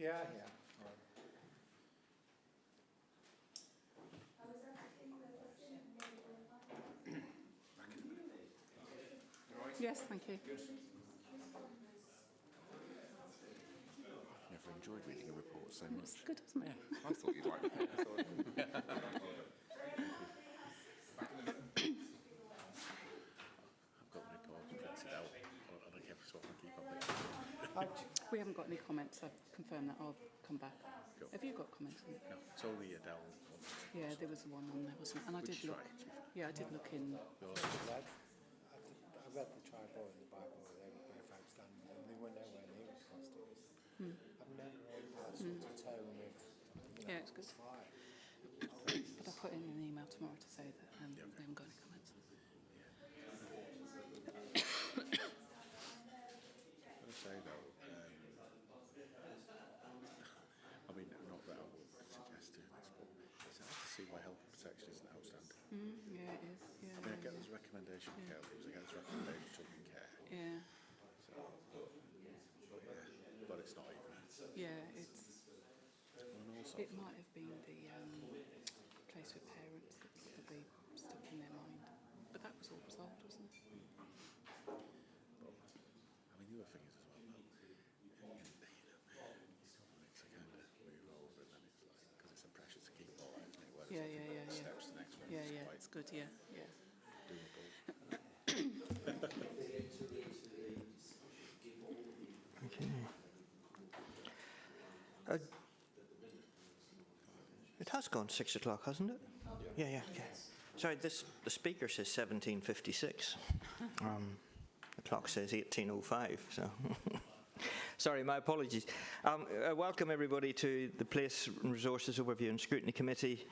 Yeah, yeah. Right. Yes, thank you. I've never enjoyed reading a report so much. It's good, isn't it? Yeah, I thought you'd like it. I've got the report printed out. I don't care if it's what I keep on it. We haven't got any comments. I've confirmed that. I'll come back. Cool. Have you got comments on it? No, it's all the Adele one. Yeah, there was one on there, wasn't it? And I Which did is look. right, to be fair. Yeah, I did look in. I read the tripod in the Bible, they were both outstanding, and they were nowhere near as costly. I've never heard that sort of tone with, Yeah, it's good. fire. But I'll put in an email tomorrow to say that we haven't got any comments. I would say though, I mean, not that I would suggest doing this, but it's hard to see why health and protection isn't outstanding. Yeah, it is. Yeah, I mean, I get this recommendation for care leavers, I get this recommendation for children care. yeah, So, but it's not even. yeah. It's. And also, It might have been the place with parents that probably stuck in their mind, but that was all resolved, wasn't it? but, I mean, the other thing is as well, though, you don't want it to kind of move over, and then it's like, because it's a pressure to keep all that, isn't it? Whereas Yeah, I think yeah, the yeah. steps to the next one Yeah, is yeah. quite It's good. Yeah, yeah. doable. Okay. It has gone 6 o'clock, hasn't it? Yeah. Okay. Sorry, the speaker says 17:56. The clock says 18:05. So, sorry, my apologies. Welcome everybody to the Place and Resources Overview and Scrutiny Committee.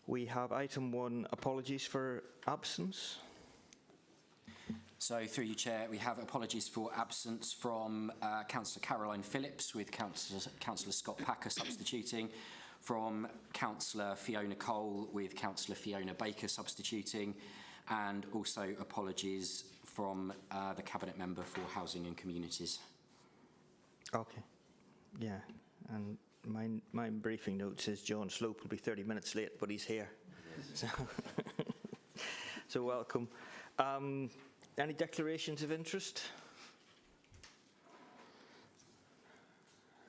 We have item 1, apologies for absence. So, through you, Chair, we have apologies for absence from Councillor Caroline Phillips, with Councillor Scott Packer substituting, from Councillor Fiona Cole, with Councillor Fiona Baker substituting, and also apologies from the Cabinet Member for Housing and Communities. Okay. Yeah, and my briefing note says John Slope will be 30 minutes late, but he's here. So welcome. Any declarations of interest?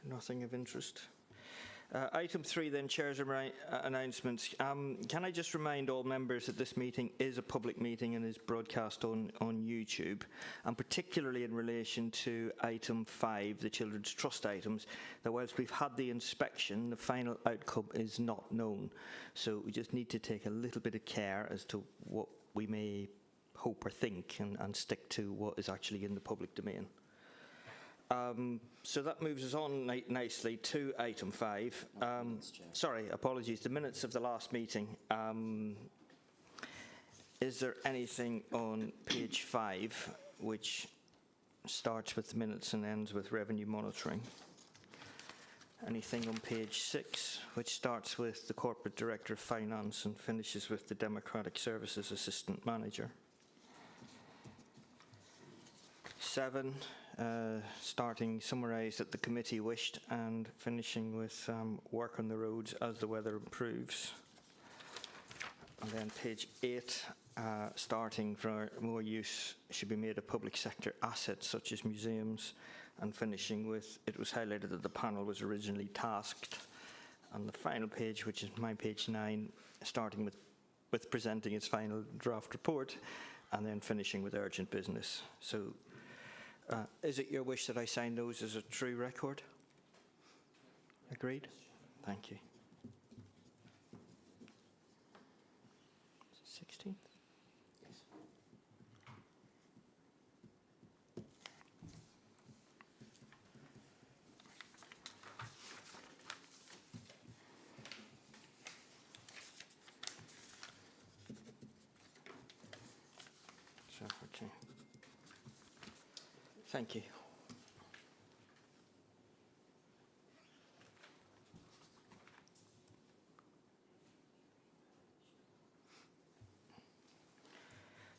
Nothing of interest. Item 3 then, Chair's announcements. Can I just remind all members that this meeting is a public meeting and is broadcast on YouTube, and particularly in relation to item 5, the Children's Trust items, that whilst we've had the inspection, the final outcome is not known. So we just need to take a little bit of care as to what we may hope or think, and stick to what is actually in the public domain. So that moves us on nicely to item 5. Sorry, apologies, the minutes of the last meeting. Is there anything on page 5 which starts with the minutes and ends with revenue monitoring? Anything on page 6 which starts with the Corporate Director of Finance and finishes with the Democratic Services Assistant Manager? 7, starting summarised that the committee wished and finishing with work on the roads as the weather improves. And then page 8, starting for more use should be made of public sector assets such as museums, and finishing with it was highlighted that the panel was originally tasked. And the final page, which is my page 9, starting with presenting its final draft report, and then finishing with urgent business. So is it your wish that I sign those as a true record? Agreed? Thank you. 16th? Yes. So, okay. Thank you.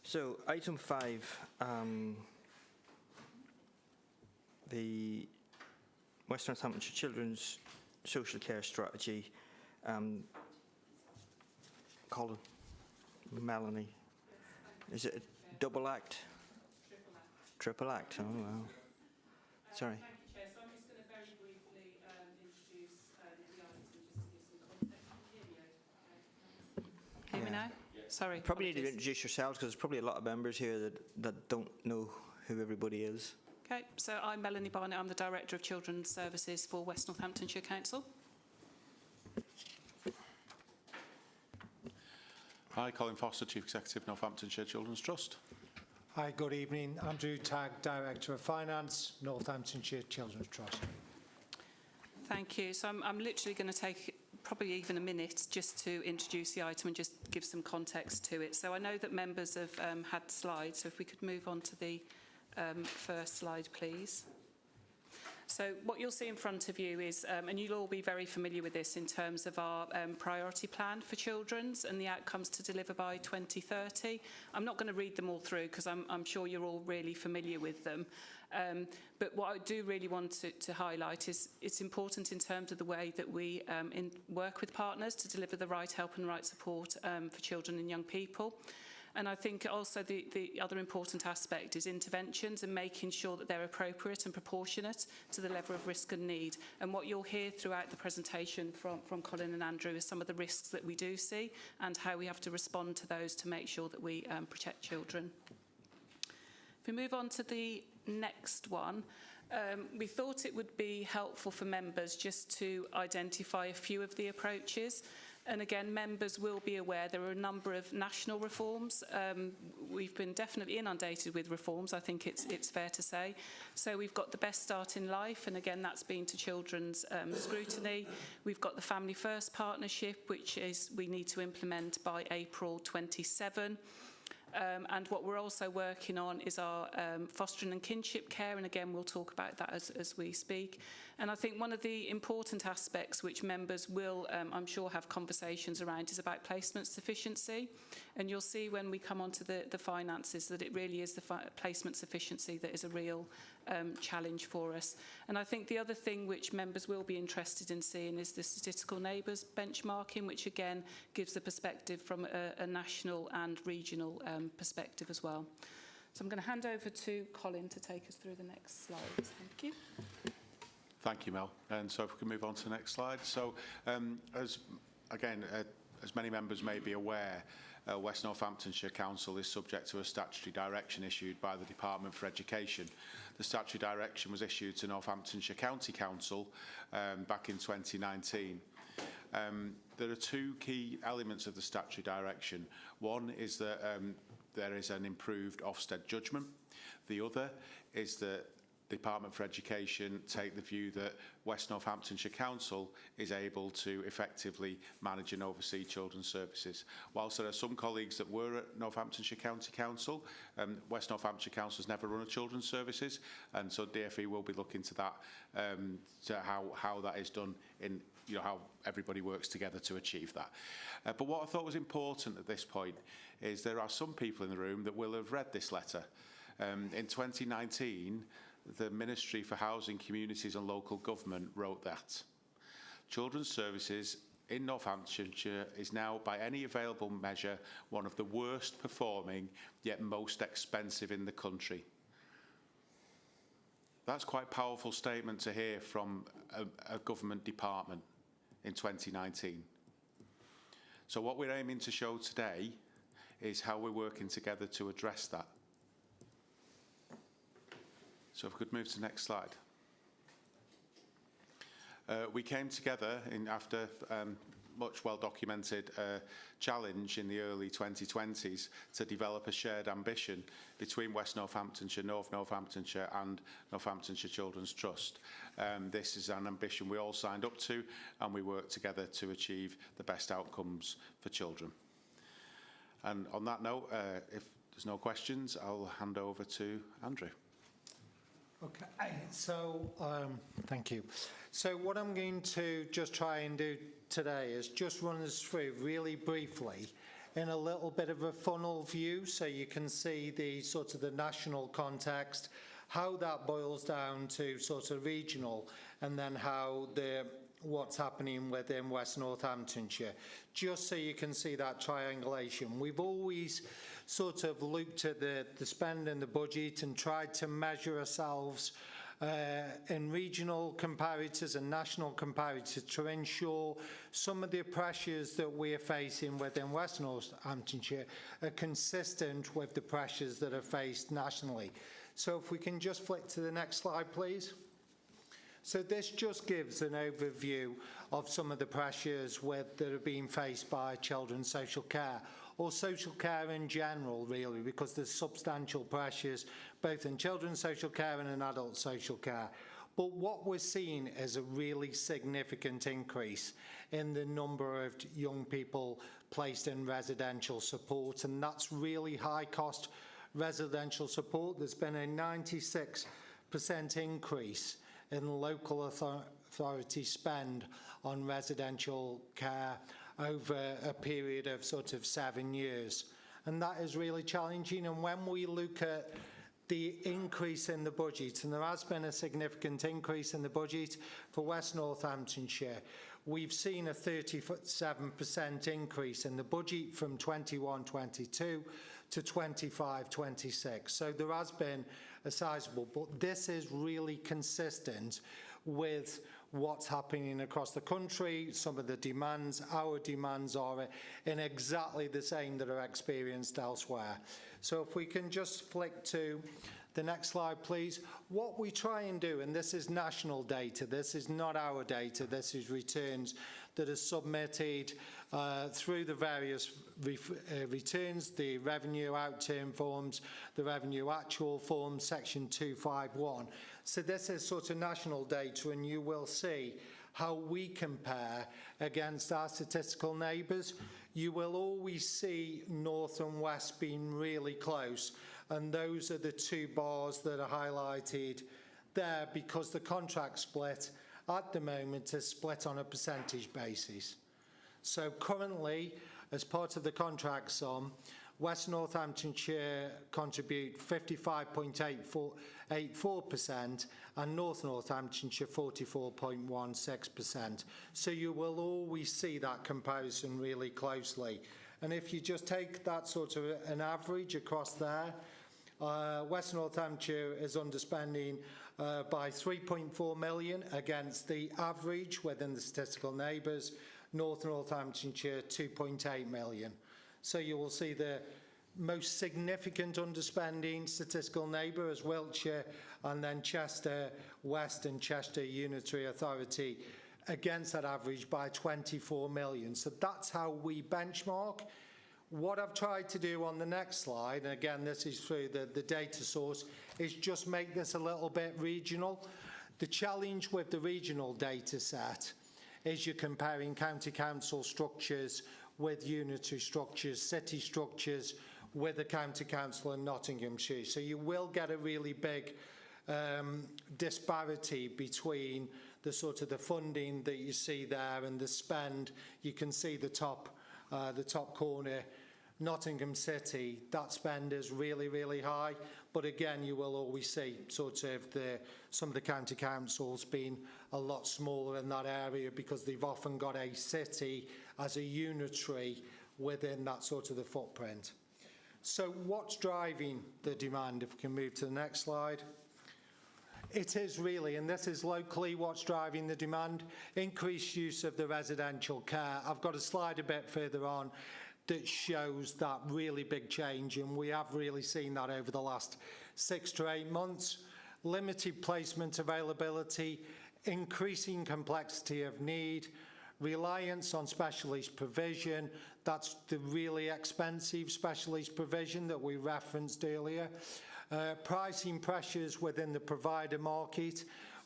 So, item 5, the West Northamptonshire Children's Social Care Strategy. Colin, Melanie, is it a double act? Triple act. Oh wow. Sorry. Thank you, Chair. So I'm just going to very briefly introduce the item just to give some context. Can you hear me okay? Hear me now? Sorry. Probably need to apologies. introduce yourselves because there's probably a lot of members here that don't know who everybody is. Okay, so I'm Melanie Barnett. I'm the Director of Children's Services for West Northamptonshire Council. Hi, Colin Foster, Chief Executive, Northamptonshire Children's Trust. Hi, good evening. Andrew Tagg, Director of Finance, Northamptonshire Children's Trust. Thank you. So I'm literally going to take probably even a minute just to introduce the item and just give some context to it. So I know that members have had slides, so if we could move on to the first slide, please. So what you'll see in front of you is, and you'll all be very familiar with this in terms of our priority plan for children's and the outcomes to deliver by 2030. I'm not going to read them all through because I'm sure you're all really familiar with them. But what I do really want to highlight is it's important in terms of the way that we work with partners to deliver the right help and right support for children and young people. And I think also the other important aspect is interventions and making sure that they're appropriate and proportionate to the level of risk and need. And what you'll hear throughout the presentation from Colin and Andrew is some of the risks that we do see and how we have to respond to those to make sure that we protect children. If we move on to the next one, we thought it would be helpful for members just to identify a few of the approaches. And again, members will be aware there are a number of national reforms. We've been definitely inundated with reforms, I think it's fair to say. So we've got the Best Start in Life, and again, that's been to children's scrutiny. We've got the Family First Partnership, which is we need to implement by April 27. And what we're also working on is our fostering and kinship care, and again we'll talk about that as we speak. And I think one of the important aspects which members will, I'm sure, have conversations around is about placement sufficiency. And you'll see when we come on to the finances that it really is the placement sufficiency that is a real challenge for us. And I think the other thing which members will be interested in seeing is the statistical neighbours benchmarking, which again gives the perspective from a national and regional perspective as well. So I'm going to hand over to Colin to take us through the next slides. Thank you. Thank you, Mel. And so if we can move on to the next slide. So as many members may be aware, West Northamptonshire Council is subject to a statutory direction issued by the Department for Education. The statutory direction was issued to Northamptonshire County Council back in 2019. There are two key elements of the statutory direction. One is that there is an improved Ofsted judgment. The other is that the Department for Education take the view that West Northamptonshire Council is able to effectively manage and oversee children's services. Whilst there are some colleagues that were at Northamptonshire County Council, West Northamptonshire Council has never run a children's services, and so DFE will be looking to that, to how that is done in, how everybody works together to achieve that. But what I thought was important at this point is there are some people in the room that will have read this letter. In 2019, the Ministry for Housing, Communities and Local Government wrote that children's services in Northamptonshire is now, by any available measure, one of the worst performing yet most expensive in the country. That's quite a powerful statement to hear from a government department in 2019. So what we're aiming to show today is how we're working together to address that. So if we could move to the next slide. We came together after much well-documented challenge in the early 2020s to develop a shared ambition between West Northamptonshire, North Northamptonshire and Northamptonshire Children's Trust. This is an ambition we all signed up to, and we work together to achieve the best outcomes for children. And on that note, if there's no questions, I'll hand over to Andrew. Okay, so thank you. So what I'm going to just try and do today is just run us through really briefly in a little bit of a funnel view so you can see the sort of the national context how that boils down to sort of regional, and then how what's happening within West Northamptonshire, just so you can see that triangulation. We've always sort of looked at the spend and the budget and tried to measure ourselves in regional comparators and national comparators to ensure some of the pressures that we're facing within West Northamptonshire are consistent with the pressures that are faced nationally. So if we can just flick to the next slide, please. So this just gives an overview of some of the pressures that are being faced by children's social care, or social care in general, really, because there's substantial pressures both in children's social care and in adult social care. But what we're seeing is a really significant increase in the number of young people placed in residential support, and that's really high-cost residential support. There's been a 96% increase in local authority spend on residential care over a period of sort of 7 years. And that is really challenging. And when we look at the increase in the budget, and there has been a significant increase in the budget for West Northamptonshire, we've seen a 37% increase in the budget from 21-22 to 25-26. So there has been a sizable, but this is really consistent with what's happening across the country. Some of the demands, our demands are in exactly the same that are experienced elsewhere. So if we can just flick to the next slide, please. What we try and do, and this is national data, this is not our data, this is returns that are submitted through the various returns, the revenue outturn forms, the revenue actual forms, section 251. So this is sort of national data, and you will see how we compare against our statistical neighbours. You will always see North and West being really close, and those are the two bars that are highlighted there, because the contract split at the moment is split on a percentage basis. So currently, as part of the contract sum, West Northamptonshire contribute 55.84% and North Northamptonshire 44.16%. So you will always see that comparison really closely. And if you just take that sort of an average across there, West Northamptonshire is underspending by 3.4 million against the average within the statistical neighbours. North Northamptonshire 2.8 million. So you will see the most significant underspending statistical neighbour is Wiltshire, and then Chester West and Chester Unitary Authority against that average by 24 million. So that's how we benchmark. What I've tried to do on the next slide, and again this is through the data source, is just make this a little bit regional. The challenge with the regional data set is you're comparing county council structures with unitary structures, city structures with the county council in Nottinghamshire. So you will get a really big disparity between the sort of the funding that you see there and the spend. You can see the top corner, Nottingham City, that spend is really, really high. But again, you will always see sort of some of the county councils being a lot smaller in that area, because they've often got a city as a unitary within that sort of the footprint. So what's driving the demand? If we can move to the next slide. It is really, and this is locally what's driving the demand, increased use of the residential care. I've got a slide a bit further on that shows that really big change, and we have really seen that over the last 6 to 8 months. Limited placement availability, increasing complexity of need, reliance on specialist provision, that's the really expensive specialist provision that we referenced earlier. Pricing pressures within the provider market.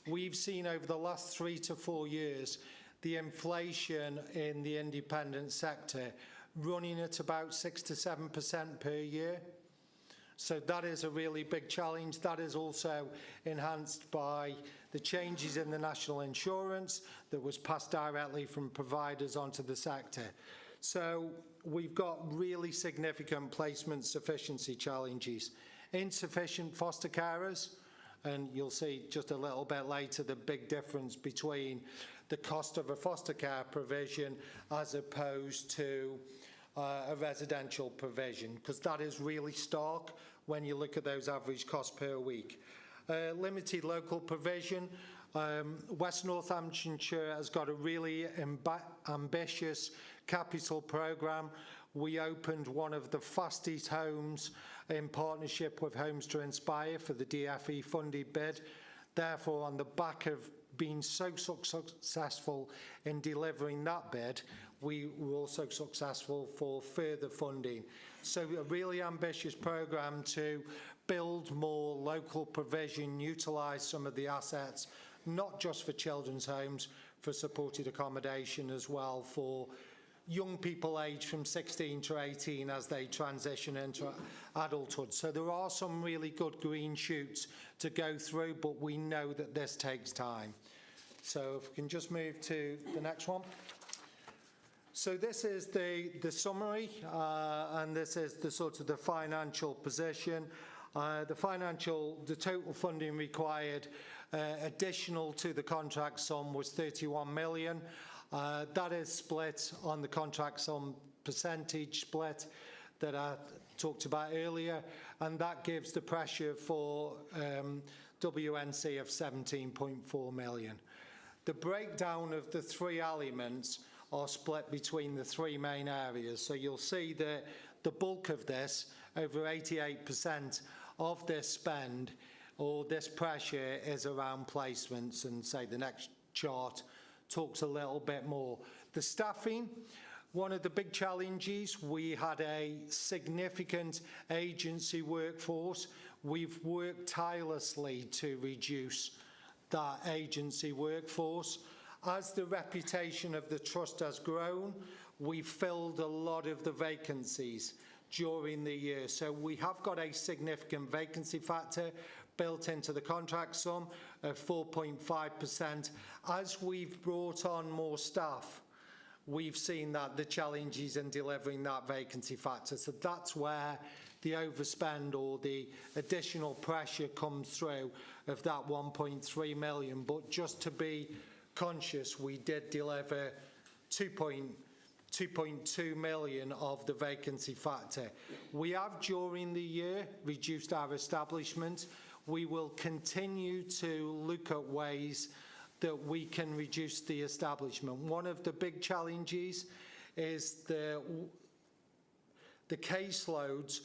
We've seen over the last 3 to 4 years the inflation in the independent sector running at about 6 to 7% per year. So that is a really big challenge. That is also enhanced by the changes in the national insurance that was passed directly from providers onto the sector. So we've got really significant placement sufficiency challenges. Insufficient foster carers, And you'll see just a little bit later the big difference between the cost of a foster care provision as opposed to a residential provision, because that is really stark when you look at those average costs per week. Limited local provision. West Northamptonshire has got a really ambitious capital programme. We opened one of the fastest homes in partnership with Homes to Inspire for the DFE funded bid. Therefore, on the back of being so successful in delivering that bid, we were also successful for further funding. So a really ambitious programme to build more local provision, utilise some of the assets, not just for children's homes, for supported accommodation as well for young people aged from 16 to 18 as they transition into adulthood. So there are some really good green shoots to go through, but we know that this takes time. So if we can just move to the next one. So this is the summary, and this is the sort of the financial position. The total funding required additional to the contract sum was 31 million. That is split on the contract sum percentage split that I talked about earlier, and that gives the pressure for WNC of 17.4 million. The breakdown of the three elements are split between the three main areas. So you'll see that the bulk of this, over 88% of this spend or this pressure, is around placements, and say the next chart talks a little bit more. The staffing, one of the big challenges, we had a significant agency workforce. We've worked tirelessly to reduce that agency workforce. As the reputation of the Trust has grown, we've filled a lot of the vacancies during the year. So we have got a significant vacancy factor built into the contract sum of 4.5%. As we've brought on more staff, we've seen that the challenges in delivering that vacancy factor. So that's where the overspend or the additional pressure comes through of that 1.3 million. But just to be conscious, we did deliver 2.2 million of the vacancy factor. We have during the year reduced our establishment. We will continue to look at ways that we can reduce the establishment. One of the big challenges is the caseloads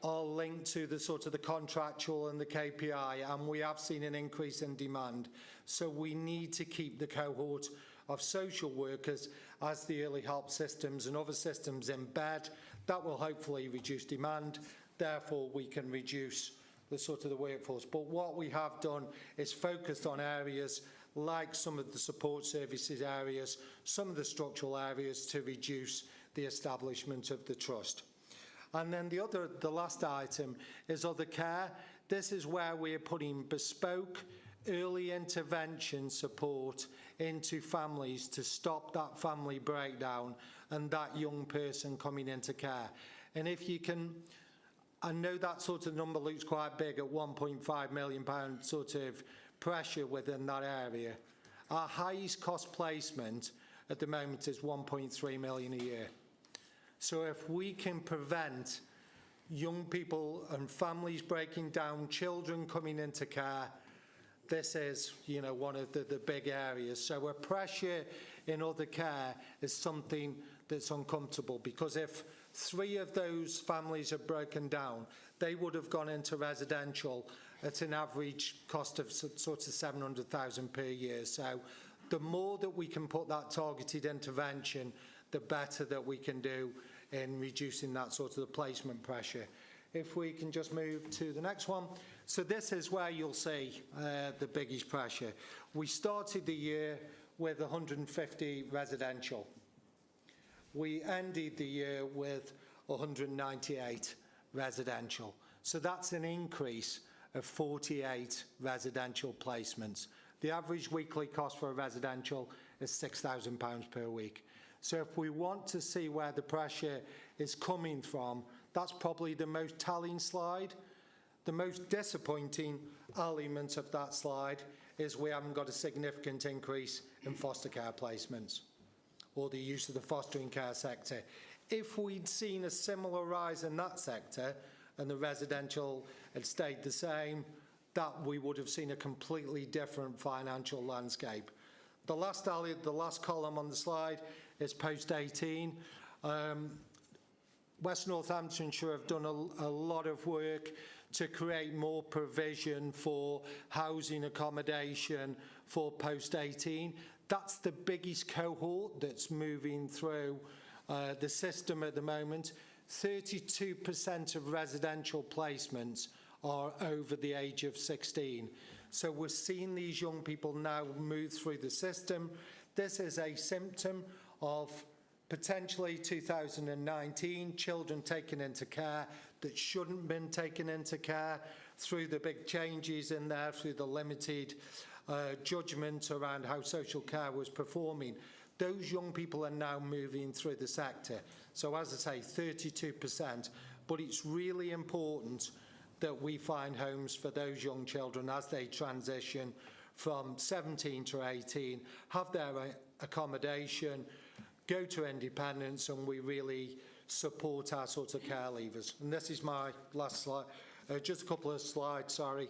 are linked to the sort of the contractual and the KPI, and we have seen an increase in demand. So we need to keep the cohort of social workers as the early help systems and other systems embed. That will hopefully reduce demand. Therefore, we can reduce the sort of the workforce. But what we have done is focused on areas like some of the support services areas, some of the structural areas, to reduce the establishment of the trust. And then the last item is other care. This is where we are putting bespoke early intervention support into families to stop that family breakdown and that young person coming into care. And if you can, I know that sort of number looks quite big at £1.5 million sort of pressure within that area. Our highest cost placement at the moment is 1.3 million a year. So if we can prevent young people and families breaking down, children coming into care, this is, you know, one of the big areas. So a pressure in other care is something that's uncomfortable, because if 3 of those families are broken down, they would have gone into residential at an average cost of sort of 700,000 per year. So the more that we can put that targeted intervention, the better that we can do in reducing that sort of the placement pressure. If we can just move to the next one. So this is where you'll see the biggest pressure. We started the year with 150 residential. We ended the year with 198 residential. So that's an increase of 48 residential placements. The average weekly cost for a residential is £6,000 per week. So if we want to see where the pressure is coming from, that's probably the most telling slide. The most disappointing element of that slide is we haven't got a significant increase in foster care placements or the use of the fostering care sector. If we'd seen a similar rise in that sector and the residential had stayed the same, that we would have seen a completely different financial landscape. The last column on the slide is post-18. West Northamptonshire have done a lot of work to create more provision for housing accommodation for post-18. That's the biggest cohort that's moving through the system at the moment. 32% of residential placements are over the age of 16. So we're seeing these young people now move through the system. This is a symptom of potentially 2019 children taken into care that shouldn't have been taken into care through the big changes in there, through the limited judgment around how social care was performing. Those young people are now moving through the sector. So as I say, 32%, but it's really important that we find homes for those young children as they transition from 17 to 18, have their accommodation, go to independence, and we really support our sort of care leavers. And this is my last slide, just a couple of slides, sorry.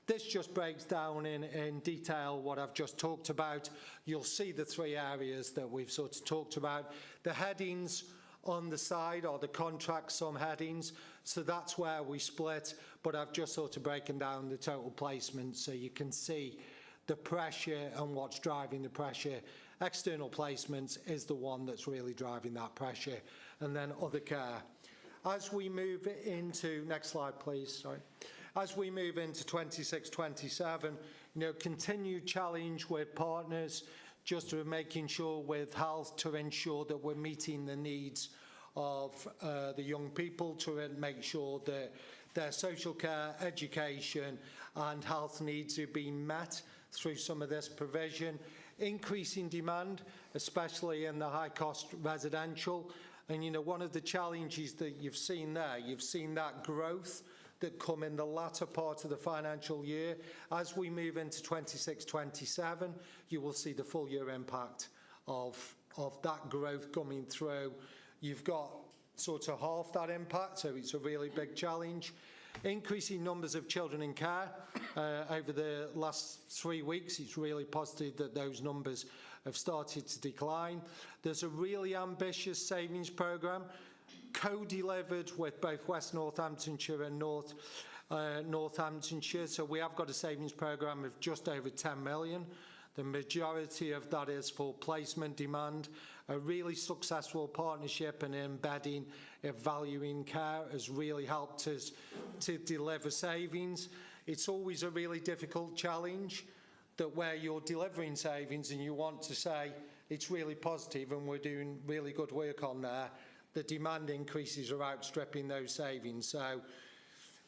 This just breaks down in detail what I've just talked about. You'll see the three areas that we've sort of talked about. The headings on the side are the contract sum headings, so that's where we split, but I've just sort of broken down the total placement so you can see the pressure and what's driving the pressure. External placements is the one that's really driving that pressure, and then other care. As we move into, next slide please, sorry. As we move into 26-27, continued challenge with partners, just making sure with health to ensure that we're meeting the needs of the young people, to make sure that their social care, education and health needs are being met through some of this provision. Increasing demand, especially in the high-cost residential. And, one of the challenges that you've seen there, you've seen that growth that come in the latter part of the financial year. As we move into 26-27, you will see the full year impact of that growth coming through. You've got sort of half that impact, so it's a really big challenge. Increasing numbers of children in care over the last 3 weeks. It's really positive that those numbers have started to decline. There's a really ambitious savings programme co-delivered with both West Northamptonshire and Northamptonshire. So we have got a savings programme of just over 10 million. The majority of that is for placement demand. A really successful partnership and embedding of value in care has really helped us to deliver savings. It's always a really difficult challenge that where you're delivering savings and you want to say it's really positive and we're doing really good work on there, the demand increases are outstripping those savings. So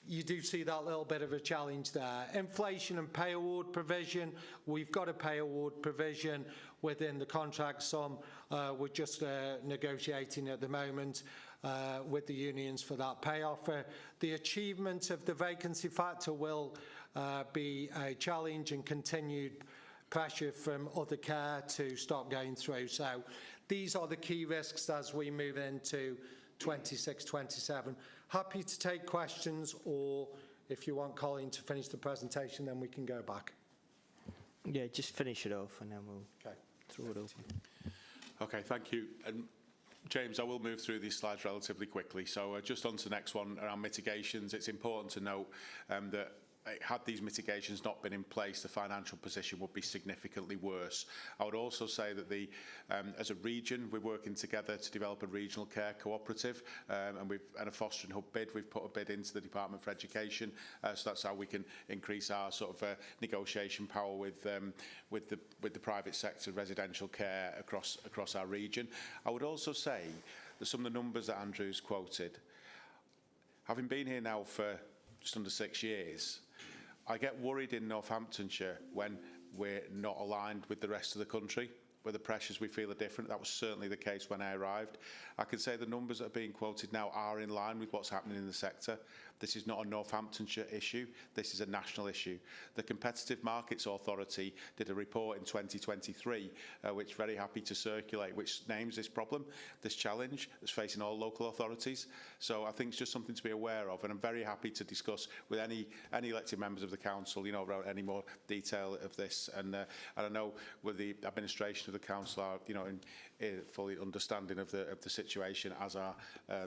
you do see that little bit of a challenge there. Inflation and pay award provision. We've got a pay award provision within the contract sum. We're just negotiating at the moment with the unions for that pay offer. The achievement of the vacancy factor will be a challenge, and continued pressure from other care to stop going through. So these are the key risks as we move into 26-27. Happy to take questions, or if you want Colin to finish the presentation, then we can go back. Yeah, just finish it off and then we'll throw it open. Okay, thank you. And James, I will move through these slides relatively quickly. So just on to the next one around mitigations. It's important to note that had these mitigations not been in place, the financial position would be significantly worse. I would also say that as a region, we're working together to develop a regional care cooperative, and a fostering hub bid. We've put a bid into the Department for Education, so that's how we can increase our sort of negotiation power with the private sector residential care across our region. I would also say that some of the numbers that Andrew's quoted, having been here now for just under 6 years, I get worried in Northamptonshire when we're not aligned with the rest of the country, where the pressures we feel are different. That was certainly the case when I arrived. I can say the numbers that are being quoted now are in line with what's happening in the sector. This is not a Northamptonshire issue. This is a national issue. The Competitive Markets Authority did a report in 2023, which very happy to circulate, which names this problem, this challenge that's facing all local authorities. So I think it's just something to be aware of, and I'm very happy to discuss with any elected members of the council, about any more detail of this. And I know with the administration of the council are, in fully understanding of the situation, as are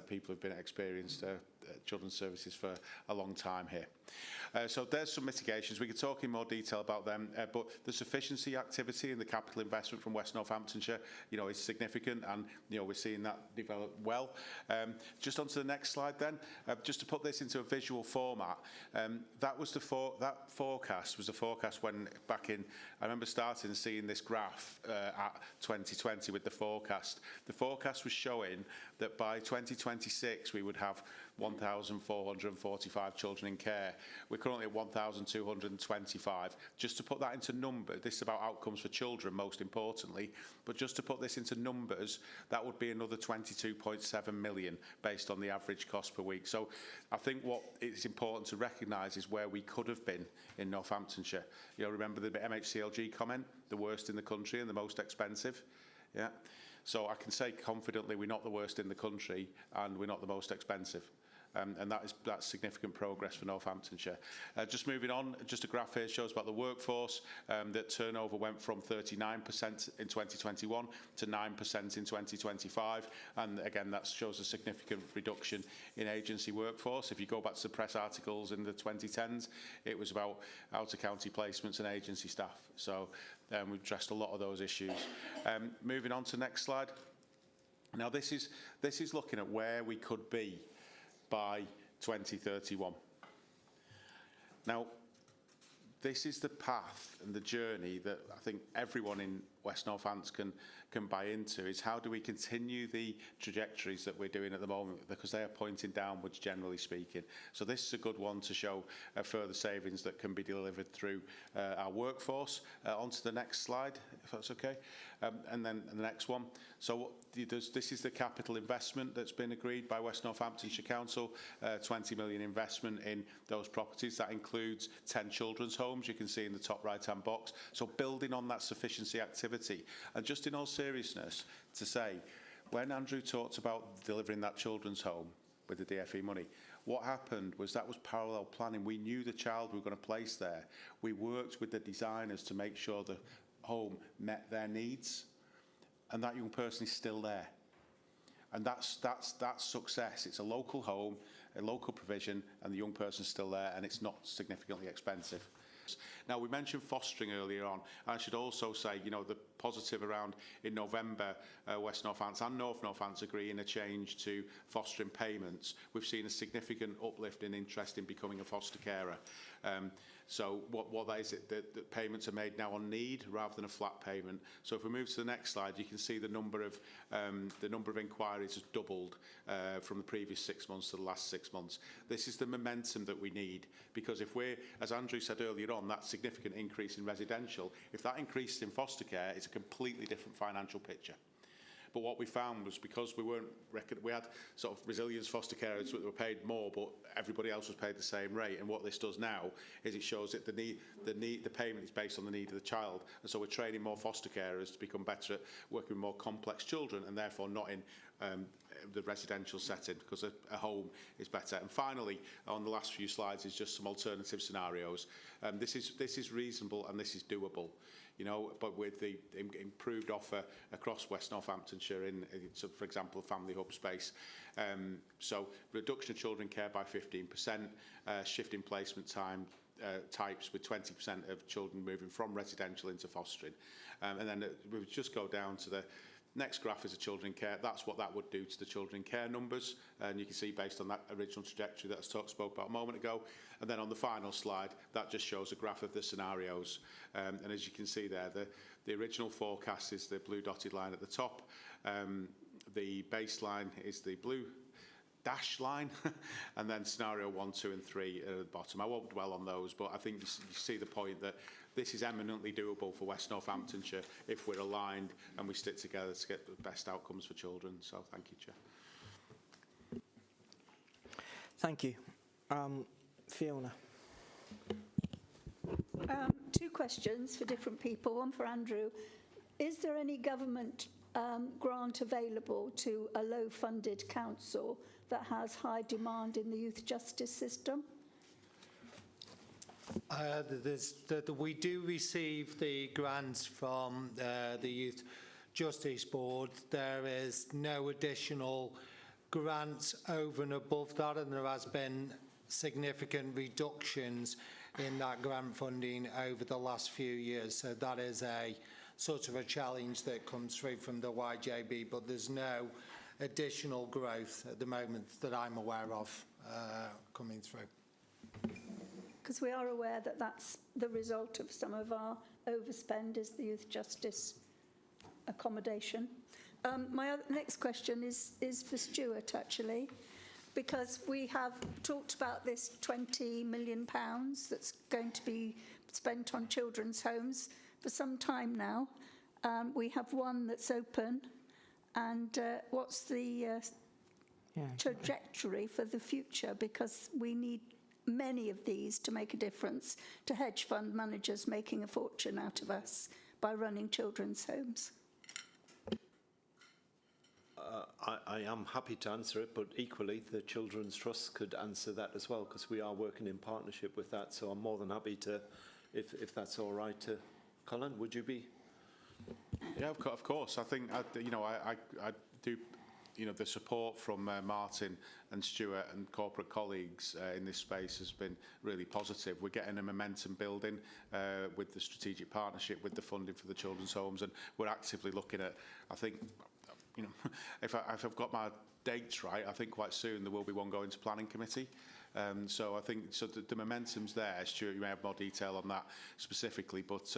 people who've been experienced children's services for a long time here. So there's some mitigations. We could talk in more detail about them, but the sufficiency activity and the capital investment from West Northamptonshire, is significant, and we're seeing that develop well. Just onto the next slide then, just to put this into a visual format. That was that forecast was the forecast when back in. I remember starting and seeing this graph at 2020 with the forecast. The forecast was showing that by 2026 we would have 1,445 children in care. We're currently at 1,225. Just to put that into numbers, this is about outcomes for children most importantly, but just to put this into numbers, that would be another 22.7 million based on the average cost per week. So I think what it's important to recognise is where we could have been in Northamptonshire. Remember the MHCLG comment, the worst in the country and the most expensive. Yeah. So I can say confidently we're not the worst in the country and we're not the most expensive. And that's significant progress for Northamptonshire. Just moving on, just a graph here shows about the workforce, that turnover went from 39% in 2021 to 9% in 2025. And again, that shows a significant reduction in agency workforce. If you go back to the press articles in the 2010s, it was about out-of-county placements and agency staff. So we've addressed a lot of those issues. Moving on to the next slide. Now this is looking at where we could be by 2031. Now, this is the path and the journey that I think everyone in West Northampton can buy into, is how do we continue the trajectories that we're doing at the moment, because they are pointing downwards generally speaking. So this is a good one to show further savings that can be delivered through our workforce. Onto the next slide, if that's okay. And then the next one. So this is the capital investment that's been agreed by West Northamptonshire Council, 20 million investment in those properties. That includes 10 children's homes, you can see in the top right-hand box. So building on that sufficiency activity. And just in all seriousness, to say, when Andrew talked about delivering that children's home with the DFE money, what happened was that was parallel planning. We knew the child we were going to place there. We worked with the designers to make sure the home met their needs, and that young person is still there. And that's success. It's a local home, a local provision, and the young person's still there, and it's not significantly expensive. Now, we mentioned fostering earlier on. I should also say, the positive around in November, West Northampton and North Northampton agreeing a change to fostering payments. We've seen a significant uplift in interest in becoming a foster carer. So what that is, that payments are made now on need rather than a flat payment. So if we move to the next slide, you can see the number of inquiries has doubled from the previous 6 months to the last 6 months. This is the momentum that we need, because if we're, as Andrew said earlier on, that significant increase in residential, if that increases in foster care, it's a completely different financial picture. But what we found was, because we had sort of resilience foster carers that were paid more, but everybody else was paid the same rate. And what this does now is it shows that the payment is based on the need of the child. And so we're training more foster carers to become better at working with more complex children, and therefore not in the residential setting, because a home is better. And finally, on the last few slides, is just some alternative scenarios. This is reasonable and this is doable. But with the improved offer across West Northamptonshire so for example, family hub space. So reduction of children care by 15%, shift in placement time types with 20% of children moving from residential into fostering. And then we would just go down to the next graph is a children care. That's what that would do to the children care numbers. And you can see based on that original trajectory that I spoke about a moment ago. And then on the final slide, that just shows a graph of the scenarios. And as you can see there, the original forecast is the blue dotted line at the top. The baseline is the blue dash line, and then scenario 1, 2 and 3 at the bottom. I won't dwell on those, but I think you see the point that this is eminently doable for West Northamptonshire if we're aligned and we stick together to get the best outcomes for children. So thank you, Chair. Thank you. Fiona. Two questions for different people, one for Andrew. Is there any government grant available to a low-funded council that has high demand in the youth justice system? We do receive the grants from the Youth Justice Board. There is no additional grants over and above that, and there has been significant reductions in that grant funding over the last few years. So that is a sort of a challenge that comes through from the YJB, but there's no additional growth at the moment that I'm aware of coming through. Because we are aware that that's the result of some of our overspend is the youth justice accommodation. My next question is for Stuart, actually, because we have talked about this £20 million that's going to be spent on children's homes for some time now. We have one that's open, and what's the trajectory for the future? Because we need many of these to make a difference to hedge fund managers making a fortune out of us by running children's homes. I am happy to answer it, but equally the Children's Trust could answer that as well, because we are working in partnership with that. So I'm more than happy to, if that's all right. Colin, would you be? Yeah, of course. I think I do. The support from Martin and Stuart and corporate colleagues in this space has been really positive. We're getting a momentum building with the strategic partnership, with the funding for the children's homes, and we're actively looking at, I think, if I've got my dates right, I think quite soon there will be one going to planning committee. So I think the momentum's there. Stuart, you may have more detail on that specifically, but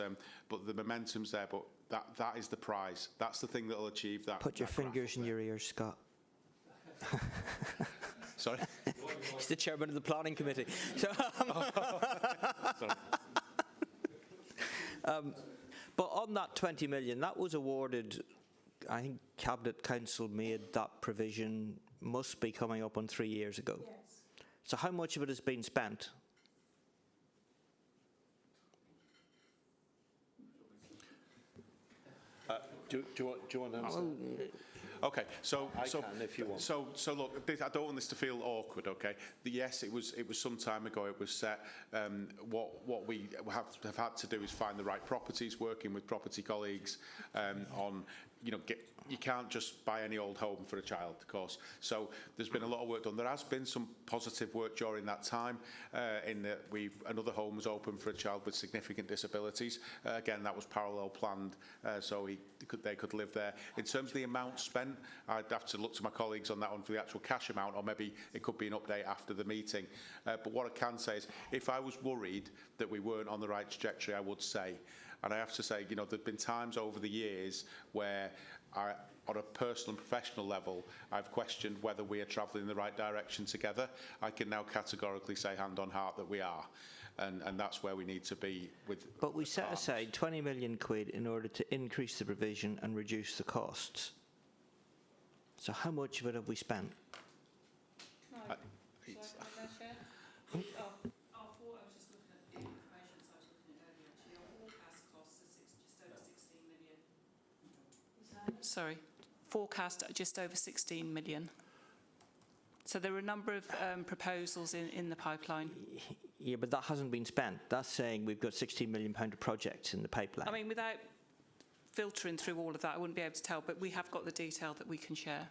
the momentum's there. But that is the prize. That's the thing that will achieve that. Put your fingers in your ears, Scott. Sorry? He's the chairman of the planning committee. So, but on that 20 million, that was awarded. I think Cabinet Council made that provision, must be coming up on 3 years ago. Yes. So how much of it has been spent? Do you want to answer? Okay, so I can if you want. So look, I don't want this to feel awkward. Okay, yes, it was some time ago. It was set. What we have had to do is find the right properties, working with property colleagues on. You can't just buy any old home for a child, of course. So there's been a lot of work done. There has been some positive work during that time in that another home was open for a child with significant disabilities. Again, that was parallel planned, so they could live there. In terms of the amount spent, I'd have to look to my colleagues on that one for the actual cash amount, or maybe it could be an update after the meeting. But what I can say is, if I was worried that we weren't on the right trajectory, I would say. And I have to say, there've been times over the years where on a personal and professional level, I've questioned whether we are travelling in the right direction together. I can now categorically say hand on heart that we are. And that's where we need to be with. But we set aside 20 million quid in order to increase the provision and reduce the costs. So how much of it have we spent? Sorry, forecast just over 16 million. So there are a number of proposals in the pipeline. Yeah, but that hasn't been spent. That's saying we've got £16 million of projects in the pipeline. I mean, without filtering through all of that, I wouldn't be able to tell, but we have got the detail that we can share.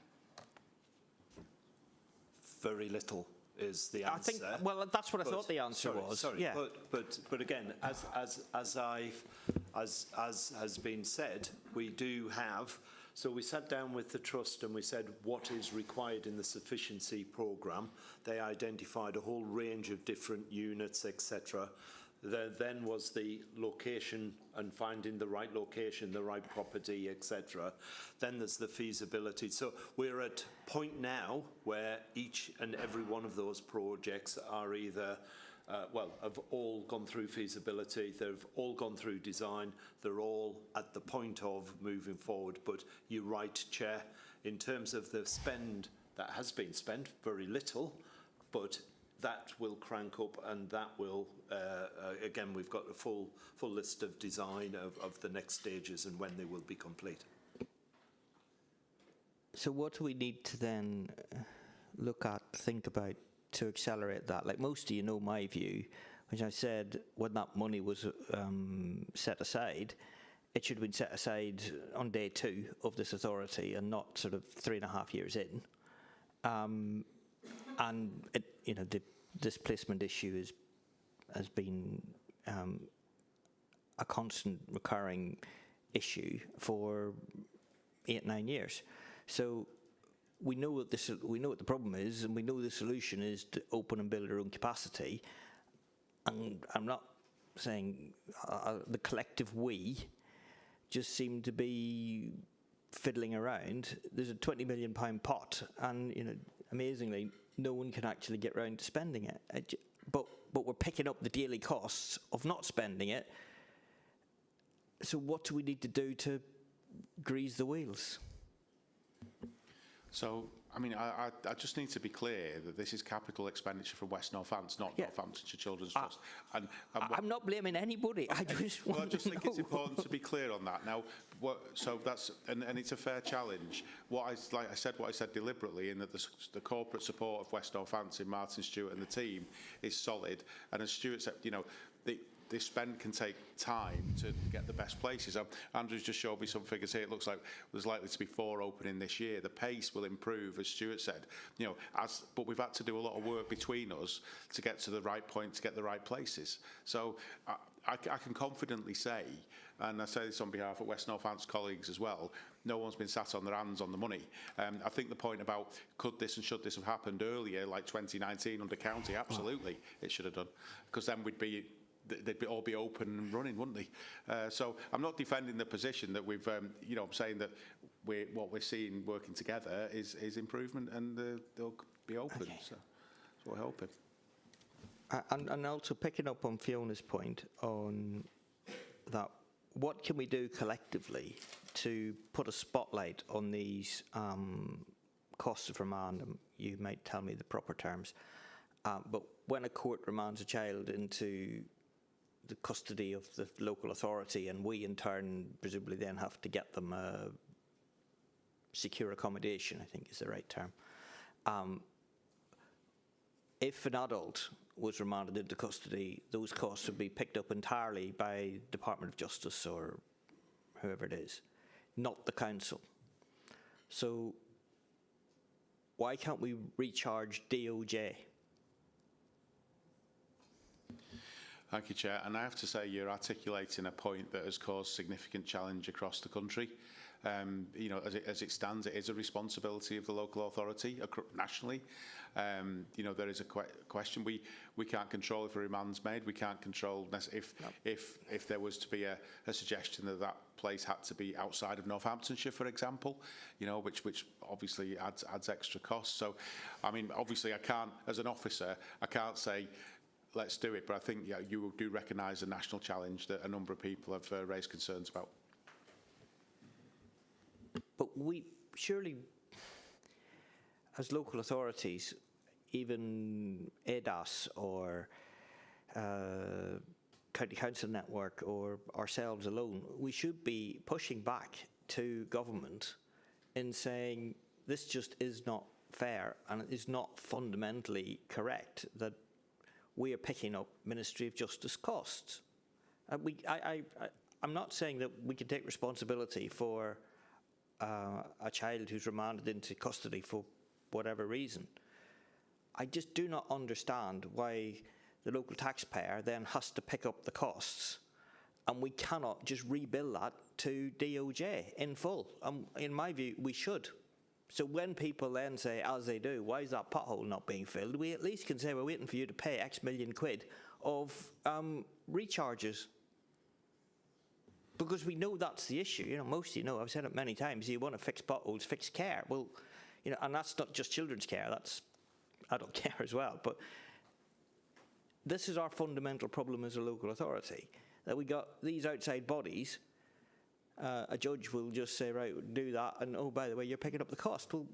Very little is the answer. I think, well, that's what I thought the answer was. Sorry, yeah. But again, as has been said, we do have. So we sat down with the Trust and we said what is required in the sufficiency programme. They identified a whole range of different units, etc. There then was the location and finding the right location, the right property, etc. Then there's the feasibility. So we're at a point now where each and every one of those projects are either have all gone through feasibility, they've all gone through design, they're all at the point of moving forward. But you're right, Chair, in terms of the spend that has been spent, very little, but that will crank up, and that will, again, we've got a full list of design of the next stages and when they will be complete. So what do we need to then think about to accelerate that? Like most of you know my view, which I said when that money was set aside, it should have been set aside on day 2 of this authority and not sort of 3.5 years in. And the displacement issue has been a constant recurring issue for 8-9 years. So we know what the problem is, and we know the solution is to open and build our own capacity. And I'm not saying the collective we just seem to be fiddling around. There's a £20 million pot, and amazingly, no one can actually get round to spending it. But we're picking up the daily costs of not spending it. So what do we need to do to grease the wheels? So, I mean, I just need to be clear that this is capital expenditure for West Northants, not Northamptonshire Children's Trust. I'm not blaming anybody. I just well, I want just to think know. it's important to be clear on that. Now, so that's and it's a fair challenge. What I said deliberately, in that the corporate support of West Northampton, Martin Stewart and the team is solid. And as Stewart said, this spend can take time to get the best places. Andrew's just showed me some figures here. It looks like there's likely to be 4 opening this year. The pace will improve, as Stuart said. But we've had to do a lot of work between us to get to the right point, to get the right places. So I can confidently say, and I say this on behalf of West Northants colleagues as well, no one's been sat on their hands on the money. I think the point about could this and should this have happened earlier, like 2019 under county, absolutely it should have done, because then they'd all be open and running, wouldn't they? So I'm not defending the position that we've, I'm saying that what we're seeing working together is improvement, and they'll be open. Okay. So that's what we're hoping. And also picking up on Fiona's point on that, what can we do collectively to put a spotlight on these costs of remand? You might tell me the proper terms. But when a court remands a child into the custody of the local authority, and we in turn presumably then have to get them secure accommodation, I think is the right term. If an adult was remanded into custody, those costs would be picked up entirely by Department of Justice or whoever it is, not the council. So why can't we recharge DOJ? Thank you, Chair. And I have to say, you're articulating a point that has caused significant challenge across the country. As it stands, it is a responsibility of the local authority nationally. There is a question. We can't control if a remand's made. We can't control if there was to be a suggestion that place had to be outside of Northamptonshire, for example, which obviously adds extra costs. So, I mean, obviously, I can't, as an officer, I can't say, let's do it. But I think you do recognise the national challenge that a number of people have raised concerns about. But we surely, as local authorities, even ADAS or County Council Network or ourselves alone, we should be pushing back to government in saying this just is not fair and it is not fundamentally correct that we are picking up Ministry of Justice costs. I'm not saying that we can take responsibility for a child who's remanded into custody for whatever reason. I just do not understand why the local taxpayer then has to pick up the costs, and we cannot just rebill that to DOJ in full. In my view, we should. So when people then say, as they do, why is that pothole not being filled, we at least can say we're waiting for you to pay X million quid of recharges. Because we know that's the issue. Most of you know, I've said it many times, you want to fix potholes, fix care. Well, and that's not just children's care, that's adult care as well. But this is our fundamental problem as a local authority, that we got these outside bodies. A judge will just say, right, do that, and oh, by the way, you're picking up the cost. Well,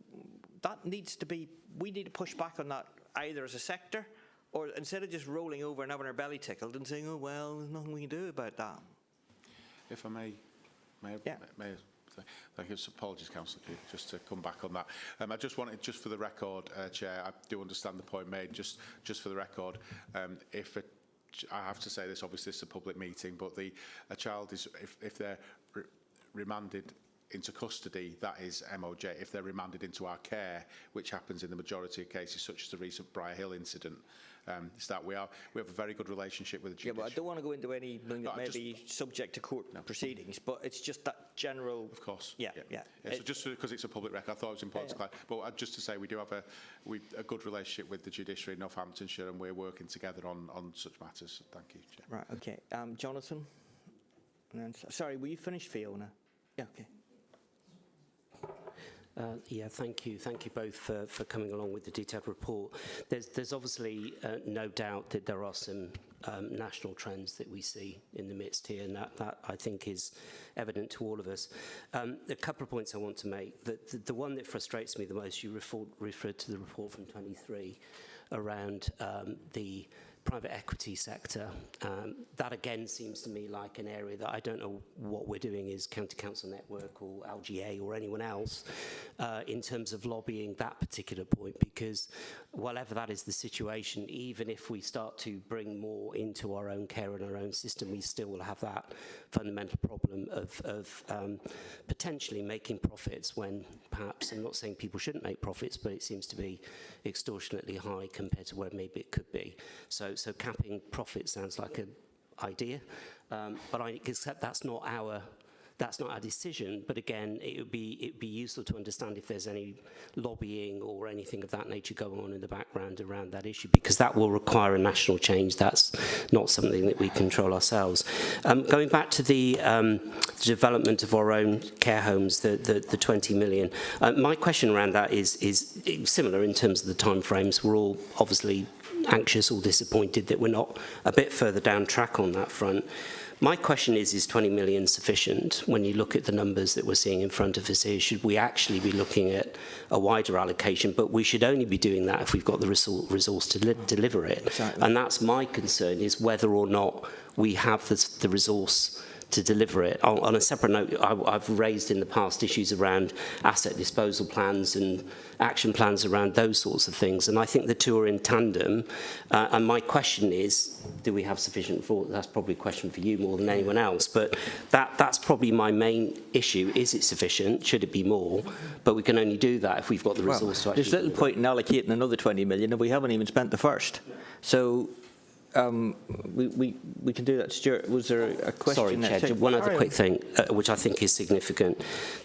that needs to be, we need to push back on that either as a sector Or instead of just rolling over and having our belly tickled and saying, oh, well, there's nothing we can do about that. If I may, Yeah. thank you. Apologies, Councillor Keith, just to come back on that. I just wanted, just for the record, Chair, I do understand the point made, just for the record, I have to say this, obviously this is a public meeting, but a child is, if they're remanded into custody, that is MOJ. If they're remanded into our care, which happens in the majority of cases, such as the recent Briar Hill incident, is that we have a very good relationship with the judiciary. Yeah, but I don't want to go into anything that may be subject to court proceedings, but it's just that general... Of course. Yeah. So just because it's a public record, I thought it was important to clarify. But just to say, we do have a good relationship with the judiciary in Northamptonshire, and we're working together on such matters. So thank you, Chair. Right, okay. Jonathan? And then, sorry, were you finished, Fiona? Yeah, okay. Yeah, thank you. Thank you both for coming along with the detailed report. There's obviously no doubt that there are some national trends that we see in the midst here, and that I think is evident to all of us. A couple of points I want to make. The one that frustrates me the most, you referred to the report from 23 around the private equity sector. That again seems to me like an area that I don't know what we're doing as County Council Network or LGA or anyone else in terms of lobbying that particular point, because whatever that is the situation, even if we start to bring more into our own care and our own system, we still will have that fundamental problem of potentially making profits when perhaps, I'm not saying people shouldn't make profits, but it seems to be extortionately high compared to where maybe it could be. So capping profit sounds like an idea, but I accept that's not our decision. But again, it'd be useful to understand if there's any lobbying or anything of that nature going on in the background around that issue, because that will require a national change. That's not something that we control ourselves. Going back to the development of our own care homes, the 20 million. My question around that is similar in terms of the timeframes. We're all obviously anxious or disappointed that we're not a bit further down track on that front. My question is 20 million sufficient when you look at the numbers that we're seeing in front of us here? Should we actually be looking at a wider allocation? But we should only be doing that if we've got the resource to deliver it. Exactly. And that's my concern, is whether or not we have the resource to deliver it. On a separate note, I've raised in the past issues around asset disposal plans and action plans around those sorts of things, and I think the two are in tandem. And my question is, do we have sufficient for? That's probably a question for you more than anyone else, but that's probably my main issue. Is it sufficient? Should it be more? But we can only do that if we've got the resource to actually. There's little point in allocating another 20 million if we haven't even spent the first. So we can do that. Stuart, was there a question? Sorry, Chair, one other quick thing, which I think is significant,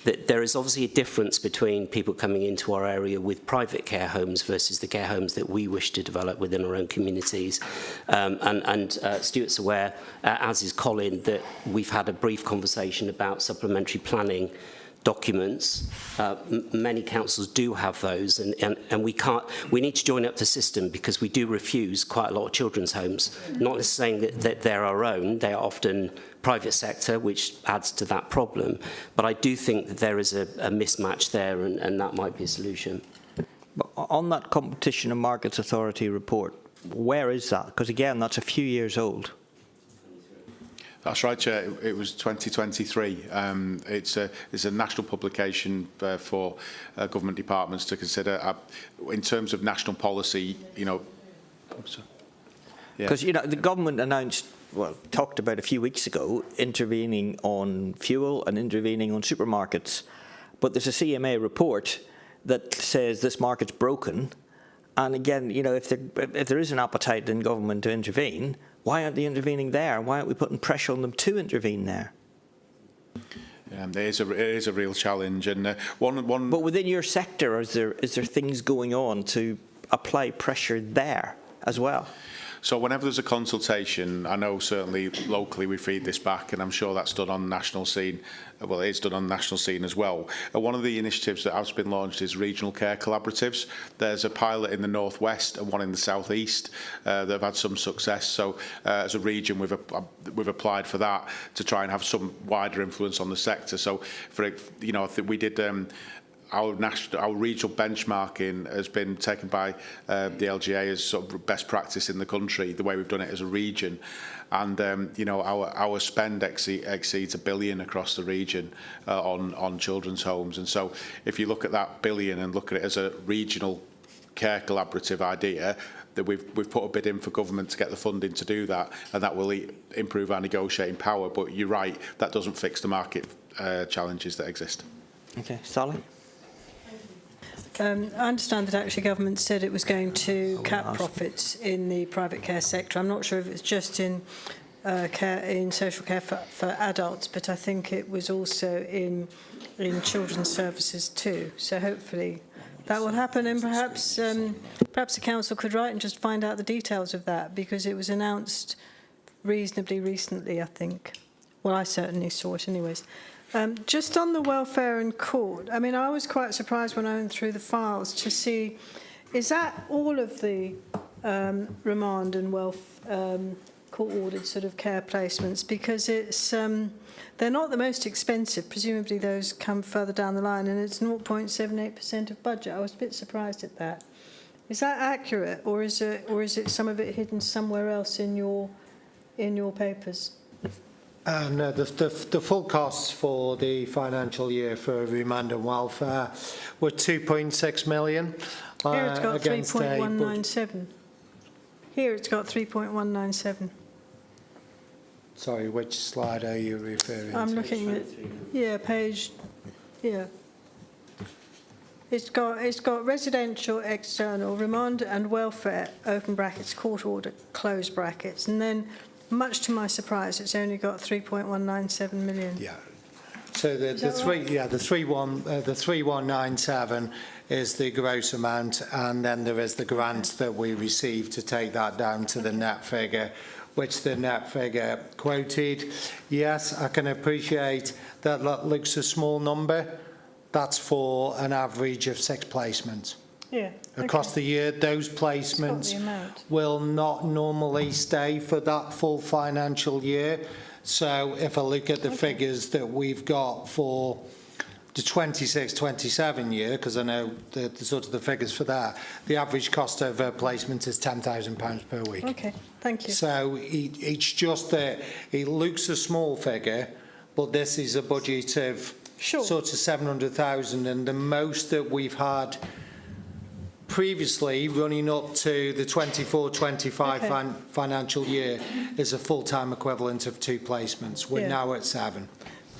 that there is obviously a difference between people coming into our area with private care homes versus the care homes that we wish to develop within our own communities. And Stuart's aware, as is Colin, that we've had a brief conversation about supplementary planning documents. Many councils do have those, and we need to join up the system, because we do refuse quite a lot of children's homes. Not saying that they're our own, they are often private sector, which adds to that problem. But I do think that there is a mismatch there, and that might be a solution. But on that Competition and Markets Authority report, where is that? Because again, that's a few years old. That's right, Chair. It was 2023. It's a national publication for government departments to consider. In terms of national policy, you know. Because, you know, the government announced, well, talked about a few weeks ago, intervening on fuel and intervening on supermarkets. But there's a CMA report that says this market's broken. And again, you know, if there is an appetite in government to intervene, why aren't they intervening there? Why aren't we putting pressure on them to intervene there? It is a real challenge, and one. But within your sector, is there things going on to apply pressure there as well? So whenever there's a consultation, I know certainly locally we feed this back, and I'm sure that's done on the national scene. Well, it is done on the national scene as well. One of the initiatives that has been launched is regional care collaboratives. There's a pilot in the northwest and one in the southeast that have had some success. So as a region, we've applied for that to try and have some wider influence on the sector. So, I think we did. our regional benchmarking has been taken by the LGA as sort of best practice in the country, the way we've done it as a region. And, you know, our spend exceeds £1 billion across the region on children's homes. And so if you look at that billion and look at it as a regional care collaborative idea, that we've put a bid in for government to get the funding to do that, and that will improve our negotiating power. But you're right, that doesn't fix the market challenges that exist. Okay, Sally? I understand that actually government said it was going to cap profits in the private care sector. I'm not sure if it's just in social care for adults, but I think it was also in children's services too. So hopefully that will happen, and perhaps the council could write and just find out the details of that, because it was announced reasonably recently, I think. Well, I certainly saw it anyways. Just on the welfare and court, I mean, I was quite surprised when I went through the files to see, is that all of the remand and court-ordered sort of care placements? Because it's they're not the most expensive. Presumably those come further down the line, and it's 0.78% of budget. I was a bit surprised at that. Is that accurate, or is it some of it hidden somewhere else in your papers? No, the full costs for the financial year for remand and welfare were 2.6 million. Here it's got 3.197. Here it's got 3.197. Sorry, which slide are you referring to? I'm looking at, page, It's got residential, external, remand and welfare, open brackets, court order, close brackets, and then, much to my surprise, it's only got 3.197 million. Yeah. So the 3197 is the gross amount, and then there is the grant that we received to take that down to the net figure, which the net figure quoted. Yes, I can appreciate that looks a small number. That's for an average of 6 placements. Yeah. Across the year, those placements will not normally stay for that full financial year. So if I look at the figures that we've got for the 26-27 year, because I know the sort of the figures for that, the average cost of a placement is £10,000 per week. Okay, thank you. So it's just that it looks a small figure, but this is a budget of sort of 700,000, and the most that we've had previously running up to the 24-25 financial year is a full-time equivalent of 2 placements. We're now at 7.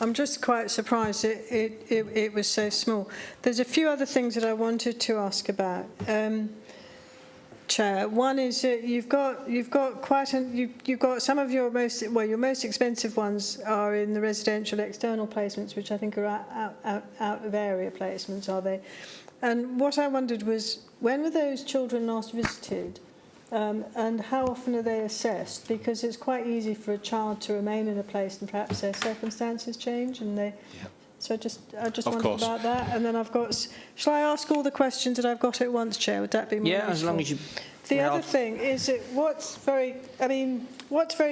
I'm just quite surprised it was so small. There's a few other things that I wanted to ask about, Chair. One is that you've got some of your most expensive ones are in the residential external placements, which I think are out of area placements, are they? And what I wondered was, when were those children last visited, and how often are they assessed? Because it's quite easy for a child to remain in a place and perhaps their circumstances change, and they. So I just wondered about that. And then I've got. Shall I ask all the questions that I've got at once, Chair? Would that be more useful? As long as you. The other thing is that what's very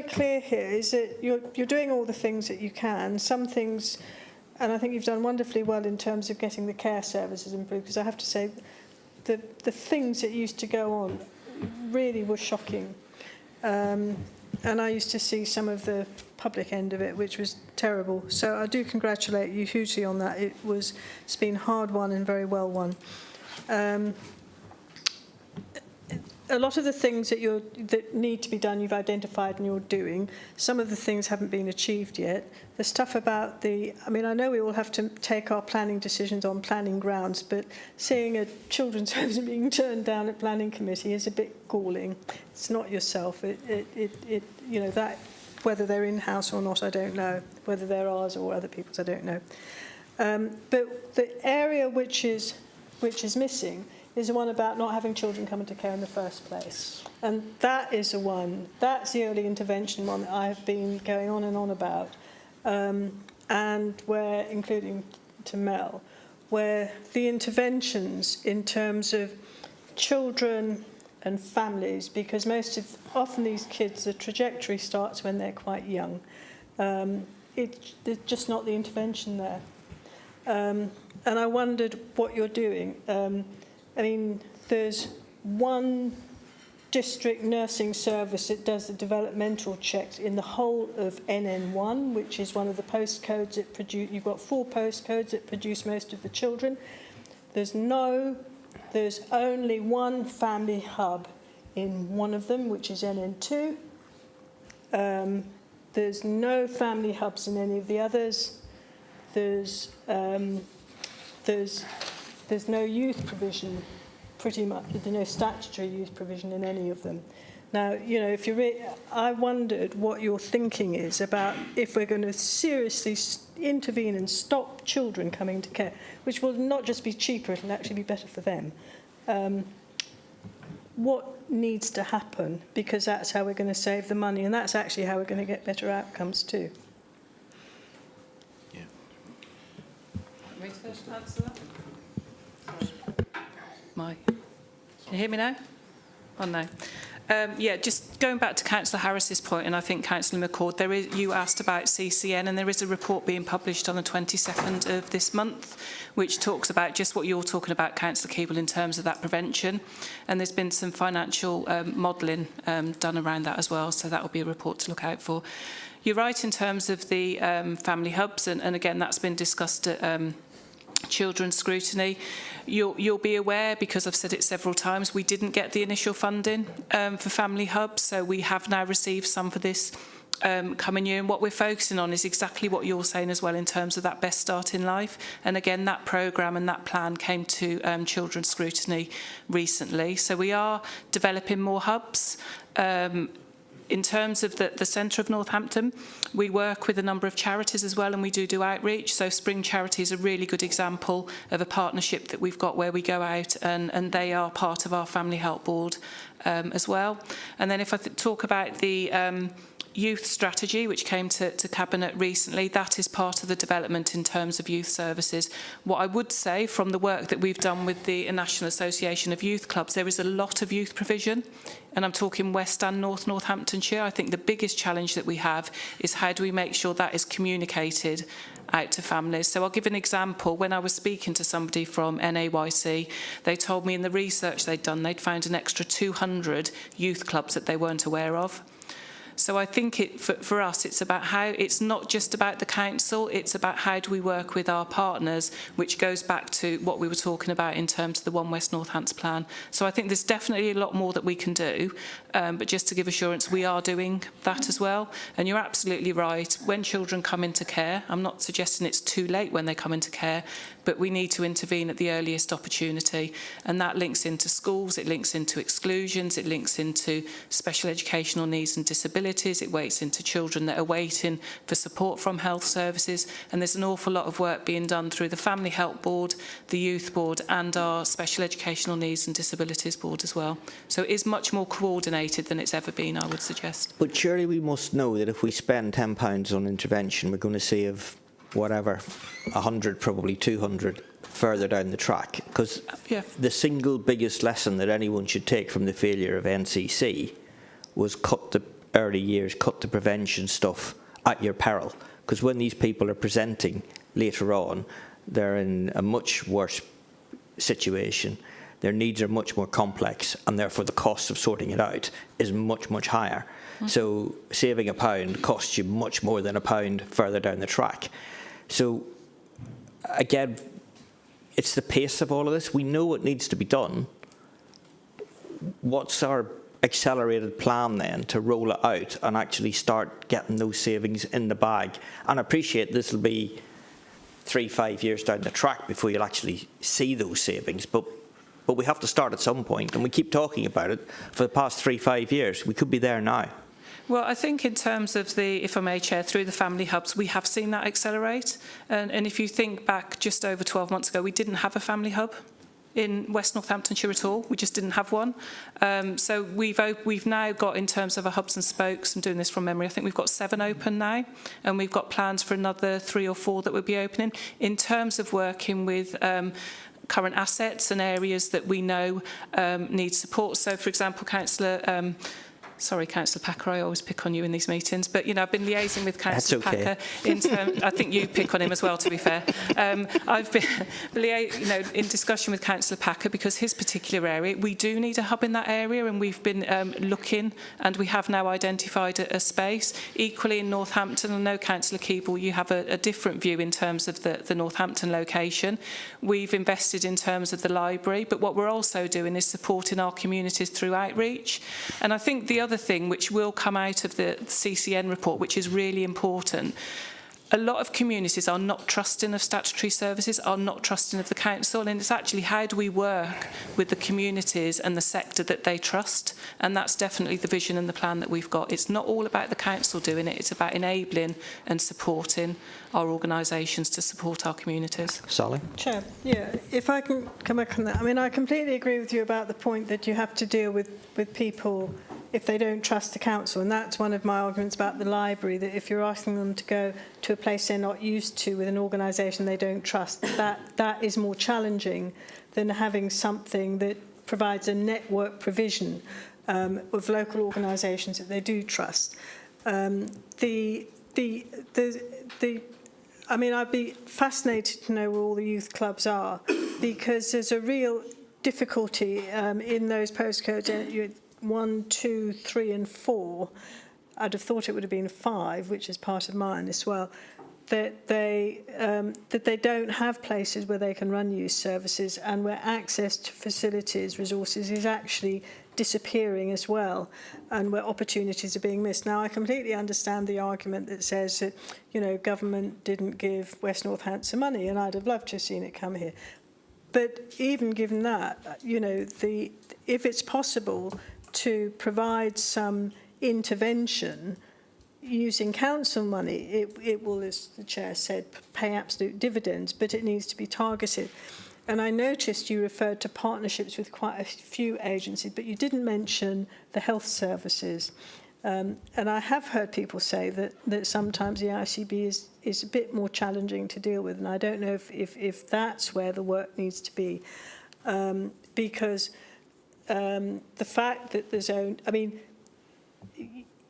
clear here is that you're doing all the things that you can. Some things. And I think you've done wonderfully well in terms of getting the care services improved, because I have to say the things that used to go on really were shocking. And I used to see some of the public end of it, which was terrible. So I do congratulate you hugely on that. It's been hard won and very well won. A lot of the things that need to be done, you've identified and you're doing. Some of the things haven't been achieved yet. The stuff about I know we all have to take our planning decisions on planning grounds, but seeing a children's home being turned down at planning committee is a bit galling. It's not yourself. That whether they're in-house or not, I don't know. Whether they're ours or other people's, I don't know. But the area which is missing is the one about not having children come into care in the first place. And that is the one, that's the early intervention one that I have been going on and on about. And where, including to Mel, where the interventions in terms of children and families, because often these kids, the trajectory starts when they're quite young. There's just not the intervention there. and I wondered what you're doing. I mean, there's one district nursing service that does the developmental checks in the whole of NN1, which is one of the postcodes that produce. You've got 4 postcodes that produce most of the children. There's only one family hub in one of them, which is NN2. There's no family hubs in any of the others. There's no youth provision, pretty much. There's no statutory youth provision in any of them. Now, you know, if I wondered what your thinking is about if we're going to seriously intervene and stop children coming to care, which will not just be cheaper, it'll actually be better for them. What needs to happen? Because that's how we're going to save the money, and that's actually how we're going to get better outcomes too. Me first to answer that? Can you hear me now? Oh, no. Yeah, just going back to Councillor Harris's point, and I think Councillor McCord, you asked about CCN, and there is a report being published on the 22nd of this month, which talks about just what you're talking about, Councillor Keeble, in terms of that prevention. And there's been some financial modelling done around that as well, so that will be a report to look out for. You're right in terms of the family hubs, and again, that's been discussed at Children's Scrutiny. You'll be aware, because I've said it several times, we didn't get the initial funding for family hubs, so we have now received some for this coming year, and what we're focusing on is exactly what you're saying as well in terms of that best start in life. And again, that programme and that plan came to Children's Scrutiny recently, so we are developing more hubs. In terms of the centre of Northampton, we work with a number of charities as well, and we do outreach. So Spring Charity is a really good example of a partnership that we've got where we go out and they are part of our Family Help Board as well. And then if I talk about the youth strategy, which came to Cabinet recently, that is part of the development in terms of youth services. What I would say from the work that we've done with the National Association of Youth Clubs, there is a lot of youth provision, and I'm talking West and North Northamptonshire. I think the biggest challenge that we have is how do we make sure that is communicated out to families. So I'll give an example. When I was speaking to somebody from NAYC, they told me in the research they'd done, they'd found an extra 200 youth clubs that they weren't aware of. So I think for us, it's about how, it's not just about the council, it's about how do we work with our partners, which goes back to what we were talking about in terms of the One West Northants plan. So I think there's definitely a lot more that we can do, but just to give assurance, we are doing that as well. And you're absolutely right, when children come into care, I'm not suggesting it's too late when they come into care, but we need to intervene at the earliest opportunity. And that links into schools, it links into exclusions, it links into special educational needs and disabilities, it weights into children that are waiting for support from health services. And there's an awful lot of work being done through the Family Help Board, the Youth Board, and our Special Educational Needs and Disabilities Board as well. So it is much more coordinated than it's ever been, I would suggest. But surely we must know that if we spend £10 on intervention, we're going to save whatever, 100, probably 200 further down the track. Because the single biggest lesson that anyone should take from the failure of NCC was cut the early years, cut the prevention stuff at your peril. Because when these people are presenting later on, they're in a much worse situation. Their needs are much more complex, and therefore the cost of sorting it out is much, much higher. So saving £1 costs you much more than £1 further down the track. So again, it's the pace of all of this. We know what needs to be done. What's our accelerated plan then to roll it out and actually start getting those savings in the bag? And I appreciate this will be 3-5 years down the track before you'll actually see those savings, but we have to start at some point, and we keep talking about it for the past 3-5 years. We could be there now. Well, I think in terms of the, if I may, Chair, through the family hubs, we have seen that accelerate. And if you think back just over 12 months ago, we didn't have a family hub in West Northamptonshire at all. We just didn't have one. So we've now got, in terms of our hubs and spokes, I'm doing this from memory, I think we've got 7 open now, and we've got plans for another 3 or 4 that will be opening. In terms of working with current assets and areas that we know need support. So, for example, Councillor Sorry, Councillor Packer, I always pick on you in these meetings. But, you know, I've been liaising with Councillor okay. Packer. I think you pick on him as well, to be fair. I've been in discussion with Councillor Packer because his particular area, we do need a hub in that area, and we've been looking, and we have now identified a space. Equally in Northampton, I know, Councillor Keeble, you have a different view in terms of the Northampton location. We've invested in terms of the library, but what we're also doing is supporting our communities through outreach. And I think the other thing which will come out of the CCN report, which is really important, a lot of communities are not trusting of statutory services, are not trusting of the council, and it's actually how do we work with the communities and the sector that they trust, and that's definitely the vision and the plan that we've got. It's not all about the council doing it, it's about enabling and supporting our organisations to support our communities. Sally? Chair, yeah, if I can come back on that. I mean, I completely agree with you about the point that you have to deal with people if they don't trust the council, and that's one of my arguments about the library, that if you're asking them to go to a place they're not used to with an organisation they don't trust, that is more challenging than having something that provides a network provision of local organisations that they do trust. I mean, I'd be fascinated to know where all the youth clubs are, because there's a real difficulty in those postcodes. 1, 2, 3 and 4, I'd have thought it would have been 5, which is part of mine as well, that they don't have places where they can run youth services, and where access to facilities, resources is actually disappearing as well, and where opportunities are being missed. Now, I completely understand the argument that says that, you know, government didn't give West Northampton money, and I'd have loved to have seen it come here. But even given that, you know, if it's possible to provide some intervention using council money, it will, as the Chair said, pay absolute dividends, but it needs to be targeted. And I noticed you referred to partnerships with quite a few agencies, but you didn't mention the health services. And I have heard people say that sometimes the ICB is a bit more challenging to deal with, and I don't know if that's where the work needs to be, because the fact that there's own, I mean,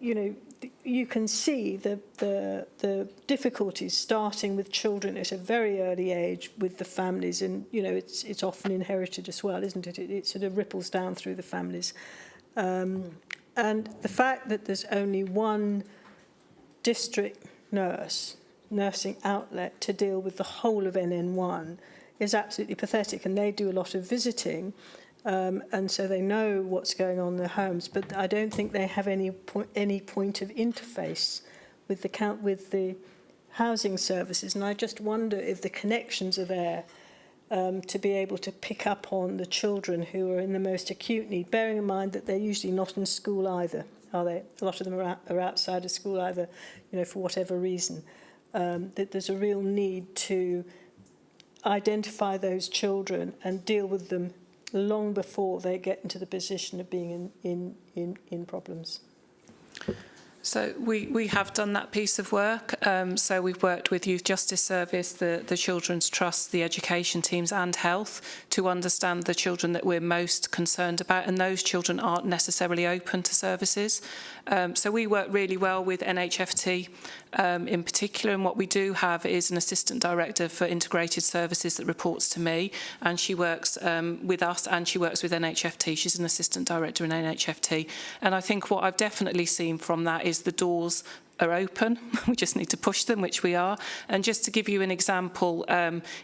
you know, you can see the difficulties starting with children at a very early age with the families, and you know it's often inherited as well, isn't it? It sort of ripples down through the families, and the fact that there's only one district nursing outlet to deal with the whole of NN1 is absolutely pathetic, and they do a lot of visiting. And so they know what's going on in their homes, but I don't think they have any point of interface with the housing services. And I just wonder if the connections are there to be able to pick up on the children who are in the most acute need, bearing in mind that they're usually not in school either, are they? A lot of them are outside of school either, you know, for whatever reason. That there's a real need to identify those children and deal with them long before they get into the position of being in problems. So we have done that piece of work. So we've worked with Youth Justice Service, the Children's Trust, the education teams and health to understand the children that we're most concerned about, and those children aren't necessarily open to services. So we work really well with NHFT in particular, and what we do have is an Assistant Director for Integrated Services that reports to me, and she works with us and she works with NHFT. She's an Assistant Director in NHFT, and I think what I've definitely seen from that is the doors are open. We just need to push them, which we are. And just to give you an example,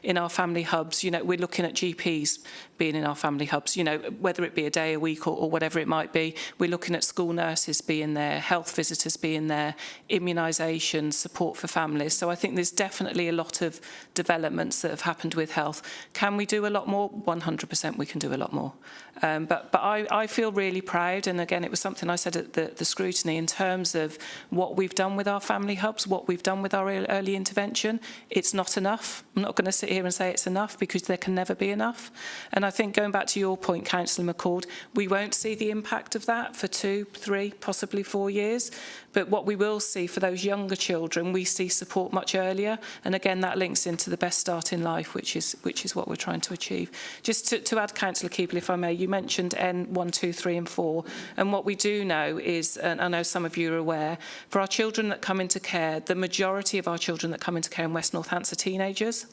in our family hubs, you know, we're looking at GPs being in our family hubs, you know, whether it be a day, a week or whatever it might be. We're looking at school nurses being there, health visitors being there, immunisation, support for families. So I think there's definitely a lot of developments that have happened with health. Can we do a lot more? 100% we can do a lot more. But I feel really proud, and again, it was something I said at the scrutiny in terms of what we've done done with our family hubs, what we've done with our early intervention. It's not enough. I'm not going to sit here and say it's enough, because there can never be enough. And I think, going back to your point, Councillor McCord, we won't see the impact of that for 2, 3, possibly 4 years. But what we will see for those younger children, we see support much earlier. And again, that links into the best start in life, which is what we're trying to achieve. Just to add, Councillor Keeble, if I may, you mentioned N1, 2, 3 and 4. And what we do know is, and I know some of you are aware, for our children that come into care, the majority of our children that come into care in West North Hants are teenagers.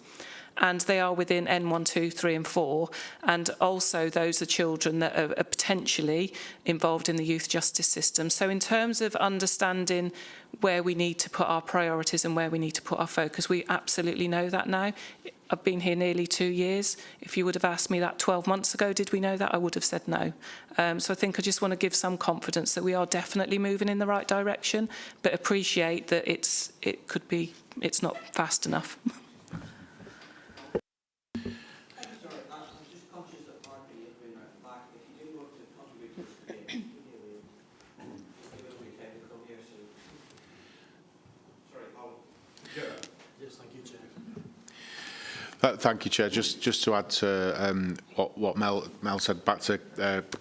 And they are within N1, 2, 3 and 4. And also those are children that are potentially involved in the youth justice system. So in terms of understanding where we need to put our priorities and where we need to put our focus, we absolutely know that now. I've been here nearly 2 years. If you would have asked me that 12 months ago, did we know that? I would have said no. So I think I just want to give some confidence that we are definitely moving in the right direction, but appreciate that it's not fast enough. Thank you, Chair. Just to add to what Mel said, back to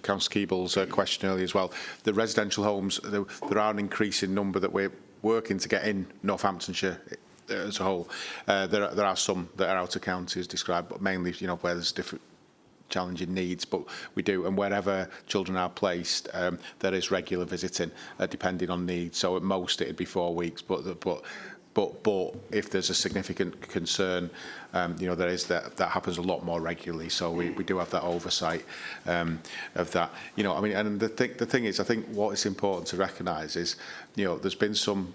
Councillor Keeble's question earlier as well, the residential homes, there are an increasing number that we're working to get in Northamptonshire as a whole. There are some that are out of county as described, but mainly, where there's different challenging needs, but we do, and wherever children are placed, there is regular visiting, depending on needs. So at most it'd be 4 weeks, but if there's a significant concern, there is that happens a lot more regularly. So we do have that oversight of that. And the thing is, I think what is important to recognise is, there's been some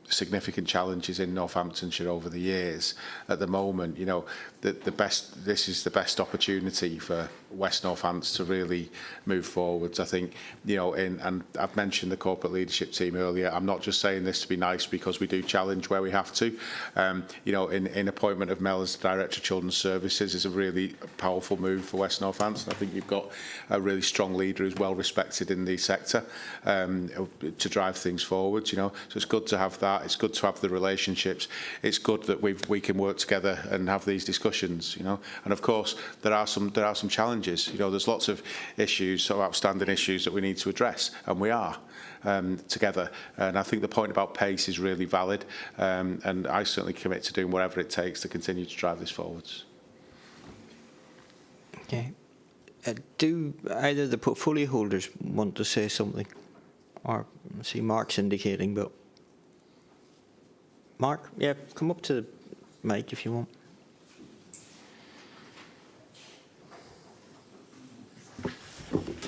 significant challenges in Northamptonshire over the years. At the moment, this is the best opportunity for West Northants to really move forwards. I think, and I've mentioned the corporate leadership team earlier. I'm not just saying this to be nice, because we do challenge where we have to. In appointment of Mel as Director of Children's Services is a really powerful move for West Northants. I think you've got a really strong leader who's well respected in the sector to drive things forward. So it's good to have that. It's good to have the relationships. It's good that we can work together and have these discussions. And of course there are some challenges. There's lots of issues, outstanding issues that we need to address, and we are together. And I think the point about pace is really valid, and I certainly commit to doing whatever it takes to continue to drive this forwards. Okay. Do either the portfolio holders want to say something? Or I see Mark's indicating, but Mark, yeah, come up to the mic if you want.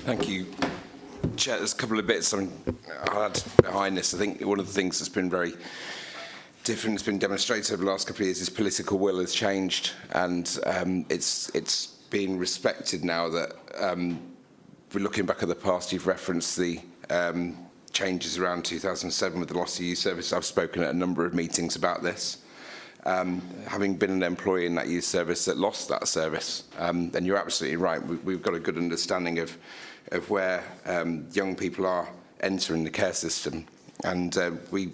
Thank you, Chair. There's a couple of bits I'll add behind this. I think one of the things that's been very different, has been demonstrated over the last couple of years, is political will has changed, and it's been respected now that we're looking back at the past. You've referenced the changes around 2007 with the loss of youth service. I've spoken at a number of meetings about this. Having been an employee in that youth service that lost that service, and you're absolutely right. We've got a good understanding of where young people are entering the care system, and we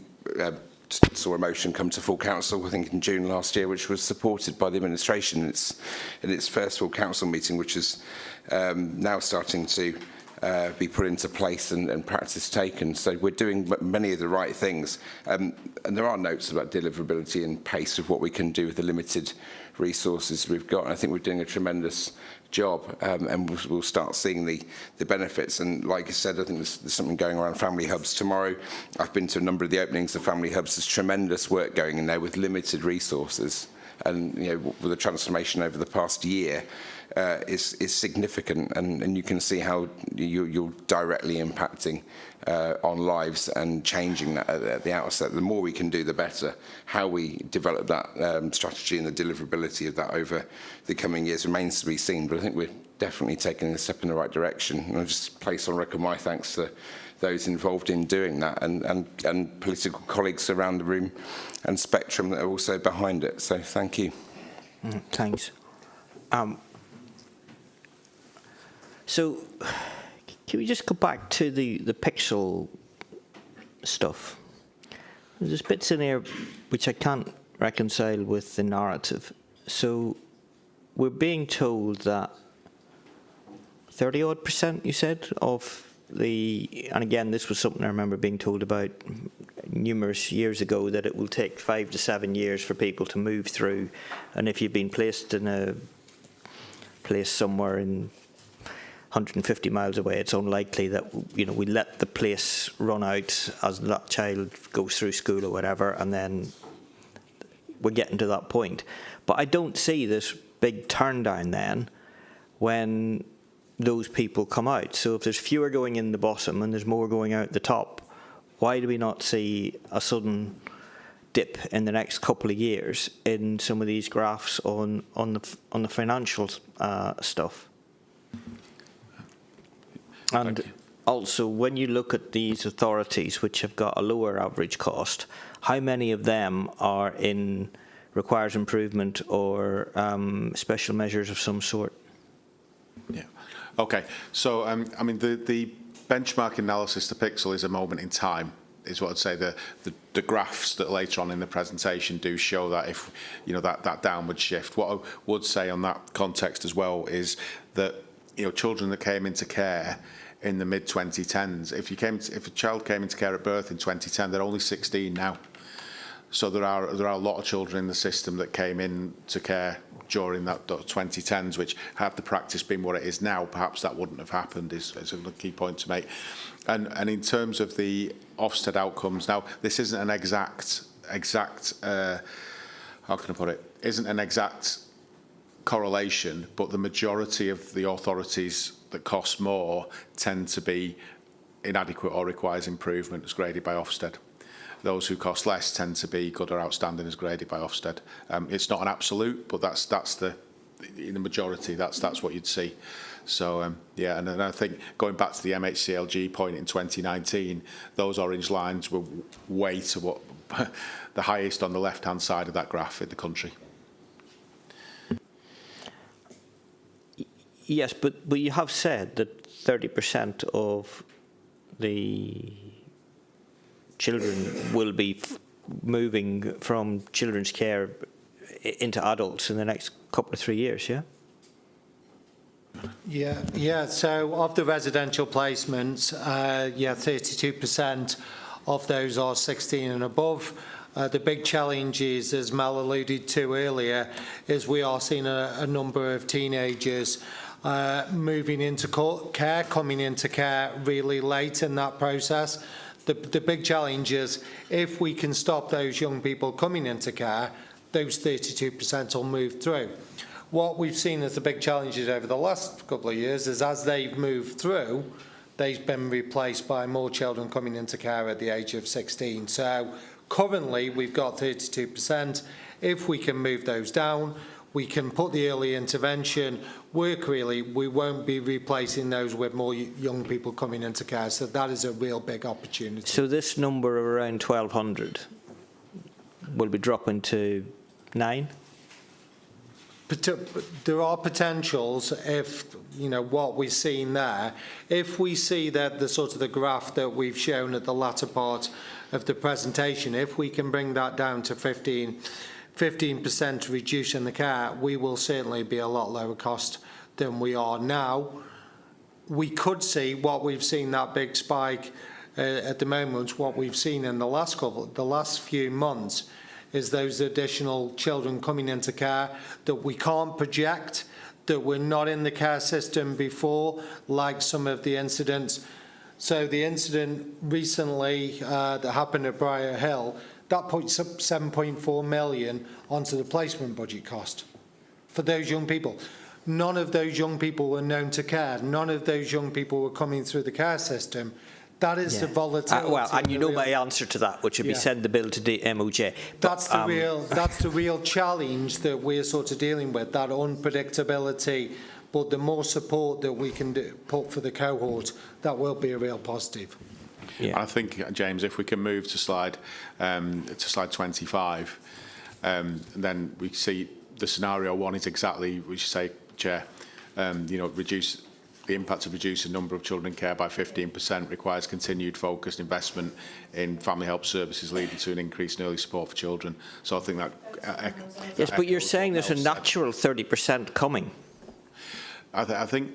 saw a motion come to full council, I think in June last year, which was supported by the administration in its first full council meeting, which is now starting to be put into place and practice taken. So we're doing many of the right things. And there are notes about deliverability and pace of what we can do with the limited resources we've got. And I think we're doing a tremendous job, and we'll start seeing the benefits. And like I said, I think there's something going around family hubs tomorrow. I've been to a number of the openings of family hubs. There's tremendous work going in there with limited resources. And with the transformation over the past year, is significant, and you can see how you're directly impacting on lives and changing that at the outset. The more we can do, the better. How we develop that strategy and the deliverability of that over the coming years remains to be seen, but I think we're definitely taking a step in the right direction. And I'll just place on record my thanks to those involved in doing that, and political colleagues around the room and spectrum that are also behind it. So thank you. Thanks. So can we just go back to the pixel stuff? There's bits in here which I can't reconcile with the narrative. So we're being told that 30-odd%, you said, of the, and again, this was something I remember being told about numerous years ago, that it will take 5 to 7 years for people to move through. And if you've been placed in a place somewhere in 150 miles away, it's unlikely that, you know, we let the place run out as that child goes through school or whatever, and then we're getting to that point. But I don't see this big turn down then when those people come out. So if there's fewer going in the bottom and there's more going out the top, why do we not see a sudden dip in the next couple of years in some of these graphs on the financial stuff? And also, when you look at these authorities which have got a lower average cost, how many of them are in requires improvement or special measures of some sort? Yeah. Okay. So, I mean, the benchmark analysis, the pixel, is a moment in time, is what I'd say. The graphs that later on in the presentation do show that, if you know, that downward shift. What I would say on that context as well is that, you know, children that came into care in the mid-2010s, if a child came into care at birth in 2010, they're only 16 now. So there are a lot of children in the system that came into care during that 2010s, which, had the practice been what it is now, perhaps that wouldn't have happened, is a key point to make. And in terms of the Ofsted outcomes, now this isn't an exact how can I put it? Isn't an exact correlation, but the majority of the authorities that cost more tend to be inadequate or requires improvement, as graded by Ofsted. Those who cost less tend to be good or outstanding, as graded by Ofsted. It's not an absolute, but that's the in the majority. That's what you'd see. So yeah, and I think going back to the MHCLG point in 2019, those orange lines were way to what the highest on the left-hand side of that graph in the country. Yes, but you have said that 30% of the children will be moving from children's care into adults in the next couple of 3 years, yeah? Yeah. So of the residential placements, 32% of those are 16 and above. The big challenge is, as Mel alluded to earlier, is we are seeing a number of teenagers moving into care, coming into care really late in that process. The big challenge is, if we can stop those young people coming into care, those 32% will move through. What we've seen as the big challenges over the last couple of years is, as they've moved through, they've been replaced by more children coming into care at the age of 16. So currently we've got 32%. If we can move those down, we can put the early intervention work really, we won't be replacing those with more young people coming into care. So that is a real big opportunity. So this number of around 1,200 will be dropping to 9? There are potentials if, you know, what we've seen there, if we see that the sort of the graph that we've shown at the latter part of the presentation, if we can bring that down to 15% reduce in the care, we will certainly be a lot lower cost than we are now. We could see what we've seen, that big spike at the moment, what we've seen in the last few months is those additional children coming into care that we can't project, that were not in the care system before, like some of the incidents. So the incident recently that happened at Briar Hill, that put 7.4 million onto the placement budget cost for those young people. None of those young people were known to care. None of those young people were coming through the care system. That is the volatility. Well, and you know my answer to that, which would be send the bill to the MOJ. That's the real challenge that we're sort of dealing with, that unpredictability. But the more support that we can put for the cohort, that will be a real positive. Yeah. I think, James, if we can move to slide 25, then we see the scenario one is exactly, we should say, Chair, you know, reduce the impact of reducing the number of children in care by 15% requires continued focused investment in family help services, leading to an increase in early support for children. So I think that... yes, but you're saying there's a natural 30% coming. I think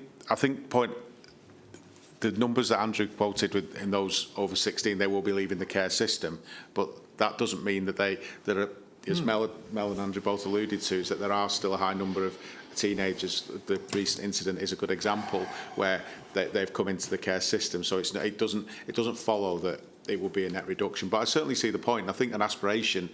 the numbers that Andrew quoted in those over 16, they will be leaving the care system, but that doesn't mean that as Mel and Andrew both alluded to, is that there are still a high number of teenagers. The recent incident is a good example where they've come into the care system, so it doesn't follow that it will be a net reduction. But I certainly see the point. I think an aspiration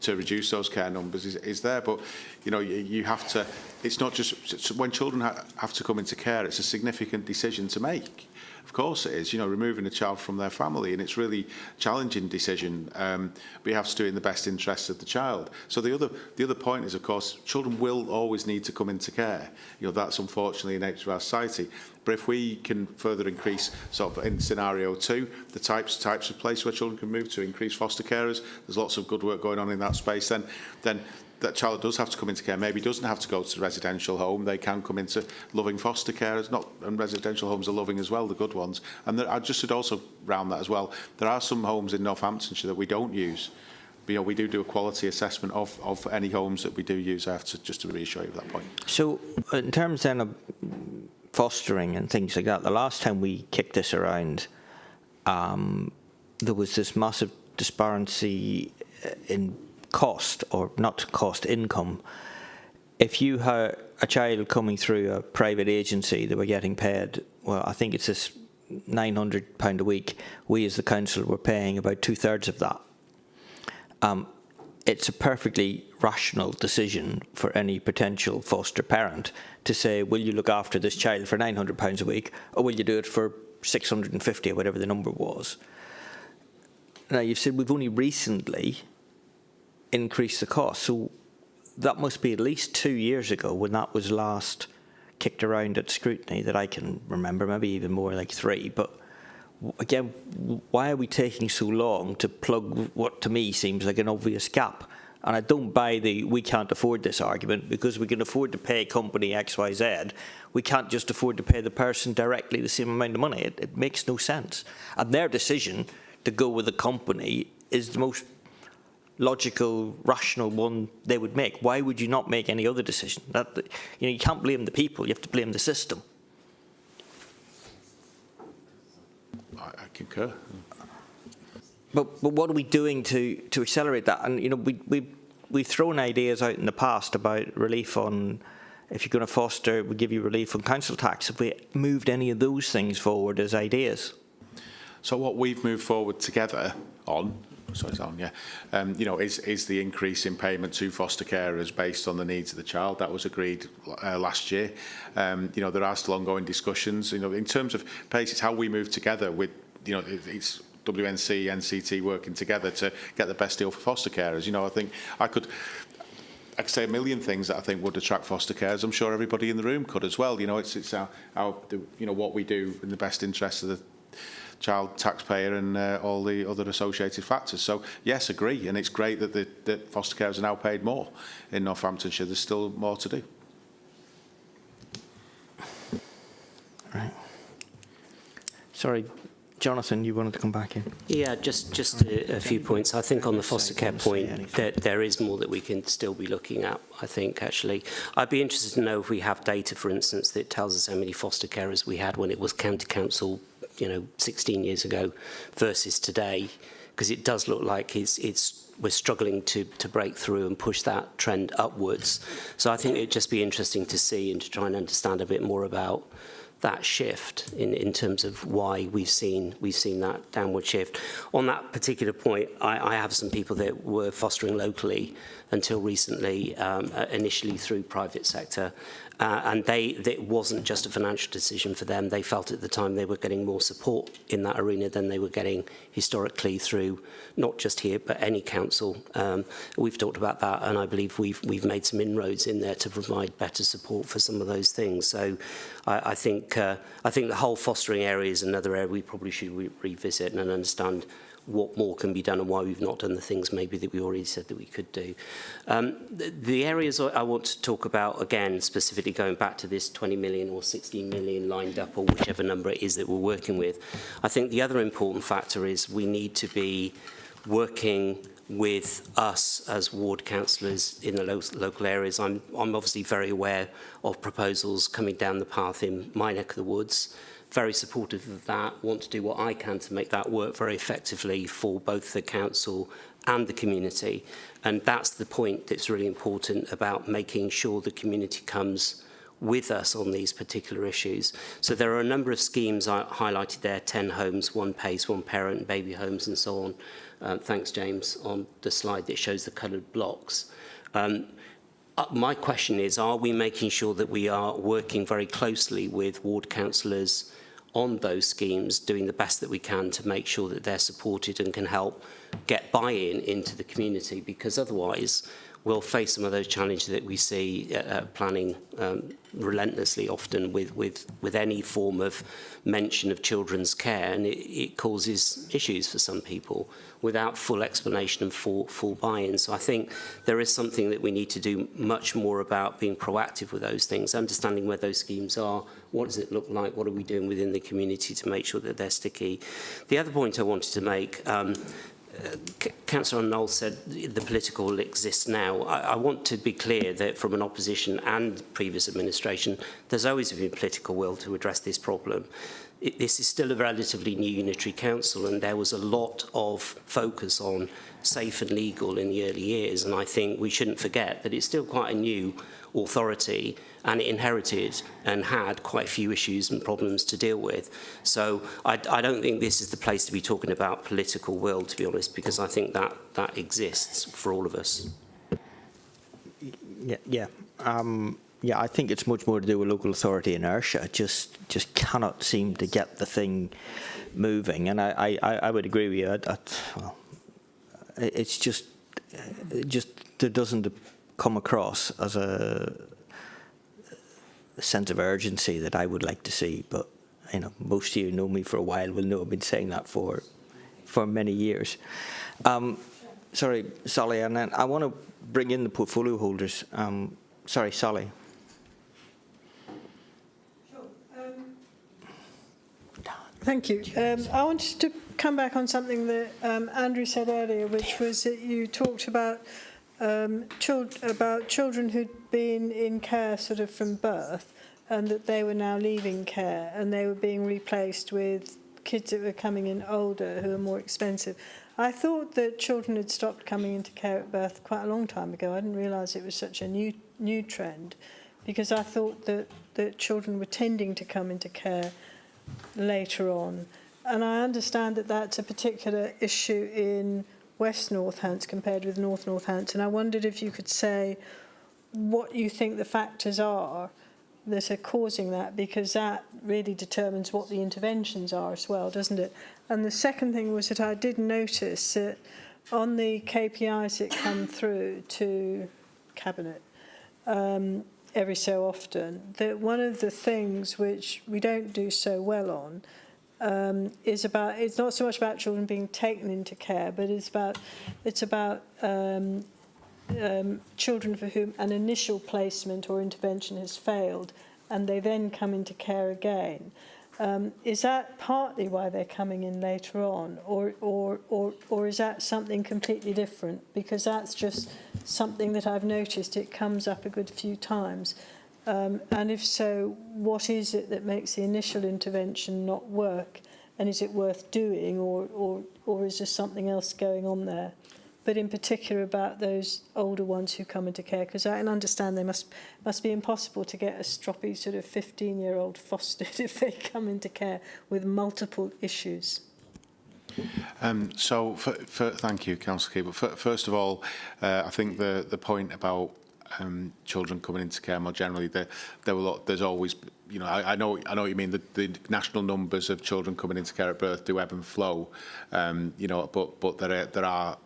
to reduce those care numbers is there, but you have to. It's not just when children have to come into care. It's a significant decision to make. Of course it is, removing a child from their family, and it's really a challenging decision, but you have to do it in the best interests of the child. So the other point is, of course, children will always need to come into care. That's unfortunately the nature of our society. But if we can further increase, sort of in scenario 2, the types of place where children can move to, increase foster carers, there's lots of good work going on in that space, then that child does have to come into care, maybe doesn't have to go to the residential home, they can come into loving foster carers, and residential homes are loving as well, the good ones. And I just should also round that as well, there are some homes in Northamptonshire that we don't use. But, we do a quality assessment of any homes that we do use. I have to just to reassure you of that point. So in terms then of fostering and things like that, the last time we kicked this around, there was this massive disparity in cost, or not cost, income. If you had a child coming through a private agency, they were getting paid, well, I think it's this £900 a week. We as the council were paying about 2/3 of that. It's a perfectly rational decision for any potential foster parent to say, will you look after this child for £900 a week, or will you do it for 650 or whatever the number was? Now, you've said we've only recently increase the cost. So that must be at least 2 years ago when that was last kicked around at Scrutiny that I can remember, maybe even more, like 3. But again, why are we taking so long to plug what to me seems like an obvious gap? And I don't buy the we can't afford this argument, because we can afford to pay company XYZ. We can't just afford to pay the person directly the same amount of money. It makes no sense. And their decision to go with a company is the most logical, rational one they would make. Why would you not make any other decision? You can't blame the people, you have to blame the system. I concur. But what are we doing to accelerate that? And we've thrown ideas out in the past about relief on, if you're going to foster, we give you relief on council tax. Have we moved any of those things forward as ideas? So what we've moved forward together on, is the increase in payment to foster carers based on the needs of the child. That was agreed last year. There are still ongoing discussions. In terms of pace, it's how we move together with, it's WNC, NCT working together to get the best deal for foster carers. I think I could say a million things that I think would attract foster carers. I'm sure everybody in the room could as well. It's our what we do in the best interest of the child, taxpayer, and all the other associated factors. So yes, agree, and it's great that the foster carers are now paid more in Northamptonshire. There's still more to do. Right. Sorry, Jonathan, you wanted to come back in? Yeah, just a few points. I think on the foster care point, there is more that we can still be looking at, I think, actually. I'd be interested to know if we have data, for instance, that tells us how many foster carers we had when it was county council 16 years ago versus today, because it does look like we're struggling to break through and push that trend upwards. So I think it'd just be interesting to see and to try and understand a bit more about that shift in terms of why we've seen that downward shift. On that particular point, I have some people that were fostering locally until recently, initially through private sector, and it wasn't just a financial decision for them. They felt at the time they were getting more support in that arena than they were getting historically through not just here but any council. We've talked about that, and I believe we've made some inroads in there to provide better support for some of those things. So I think the whole fostering area is another area we probably should revisit and understand what more can be done and why we've not done the things maybe that we already said that we could do. The areas I want to talk about, again, specifically going back to this 20 million or 16 million lined up, or whichever number it is that we're working with, I think the other important factor is we need to be working with us as ward councillors in the local areas. I'm obviously very aware of proposals coming down the path in my neck of the woods, very supportive of that, want to do what I can to make that work very effectively for both the council and the community. And that's the point that's really important about making sure the community comes with us on these particular issues. So there are a number of schemes I highlighted there, 10 homes, one pace, one parent, baby homes and so on. Thanks, James, on the slide that shows the coloured blocks. My question is, are we making sure that we are working very closely with ward councillors on those schemes, doing the best that we can to make sure that they're supported and can help get buy-in into the community? Because otherwise, we'll face some of those challenges that we see planning relentlessly often with any form of mention of children's care, and it causes issues for some people without full explanation and full buy-in. So I think there is something that we need to do much more about being proactive with those things, understanding where those schemes are, what does it look like, what are we doing within the community to make sure that they're sticky. The other point I wanted to make, Councillor Knoll said the political will exist now. I want to be clear that from an opposition and previous administration, there's always been political will to address this problem. This is still a relatively new unitary council, and there was a lot of focus on safe and legal in the early years, and I think we shouldn't forget that it's still quite a new authority, and it inherited and had quite a few issues and problems to deal with. So I don't think this is the place to be talking about political will, to be honest, because I think that exists for all of us. Yeah. Yeah, I think it's much more to do with local authority inertia. It just cannot seem to get the thing moving. And I would agree with you. Well, it's just it doesn't come across as a sense of urgency that I would like to see. But you know, most of you know me for a while will know I've been saying that for many years. Sorry, Solly, and then I want to bring in the portfolio holders. Sorry, Solly. Thank you. I wanted to come back on something that Andrew said earlier, which was that you talked about children who'd been in care sort of from birth, and that they were now leaving care and they were being replaced with kids that were coming in older who are more expensive. I thought that children had stopped coming into care at birth quite a long time ago. I didn't realise it was such a new trend, because I thought that children were tending to come into care later on. And I understand that that's a particular issue in West Northants compared with North Northants. And I wondered if you could say what you think the factors are that are causing that, because that really determines what the interventions are as well, doesn't it? And the second thing was that I did notice that on the KPIs that come through to Cabinet every so often, that one of the things which we don't do so well on is about, it's not so much about children being taken into care, but it's about children for whom an initial placement or intervention has failed and they then come into care again. Is that partly why they're coming in later on, or is that something completely different? Because that's just something that I've noticed, it comes up a good few times. And if so, what is it that makes the initial intervention not work? And is it worth doing, or is there something else going on there? But in particular about those older ones who come into care, because I can understand they must be impossible to get a stroppy sort of 15-year-old fostered if they come into care with multiple issues. So, thank you, Councillor Keeble. First of all, I think the point about children coming into care more generally, there's always, you know, I know what you mean. The national numbers of children coming into care at birth do ebb and flow, you know, but there are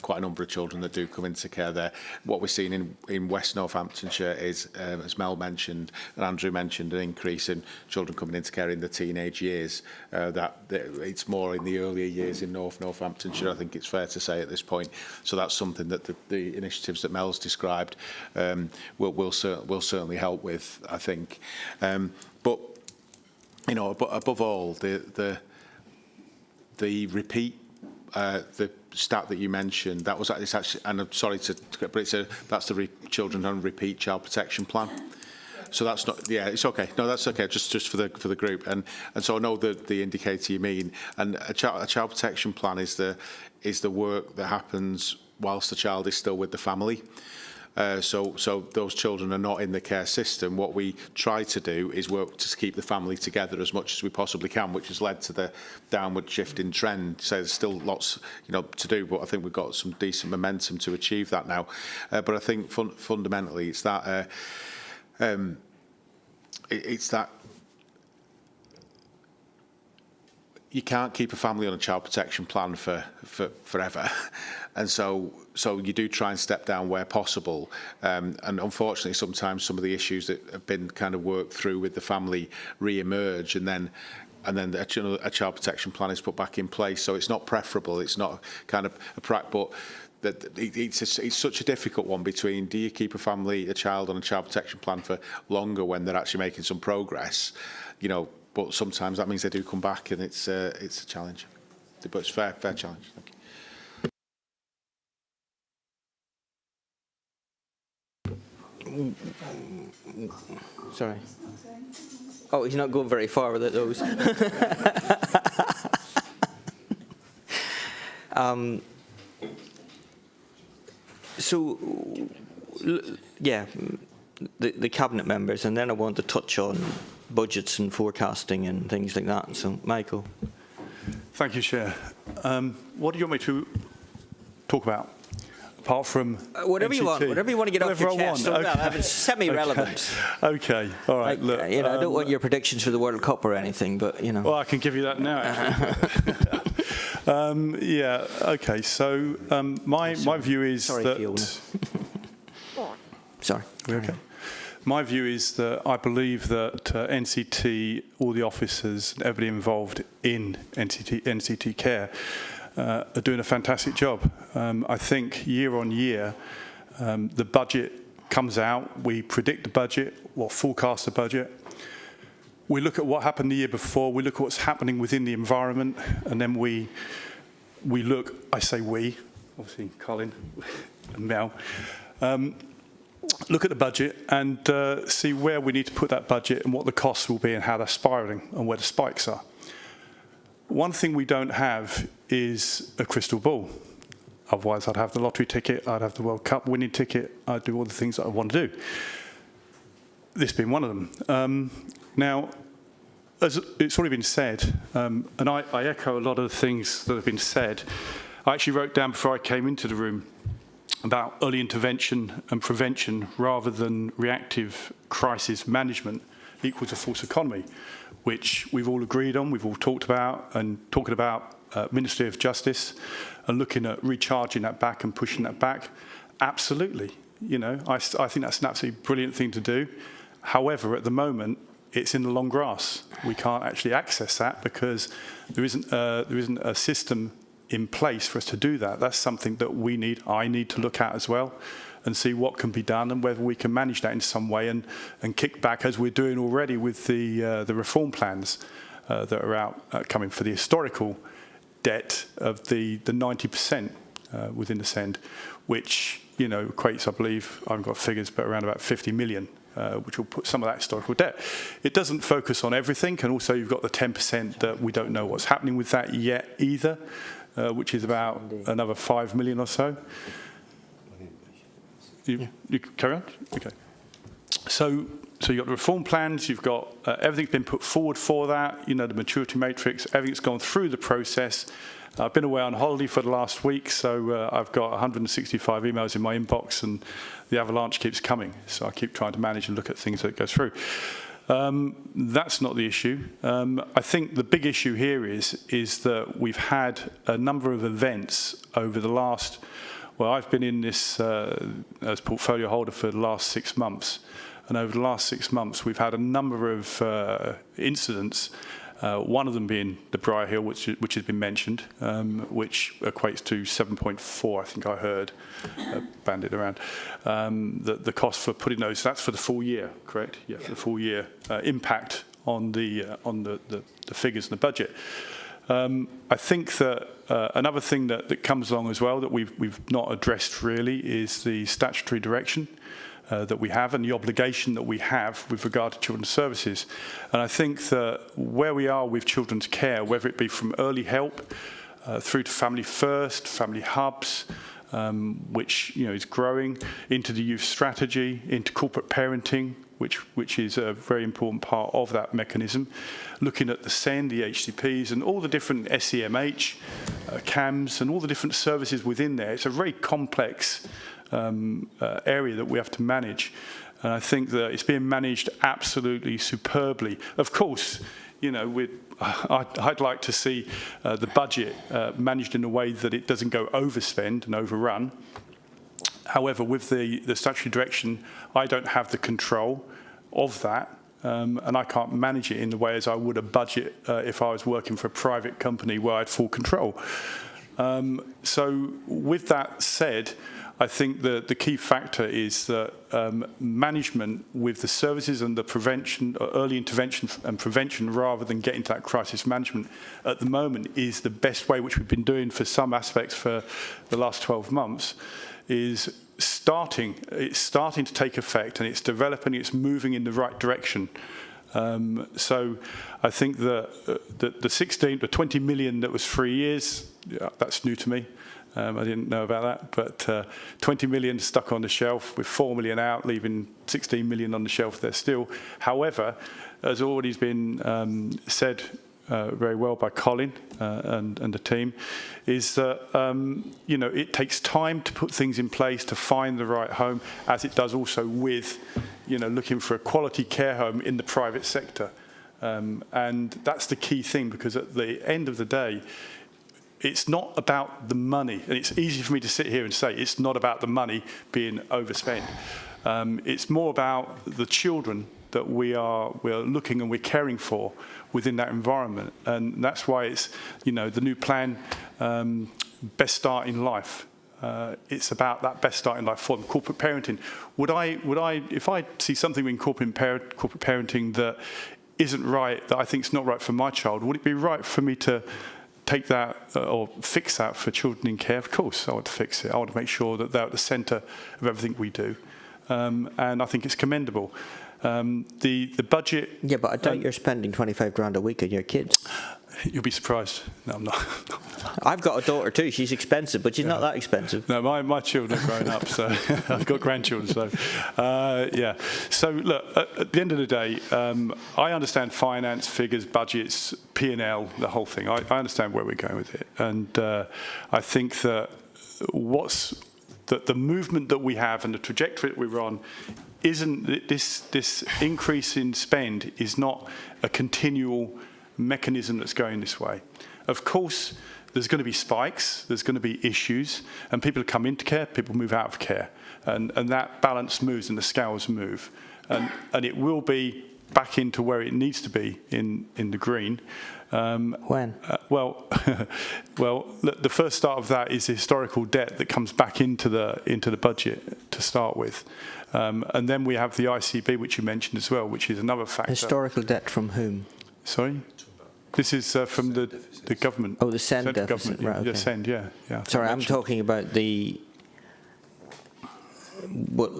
quite a number of children that do come into care there. What we're seeing in West Northamptonshire is, as Mel mentioned and Andrew mentioned, an increase in children coming into care in the teenage years. That it's more in the earlier years in Northamptonshire, I think it's fair to say at this point. So that's something that the initiatives that Mel's described will certainly help with, I think. But you know, above all, the repeat, the stat that you mentioned, that was it's actually, and I'm sorry to, but that's the children on repeat child protection plan. So that's not, yeah, it's okay. No, that's okay. Just for the group, and so I know the indicator you mean. And a child protection plan is the work that happens whilst the child is still with the family. So those children are not in the care system. What we try to do is work to keep the family together as much as we possibly can, which has led to the downward shifting trend. So there's still lots, you know, to do, but I think we've got some decent momentum to achieve that now. But I think fundamentally, it's that you can't keep a family on a child protection plan for forever, and so you do try and step down where possible. And unfortunately, sometimes some of the issues that have been kind of worked through with the family re-emerge, and then a child protection plan is put back in place. So it's not preferable. It's not kind of a but. It's such a difficult one between, do you keep a child on a child protection plan for longer when they're actually making some progress, you know, but sometimes that means they do come back, and it's a challenge. But it's fair challenge. Thank you. Sorry. Oh, he's not going very far with it, those. So, yeah, the cabinet members, and then I want to touch on budgets and forecasting and things like that. So, Michael. Thank you, Chair. What do you want me to talk about? Apart from whatever NCT? You want, whatever you want to get whatever off your chest. Okay. It's semi-relevant. Okay. All right. Like, look, you know, I don't want your predictions for the World Cup or anything, but you know. Well, I can give you that now. Yeah. Okay. So my view is that. Fiona. Sorry. Okay. My view is that I believe that NCT, all the officers, everybody involved in NCT Care, are doing a fantastic job. I think year on year, the budget comes out, we predict the budget, or forecast the budget. We look at what happened the year before, we look at what's happening within the environment, and then we look, I say we, obviously Colin and Mel, look at the budget and see where we need to put that budget and what the costs will be and how they're spiralling and where the spikes are. One thing we don't have is a crystal ball. Otherwise, I'd have the lottery ticket, I'd have the World Cup winning ticket, I'd do all the things that I want to do. This being one of them. Now, as it's already been said, and I echo a lot of the things that have been said. I actually wrote down before I came into the room about early intervention and prevention rather than reactive crisis management equals a false economy, which we've all agreed on, we've all talked about, and talking about Ministry of Justice and looking at recharging that back and pushing that back. Absolutely, you know, I think that's an absolutely brilliant thing to do. However, at the moment, it's in the long grass. We can't actually access that because there isn't a system in place for us to do that. That's something that I need to look at as well and see what can be done and whether we can manage that in some way and kick back as we're doing already with the reform plans that are out coming for the historical debt of the 90% within the SEND, which, you know, equates, I believe, I haven't got figures, but around about 50 million, which will put some of that historical debt. It doesn't focus on everything, and also you've got the 10% that we don't know what's happening with that yet either, which is about another 5 million or so. You carry on? Okay. So you've got the reform plans, you've got everything's been put forward for that, you know, the maturity matrix, everything's gone through the process. I've been away on holiday for the last week, so I've got 165 emails in my inbox and the avalanche keeps coming. So I keep trying to manage and look at things that go through. That's not the issue. I think the big issue here is that we've had a number of events over the last, well, I've been in this as portfolio holder for the last 6 months. And over the last 6 months, we've had a number of incidents, one of them being the Briar Hill, which has been mentioned, which equates to 7.4, I think I heard, bandied around. The cost for putting those, that's for the full year, correct? Yeah, for the full year impact on the figures and the budget. I think that another thing that comes along as well that we've not addressed really is the statutory direction that we have and the obligation that we have with regard to children's services. And I think that where we are with children's care, whether it be from early help through to Family First, family hubs, which is growing, into the youth strategy, into corporate parenting, which is a very important part of that mechanism, looking at the SEND, the HCPs, and all the different SEMH, CAMS, and all the different services within there. It's a very complex area that we have to manage. And I think that it's being managed absolutely superbly. Of course, I'd like to see the budget managed in a way that it doesn't go overspend and overrun. However, with the statutory direction, I don't have the control of that, and I can't manage it in the way as I would a budget if I was working for a private company where I had full control. So with that said, I think the key factor is that management with the services and the prevention, early intervention and prevention, rather than getting to that crisis management at the moment, is the best way, which we've been doing for some aspects for the last 12 months, is starting to take effect, and it's developing, it's moving in the right direction. So I think that the 20 million that was 3 years, that's new to me. I didn't know about that, but 20 million stuck on the shelf with 4 million out, leaving 16 million on the shelf there still. However, as already been said very well by Colin and the team, is that it takes time to put things in place to find the right home, as it does also with looking for a quality care home in the private sector, and that's the key thing, because at the end of the day, it's not about the money, and it's easy for me to sit here and say it's not about the money being overspent. It's more about the children that we're looking and we're caring for within that environment, and that's why it's the new plan, Best Start in Life. It's about that best start in life for them. Corporate parenting. Would I, if I see something in corporate parenting that isn't right, that I think is not right for my child, would it be right for me to take that or fix that for children in care? Of course, I would fix it. I want to make sure that they're at the centre of everything we do, and I think it's commendable. The budget. Yeah, but I doubt you're spending 25 grand a week on your kids. You'll be surprised. No, I'm not. I've got a daughter too. She's expensive, but she's not that expensive. No, my children are grown up, so I've got grandchildren. So, yeah. So look, at the end of the day, I understand finance, figures, budgets, P&L, the whole thing. I understand where we're going with it, and I think that the movement that we have and the trajectory that we're on isn't this increase in spend is not a continual mechanism that's going this way. Of course, there's going to be spikes, there's going to be issues, and people come into care, people move out of care, and that balance moves and the scales move, and it will be back into where it needs to be in the green. When? Well, the first start of that is the historical debt that comes back into the budget to start with, and then we have the ICB, which you mentioned as well, which is another factor. Historical debt from whom? Sorry. This is from the government. Oh, the SEND deficit, right, okay. Yeah, SEND, yeah. Sorry, I'm talking about what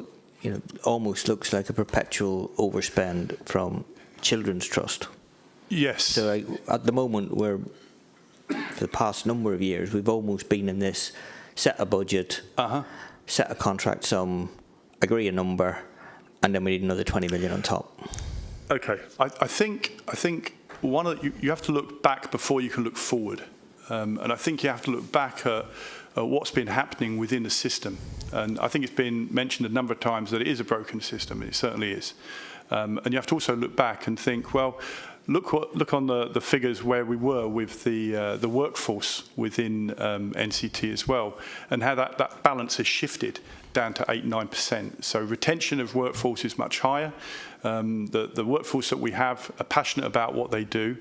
almost looks like a perpetual overspend from Children's Trust. Yes. So at the moment, for the past number of years, we've almost been in this set a budget, set a contract sum, agree a number, and then we need another 20 million on top. Okay, I think you have to look back before you can look forward, and I think you have to look back at what's been happening within the system. And I think it's been mentioned a number of times that it is a broken system, and it certainly is. And you have to also look back and think, well, look on the figures where we were with the workforce within NCT as well, and how that balance has shifted down to 8-9%. So retention of workforce is much higher. The workforce that we have are passionate about what they do,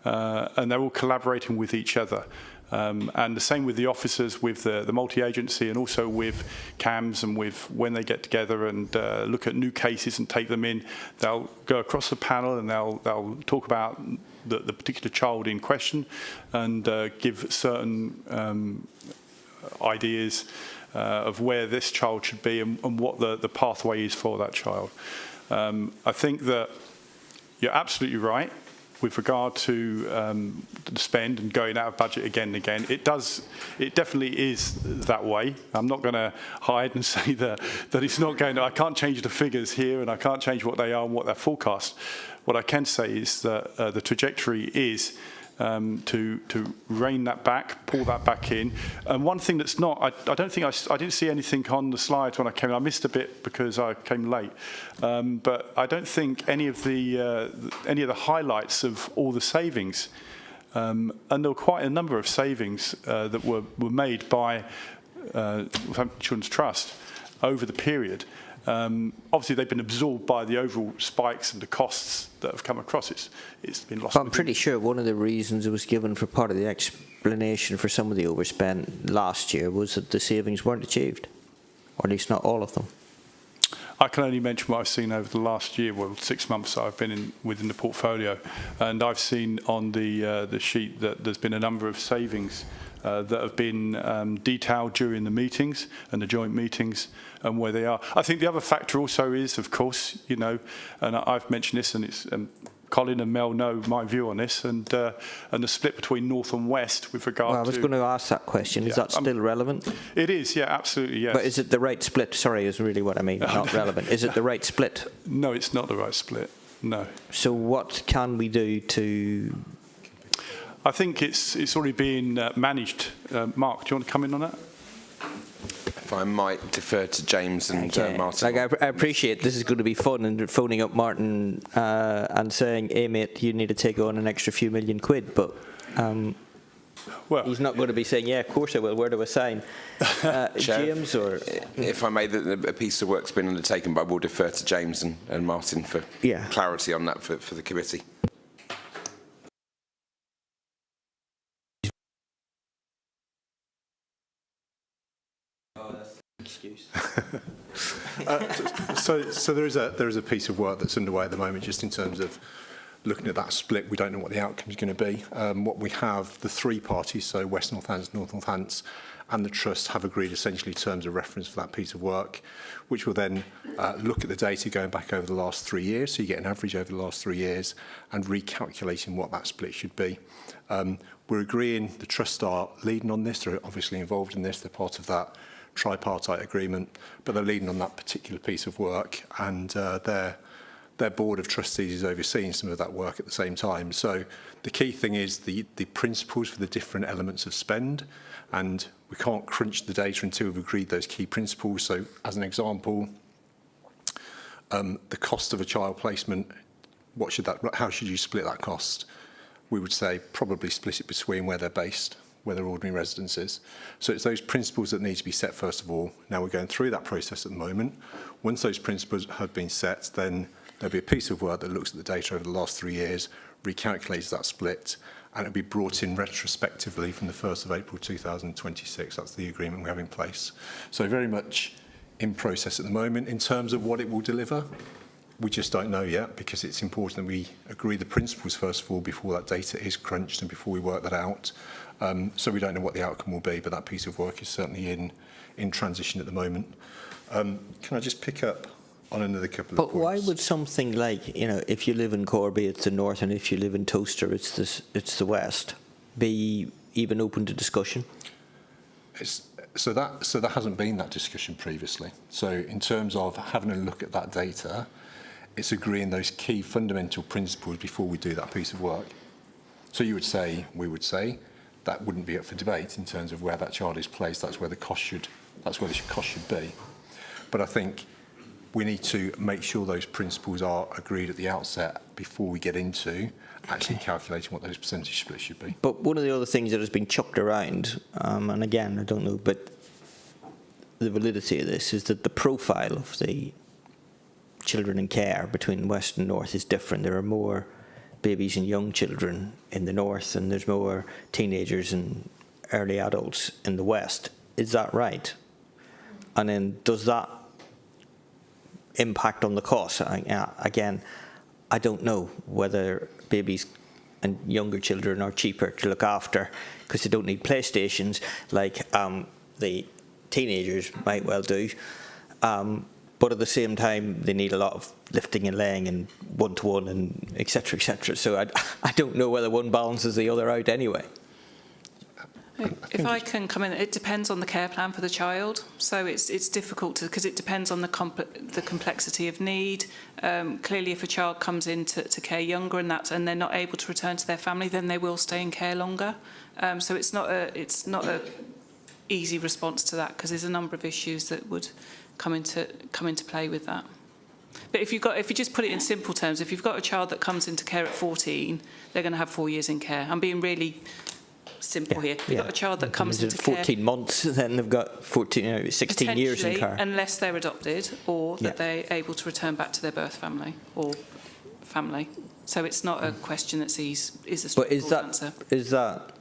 and they're all collaborating with each other. And the same with the officers, with the multi-agency, and also with CAMS, and with when they get together and look at new cases and take them in, they'll go across the panel and they'll talk about the particular child in question and give certain ideas of where this child should be and what the pathway is for that child. I think that you're absolutely right with regard to the spend and going out of budget again and again. It definitely is that way. I'm not going to hide and say that it's not going to, I can't change the figures here and I can't change what they are and what they're forecast. What I can say is that the trajectory is to rein that back, pull that back in. And one thing that's not, I don't think I didn't see anything on the slides when I came in. I missed a bit because I came late. But I don't think any of the highlights of all the savings, and there were quite a number of savings that were made by Northampton Children's Trust over the period. Obviously, they've been absorbed by the overall spikes and the costs that have come across. It's been lost. But I'm pretty sure one of the reasons it was given for part of the explanation for some of the overspend last year was that the savings weren't achieved, or at least not all of them. I can only mention what I've seen over the last year, well, 6 months I've been within the portfolio, and I've seen on the sheet that there's been a number of savings that have been detailed during the meetings and the joint meetings and where they are. I think the other factor also is, of course, you know, and I've mentioned this, and it's Colin and Mel know my view on this, and the split between North and West with regard to... Well, I was going to ask that question. Is that still relevant? It is, yeah, absolutely, yes. But is it the right split? Sorry, is really what I mean, not relevant. Is it the right split? No, it's not the right split, no. So what can we do to... I think it's already being managed. Mark, do you want to come in on that? If I might defer to James and Martin. Like, I appreciate this is going to be fun, and phoning up Martin and saying, hey mate, you need to take on an extra few million quid, but well, he's not going to be saying, yeah, of course I will, where do I sign? James, or... If I may, a piece of work's been undertaken, but I will defer to James and Martin for clarity on that for the committee. So there is a piece of work that's underway at the moment, just in terms of looking at that split. We don't know what the outcome is going to be. What we have, the three parties, so West Northants, North Northants, and the Trust have agreed essentially terms of reference for that piece of work, which will then look at the data going back over the last 3 years, so you get an average over the last 3 years, and recalculating what that split should be. We're agreeing, the Trust are leading on this, they're obviously involved in this, they're part of that tripartite agreement, but they're leading on that particular piece of work, and their board of trustees is overseeing some of that work at the same time. So the key thing is the principles for the different elements of spend, and we can't crunch the data until we've agreed those key principles. So as an example, the cost of a child placement, how should you split that cost? We would say probably split it between where they're based, where their ordinary residence is. So it's those principles that need to be set first of all. Now we're going through that process at the moment. Once those principles have been set, then there'll be a piece of work that looks at the data over the last 3 years, recalculates that split, and it'll be brought in retrospectively from the 1st of April 2026. That's the agreement we have in place. So very much in process at the moment. In terms of what it will deliver, we just don't know yet, because it's important that we agree the principles first of all before that data is crunched and before we work that out. So we don't know what the outcome will be, but that piece of work is certainly in transition at the moment. Can I just pick up on another couple of points? But why would something like, you know, if you live in Corby, it's the north, and if you live in Toaster, it's the west, be even open to discussion? So there hasn't been that discussion previously. So in terms of having a look at that data, it's agreeing those key fundamental principles before we do that piece of work. So we would say, that wouldn't be up for debate in terms of where that child is placed. That's where the cost should be. But I think we need to make sure those principles are agreed at the outset before we get into actually calculating what those percentage splits should be. But one of the other things that has been chucked around, and again, I don't know, but the validity of this is that the profile of the children in care between West and North is different. There are more babies and young children in the North, and there's more teenagers and early adults in the West. Is that right? And then does that impact on the cost? Again, I don't know whether babies and younger children are cheaper to look after because they don't need PlayStations like the teenagers might well do. But at the same time, they need a lot of lifting and laying and one-to-one and et cetera, et cetera. So I don't know whether one balances the other out anyway. If I can come in, it depends on the care plan for the child. So it's difficult because it depends on the complexity of need. Clearly, if a child comes into care younger and they're not able to return to their family, then they will stay in care longer. So it's not a easy response to that because there's a number of issues that would come into play with that. But if you just put it in simple terms, if you've got a child that comes into care at 14, they're going to have 4 years in care. I'm being really simple here. You've got a child that comes into 14 months, then they've got 16 years in care. Unless they're adopted or that they're able to return back to their birth family or family. So it's not a question that's is a straightforward answer. Is that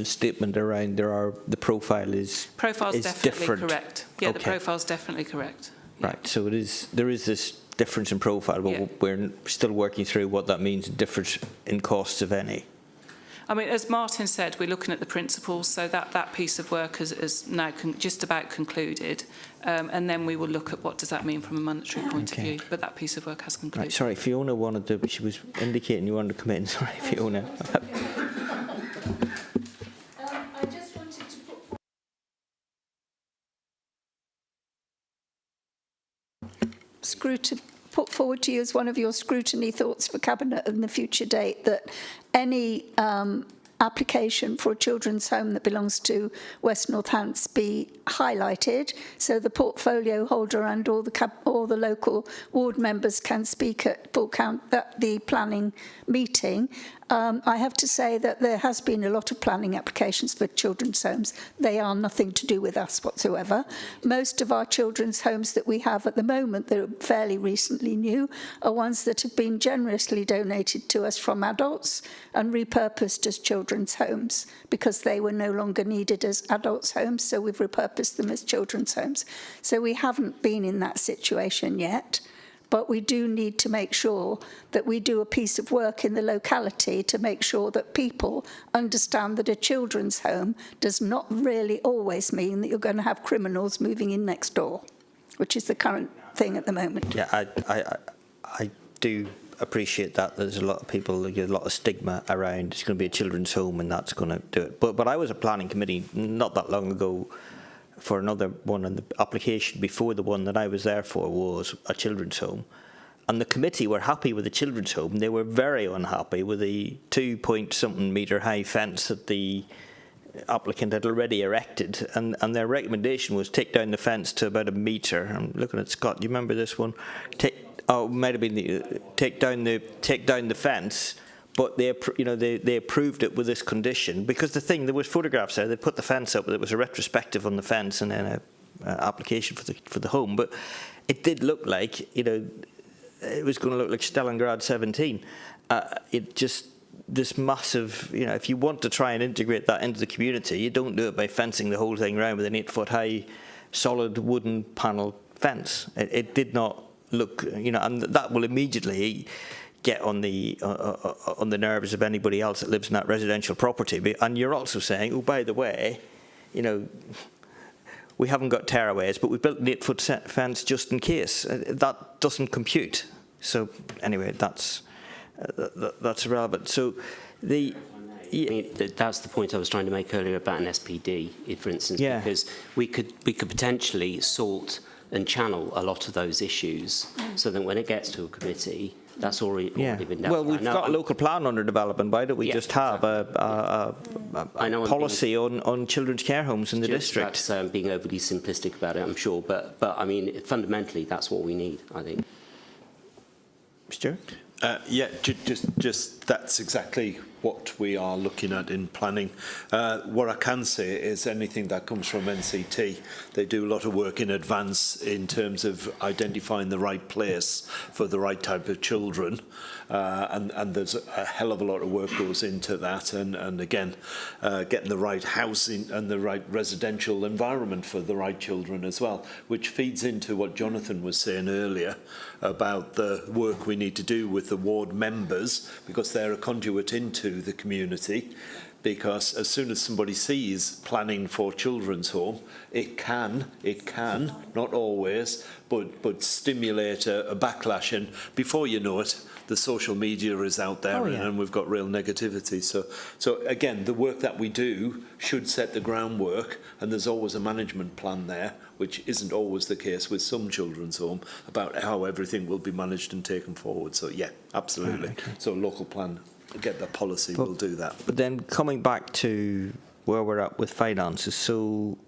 statement around the profile is definitely different? Correct. Yeah, okay. The profile's definitely correct. Right. So there is this difference in profile, but we're still working through what that means, difference in costs, if any. I mean, as Martin said, we're looking at the principles, so that piece of work is now just about concluded, and then we will look at what does that mean from a monetary point of view. But that piece of work has concluded. Right, sorry, Fiona wanted to. She was indicating you wanted to come in. Sorry, Fiona. I just wanted to put forward to you as one of your scrutiny thoughts for Cabinet in the future date that any application for a children's home that belongs to West Northants be highlighted so the portfolio holder and all the local ward members can speak at full count at the planning meeting. I have to say that there has been a lot of planning applications for children's homes. They are nothing to do with us whatsoever. Most of our children's homes that we have at the moment that are fairly recently new are ones that have been generously donated to us from adults and repurposed as children's homes because they were no longer needed as adults' homes, so we've repurposed them as children's homes. So we haven't been in that situation yet. But we do need to make sure that we do a piece of work in the locality to make sure that people understand that a children's home does not really always mean that you're going to have criminals moving in next door, which is the current thing at the moment. Yeah, I do appreciate that. There's a lot of people, a lot of stigma around it's going to be a children's home and that's going to do it. But I was a planning committee not that long ago for another one, and the application before the one that I was there for was a children's home. And the committee were happy with the children's home. They were very unhappy with the 2-point-something metre high fence that the applicant had already erected. And their recommendation was take down the fence to about 1 metre. I'm looking at Scott. Do you remember this one? It might have been take down the fence. But they approved it with this condition because there was photographs there. They put the fence up. There was a retrospective on the fence and then an application for the home. But it did look like it was going to look like Stalingrad 17. This massive if you want to try and integrate that into the community, you don't do it by fencing the whole thing around with an 8-foot high solid wooden panel fence. It did not look and that will immediately get on the nerves of anybody else that lives in that residential property. And you're also saying, oh, by the way, we haven't got tearaways, but we built an 8-foot fence just in case. That doesn't compute. So anyway, that's irrelevant. So that's the point I was trying to make earlier about an SPD, for instance, because we could potentially sort and channel a lot of those issues so that when it gets to a committee, That's already been dealt Well, with. we've got a local plan under development. Why don't we just have a policy on children's care homes in the district? Perhaps I'm being overly simplistic about it, I'm sure, but I mean, fundamentally, that's what we need, I think. Stuart? Yeah, just that's exactly what we are looking at in planning. What I can say is anything that comes from NCT, they do a lot of work in advance in terms of identifying the right place for the right type of children. And there's a hell of a lot of work goes into that, and again, getting the right housing and the right residential environment for the right children as well, which feeds into what Jonathan was saying earlier about the work we need to do with the ward members, because they're a conduit into the community. Because as soon as somebody sees planning for children's home, it can, not always, but stimulate a backlash, and before you know it, the social media is out there, and we've got real negativity. So again, the work that we do should set the groundwork, and there's always a management plan there, which isn't always the case with some children's home, about how everything will be managed and taken forward. So yeah, absolutely. Right, okay. So local plan, get the policy, we'll do that. But then coming back to where we're at with finances, so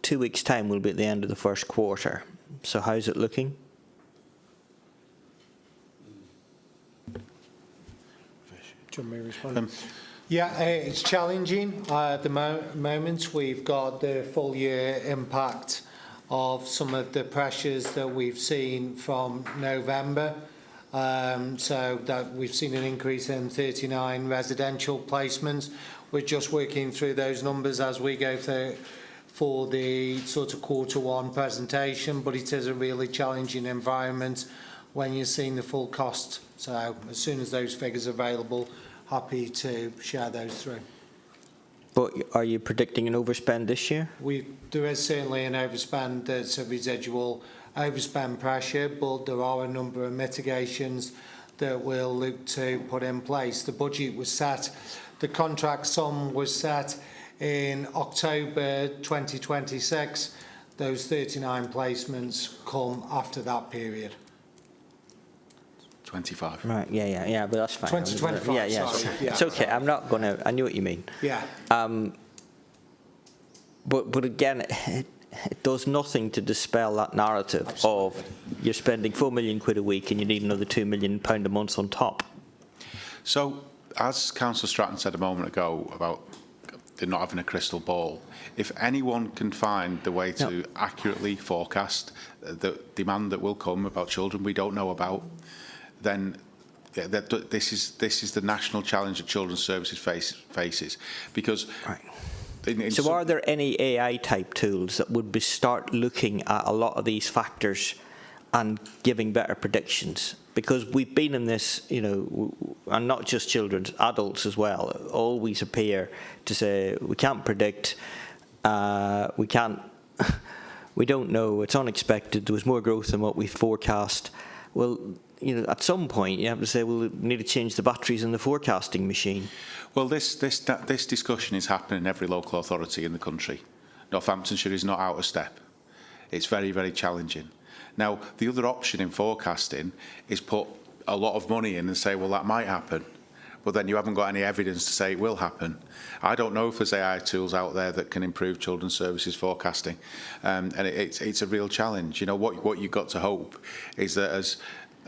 2 weeks' time will be at the end of the first quarter. So how's it looking? Do you want me to respond? Yeah, it's challenging. At the moment, we've got the full year impact of some of the pressures that we've seen from November. So that we've seen an increase in 39 residential placements. We're just working through those numbers as we go through for the sort of Q1 presentation, but it is a really challenging environment when you're seeing the full cost. So as soon as those figures are available, happy to share those through. But are you predicting an overspend this year? There is certainly an overspend. There's a residual overspend pressure, but there are a number of mitigations that we'll look to put in place. The budget was set, the contract sum was set in October 2026. Those 39 placements come after that period. 25. Right, yeah, but that's fine. 2025, yeah. sorry. Yeah. It's okay, I'm not going to, I knew what you mean. Yeah. But again, it does nothing to dispel that narrative of you're spending £4 million a week and you need another £2 million a month on top. So, as Councillor Stratton said a moment ago about not having a crystal ball, if anyone can find the way to accurately forecast the demand that will come about children we don't know about, then this is the national challenge that children's services faces. Because so are there any AI type tools that would start looking at a lot of these factors and giving better predictions? Because we've been in this, you know, and not just children, adults as well, always appear to say we can't predict, we don't know, it's unexpected, there was more growth than what we forecast. Well, you know, at some point you have to say, well, we need to change the batteries in the forecasting machine. Well, this discussion is happening in every local authority in the country. Northamptonshire is not out of step. It's very, very challenging. Now, the other option in forecasting is put a lot of money in and say, well, that might happen, but then you haven't got any evidence to say it will happen. I don't know if there's AI tools out there that can improve children's services forecasting, and it's a real challenge. You know, what you've got to hope is that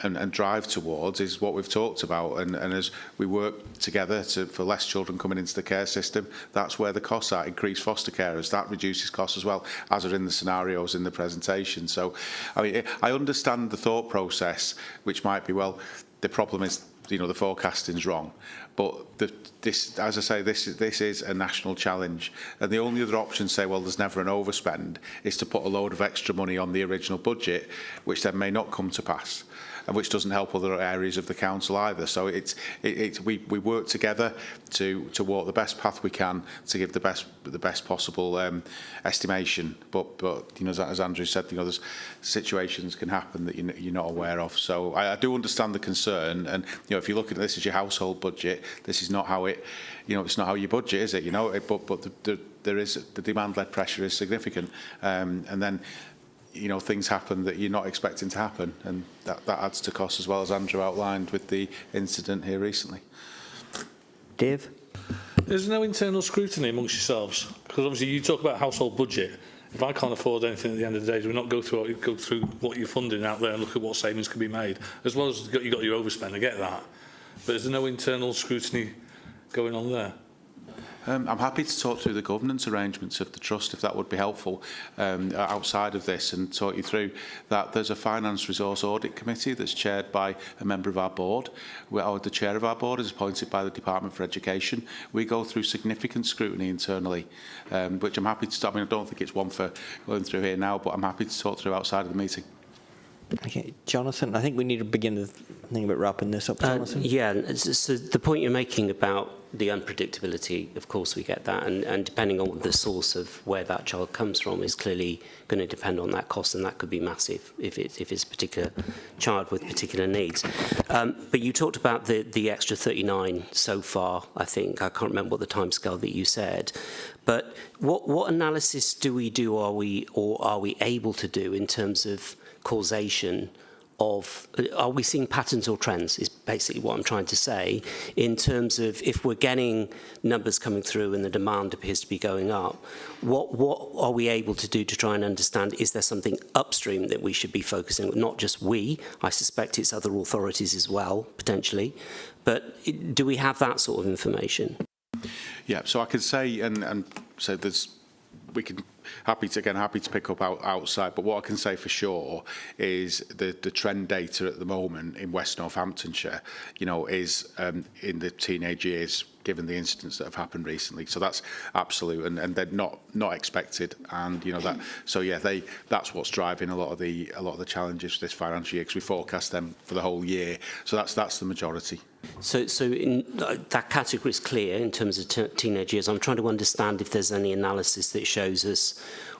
and drive towards is what we've talked about, and as we work together for less children coming into the care system, that's where the costs are. Increased foster carers, that reduces costs as well, as are in the scenarios in the presentation. So I mean, I understand the thought process, which might be, well, the problem is, you know, the forecasting's wrong, but this, as I say, this is a national challenge, and the only other option, say, well, there's never an overspend, is to put a load of extra money on the original budget, which then may not come to pass, and which doesn't help other areas of the council either. So we work together to walk the best path we can to give the best possible estimation. But you know, as Andrew said, you know, there's situations can happen that you're not aware of. So I do understand the concern, and you know, if you're looking at this as your household budget, this is not how it, you know, it's not how you budget, is it? You know, but there is the demand-led pressure is significant, and then you know, things happen that you're not expecting to happen, and that adds to costs, as well as Andrew outlined with the incident here recently. Dave? There's no internal scrutiny amongst yourselves, because obviously you talk about household budget. If I can't afford anything at the end of the day, do we not go through what you're funding out there and look at what savings can be made? As well as you got your overspend, I get that. But is there no internal scrutiny going on there? I'm happy to talk through the governance arrangements of the Trust, if that would be helpful, outside of this, and talk you through that. There's a Finance Resource Audit Committee that's chaired by a member of our board. The chair of our board is appointed by the Department for Education. We go through significant scrutiny internally, which I'm happy to start. I mean, I don't think it's one for going through here now, but I'm happy to talk through outside of the meeting. Okay, Jonathan, I think we need to begin the thing about wrapping this up, Jonathan. Yeah, so the point you're making about the unpredictability, of course we get that, and depending on the source of where that child comes from is clearly going to depend on that cost, and that could be massive if it's a particular child with particular needs. But you talked about the extra 39 so far, I think. I can't remember what the timescale that you said. But what analysis do we do, are we able to do in terms of causation of, are we seeing patterns or trends, is basically what I'm trying to say, in terms of if we're getting numbers coming through and the demand appears to be going up, what are we able to do to try and understand, is there something upstream that we should be focusing on? Not just we, I suspect it's other authorities as well, potentially, but do we have that sort of information? Yeah, so I could say, and so there's, we can, happy to pick up outside, but what I can say for sure is the trend data at the moment in West Northamptonshire, you know, is in the teenage years, given the incidents that have happened recently. So that's absolute, and they're not expected, and you know that. So yeah, that's what's driving a lot of the challenges this financial year, because we forecast them for the whole year. So that's the majority. So in, that category is clear in terms of teenage years. I'm trying to understand if there's any analysis that shows us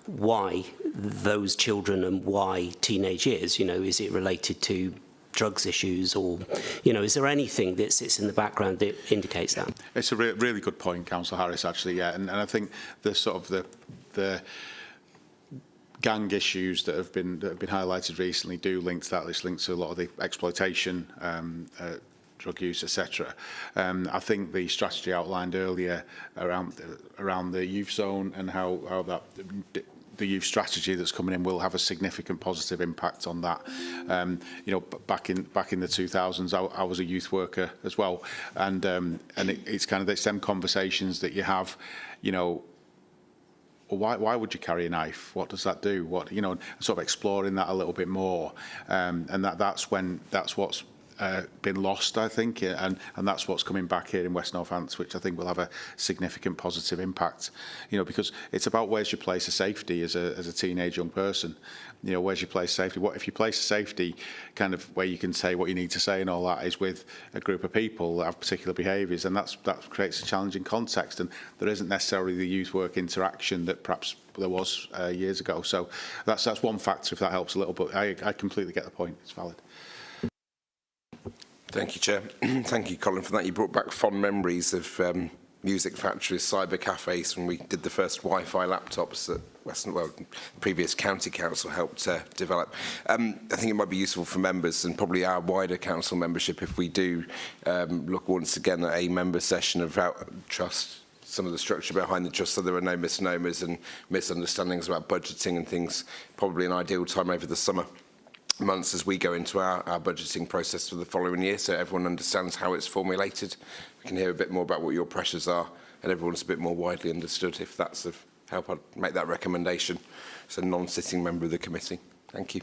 why those children and why teenage years. You know, is it related to drugs issues, or, you know, is there anything that sits in the background that indicates that? It's a really good point, Councillor Harris, actually, yeah, and I think the sort of the gang issues that have been highlighted recently do link to that. It's linked to a lot of the exploitation, drug use, etc. I think the strategy outlined earlier around the youth zone and how that the youth strategy that's coming in will have a significant positive impact on that. You know, back in the 2000s, I was a youth worker as well, and it's kind of the same conversations that you have. You know, well, why would you carry a knife? What does that do? What, you know, sort of exploring that a little bit more, and that's what's been lost, I think, and that's what's coming back here in West Northants, which I think will have a significant positive impact. You know, because it's about where's your place of safety as a teenage young person. You know, where's your place of safety? What if your place of safety, kind of where you can say what you need to say and all that, is with a group of people that have particular behaviours, and that creates a challenging context, and there isn't necessarily the youth work interaction that perhaps there was years ago. So that's one factor, if that helps a little, but I completely get the point. It's valid. Thank you, Chair. Thank you, Colin, for that. You brought back fond memories of music factories, cyber cafes, when we did the first Wi-Fi laptops that the previous county council helped develop. I think it might be useful for members and probably our wider council membership if we do look once again at a member session about trust, some of the structure behind the trust, so there are no misnomers and misunderstandings about budgeting and things. Probably an ideal time over the summer months as we go into our budgeting process for the following year, so everyone understands how it's formulated. We can hear a bit more about what your pressures are, and everyone's a bit more widely understood. If that's of help, I'd make that recommendation as a non-sitting member of the committee. Thank you.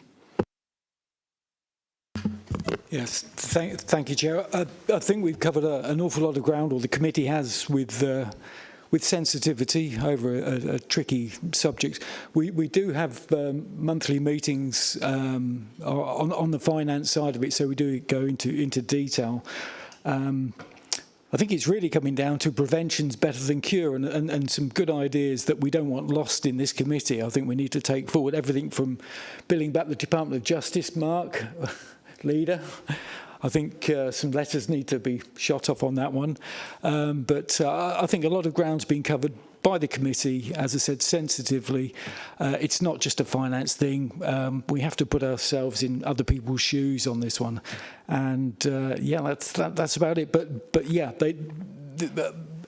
Yes, thank you, Chair. I think we've covered an awful lot of ground, or the committee has, with sensitivity over a tricky subject. We do have monthly meetings on the finance side of it, so we do go into detail. I think it's really coming down to prevention's better than cure, and some good ideas that we don't want lost in this committee. I think we need to take forward everything from billing back the Department of Justice, Mark, leader. I think some letters need to be shot off on that one. But I think a lot of ground's been covered by the committee, as I said, sensitively. It's not just a finance thing. We have to put ourselves in other people's shoes on this one. And yeah, that's about it. But yeah,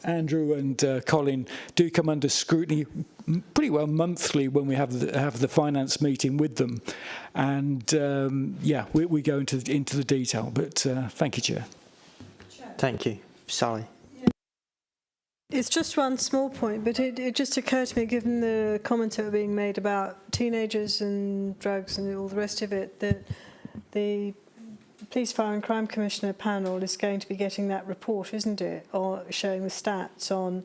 Andrew and Colin do come under scrutiny pretty well monthly when we have the finance meeting with them, and yeah, we go into the detail. But thank you, Chair. Thank you, Sally. It's just one small point, but it just occurred to me, given the comments that were being made about teenagers and drugs and all the rest of it, that the Police, Fire and Crime Commissioner panel is going to be getting that report, isn't it, or showing the stats on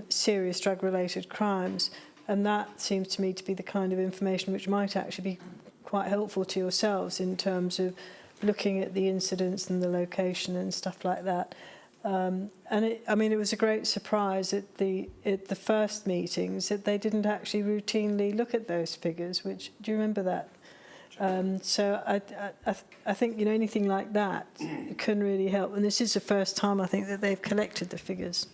serious drug-related crimes. And that seems to me to be the kind of information which might actually be quite helpful to yourselves in terms of looking at the incidents and the location and stuff like that. And I mean, it was a great surprise at the first meetings that they didn't actually routinely look at those figures. Which, do you remember that? So I think, you know, anything like that can really help. And this is the first time I think that they've collected the figures.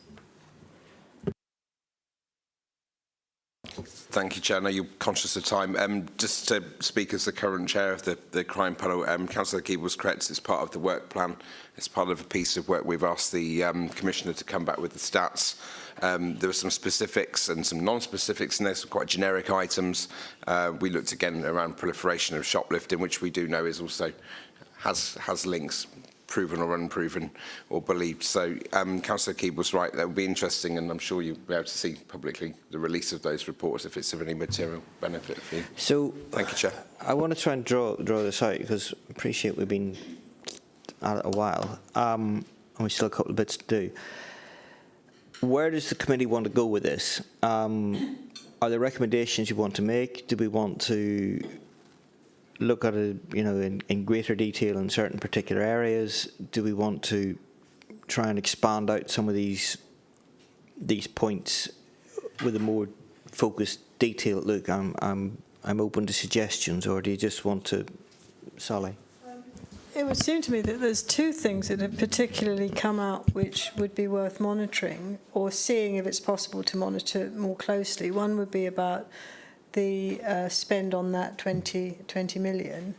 Thank you, Chair. I know you're conscious of time. Just to speak as the current chair of the crime panel, Councillor Keeble was correct. It's part of the work plan. It's part of a piece of work we've asked the Commissioner to come back with the stats. There were some specifics and some non-specifics in there, some quite generic items. We looked again around proliferation of shoplifting, which we do know is also has links, proven or unproven or believed. So Councillor Keeble was right. That would be interesting, and I'm sure you'll be able to see publicly the release of those reports if it's of any material benefit for you. So thank you, Chair. I want to try and draw this out because I appreciate we've been at it a while, and we still have a couple of bits to do. Where does the committee want to go with this? Are there recommendations you want to make? Do we want to look at it, you know, in greater detail in certain particular areas? Do we want to try and expand out some of these points with a more focused, detailed look? I'm open to suggestions, or do you just want to, Sally? It would seem to me that there's two things that have particularly come out which would be worth monitoring or seeing if it's possible to monitor more closely. One would be about the spend on that 20 million,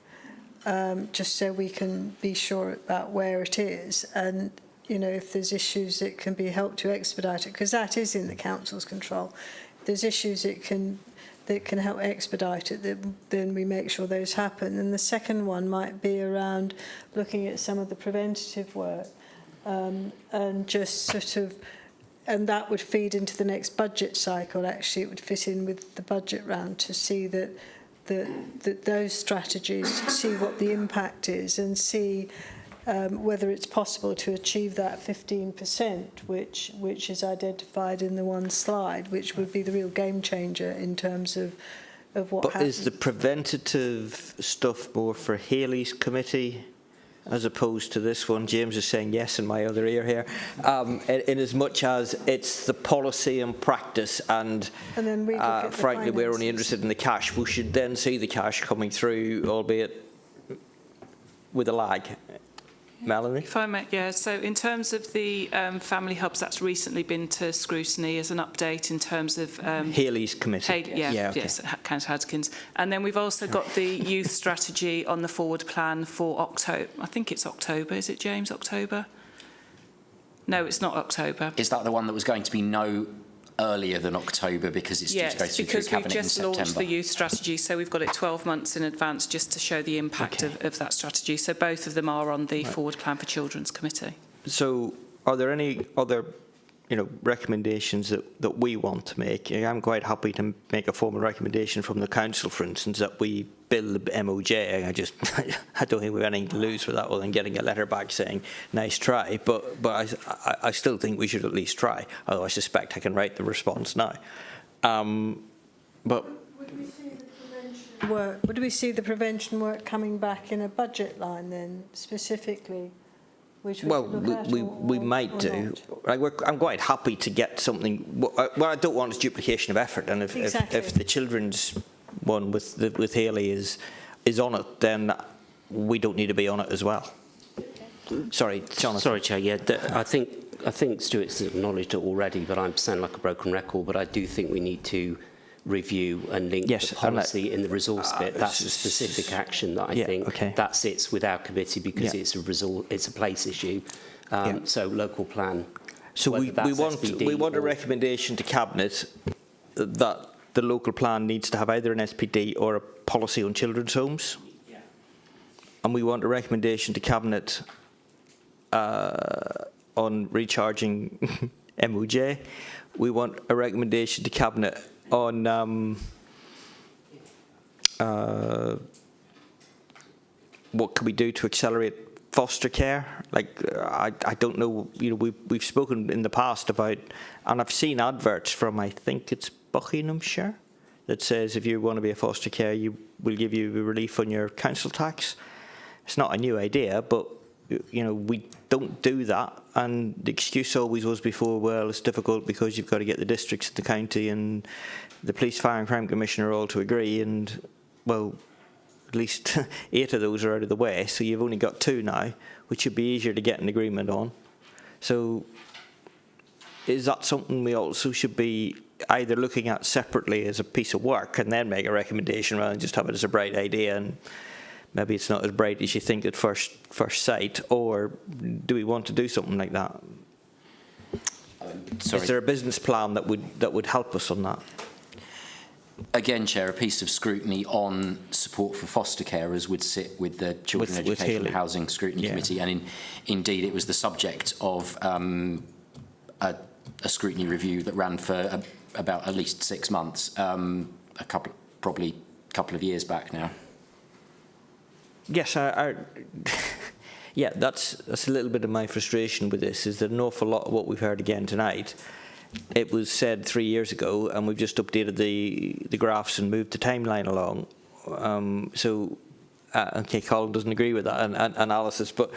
just so we can be sure about where it is, and you know, if there's issues that can be helped to expedite it, because that is in the council's control. If there's issues that can help expedite it, then we make sure those happen. And the second one might be around looking at some of the preventative work, and just sort of. And that would feed into the next budget cycle. Actually, it would fit in with the budget round to see that those strategies, see what the impact is, and see whether it's possible to achieve that 15%, which is identified in the one slide, which would be the real game changer in terms of what happens. But is the preventative stuff more for Haley's committee as opposed to this one? James is saying yes in my other ear here. In as much as it's the policy and practice, and then we frankly, we're only interested in the cash. We should then see the cash coming through, albeit with a lag. Melanie? If I may, yeah. So in terms of the family hubs, that's recently been to scrutiny as an update in terms of Haley's committee. Yes, Councillor Hadkins. And then we've also got the youth strategy on the forward plan for October. I think it's October. Is it, James? October? No, it's not October. Is that the one that was going to be no earlier than October because it's due to go through Cabinet in September? Yes, because we've just launched the youth strategy, so we've got it 12 months in advance just to show the impact of that strategy. So both of them are on the Forward Plan for Children's Committee. So are there any other recommendations that we want to make? I'm quite happy to make a formal recommendation from the council, for instance, that we bill the MOJ. I don't think we've anything to lose for that other than getting a letter back saying nice try, but I still think we should at least try, although I suspect I can write the response now. But would we see the prevention work coming back in a budget line then, specifically? We might do. I'm quite happy to get something. What I don't want is duplication of effort, and if the children's one with Haley is on it, then we don't need to be on it as well. Sorry, Jonathan. Sorry, Chair. Yeah, I think I think Stuart's acknowledged it already, but I'm sounding like a broken record, but I do think we need to review and link the policy in the resource bit. That's a specific action that I think that sits with our committee because it's a place issue. So local plan. So we want a recommendation to Cabinet that the local plan needs to have either an SPD or a policy on children's homes. And we want a recommendation to Cabinet on recharging MOJ. We want a recommendation to Cabinet on what can we do to accelerate foster care. Like I don't know, you know, we've spoken in the past about, and I've seen adverts from, I think it's Buckinghamshire, that says if you want to be a foster care, we'll give you a relief on your council tax. It's not a new idea, but you know, we don't do that, and the excuse always was before, well, it's difficult because you've got to get the districts, the county and the Police, Fire and Crime Commissioner all to agree, and well, at least 8 of those are out of the way, so you've only got 2 now, which should be easier to get an agreement on. So is that something we also should be either looking at separately as a piece of work and then make a recommendation rather than just have it as a bright idea and maybe it's not as bright as you think at first sight, or do we want to do something like that? Is there a business plan that would help us on that? Again, Chair, a piece of scrutiny on support for foster carers would sit with the Children Education and Housing Scrutiny Committee, and indeed it was the subject of a scrutiny review that ran for about at least 6 months, probably a couple of years back now. Yes, yeah, that's a little bit of my frustration with this, is that an awful lot of what we've heard again tonight, it was said 3 years ago, and we've just updated the graphs and moved the timeline along. Okay, Colin doesn't agree with that analysis, but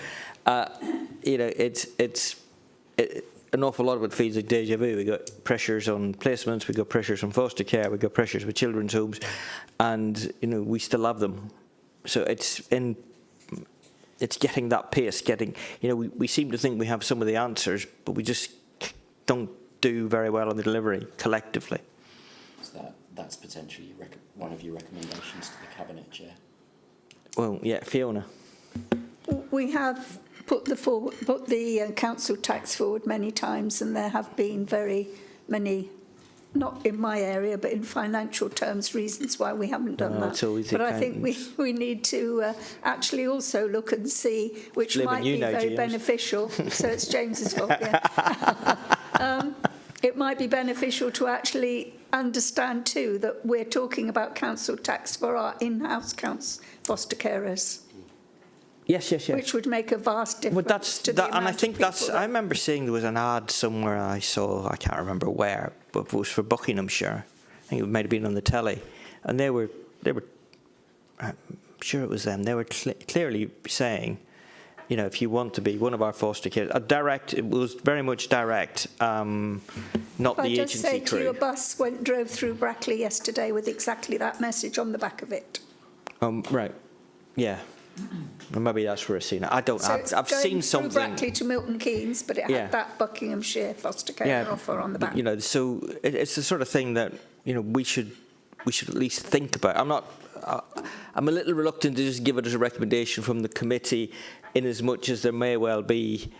you know, it's an awful lot of it feels like deja vu. We got pressures on placements, we got pressures on foster care, we got pressures with children's homes, and you know, we still have them. So it's getting that pace, you know, we seem to think we have some of the answers, but we just don't do very well on the delivery collectively. So that's potentially one of your recommendations to the Cabinet, Chair? Well, yeah, Fiona. We have put the council tax forward many times, and there have been very many, not in my area, but in financial terms, reasons why we haven't done that. But I think we need to actually also look and see, which might be very beneficial. So it's James's fault, yeah. It might be beneficial to actually understand too that we're talking about council tax for our in-house foster carers. Yes. Which would make a vast difference to the amount and I think of people I remember seeing there was an ad somewhere I saw, I can't remember where, but it was for Buckinghamshire. I think it might have been on the telly, and they were I'm sure it was them. They were clearly saying, you know, if you want to be one of our foster kids, it was very much direct, not the agency crew. I just say to you, a bus drove through Brackley yesterday with exactly that message on the back of it. Right, yeah. Well, maybe that's where I've seen it. I don't. So I've seen something. From Brackley to Milton Keynes, but it had that Buckinghamshire foster care offer on the back. You know, so it's the sort of thing that, you know, we should at least think about. I'm a little reluctant to just give it as a recommendation from the committee, in as much as there may well be,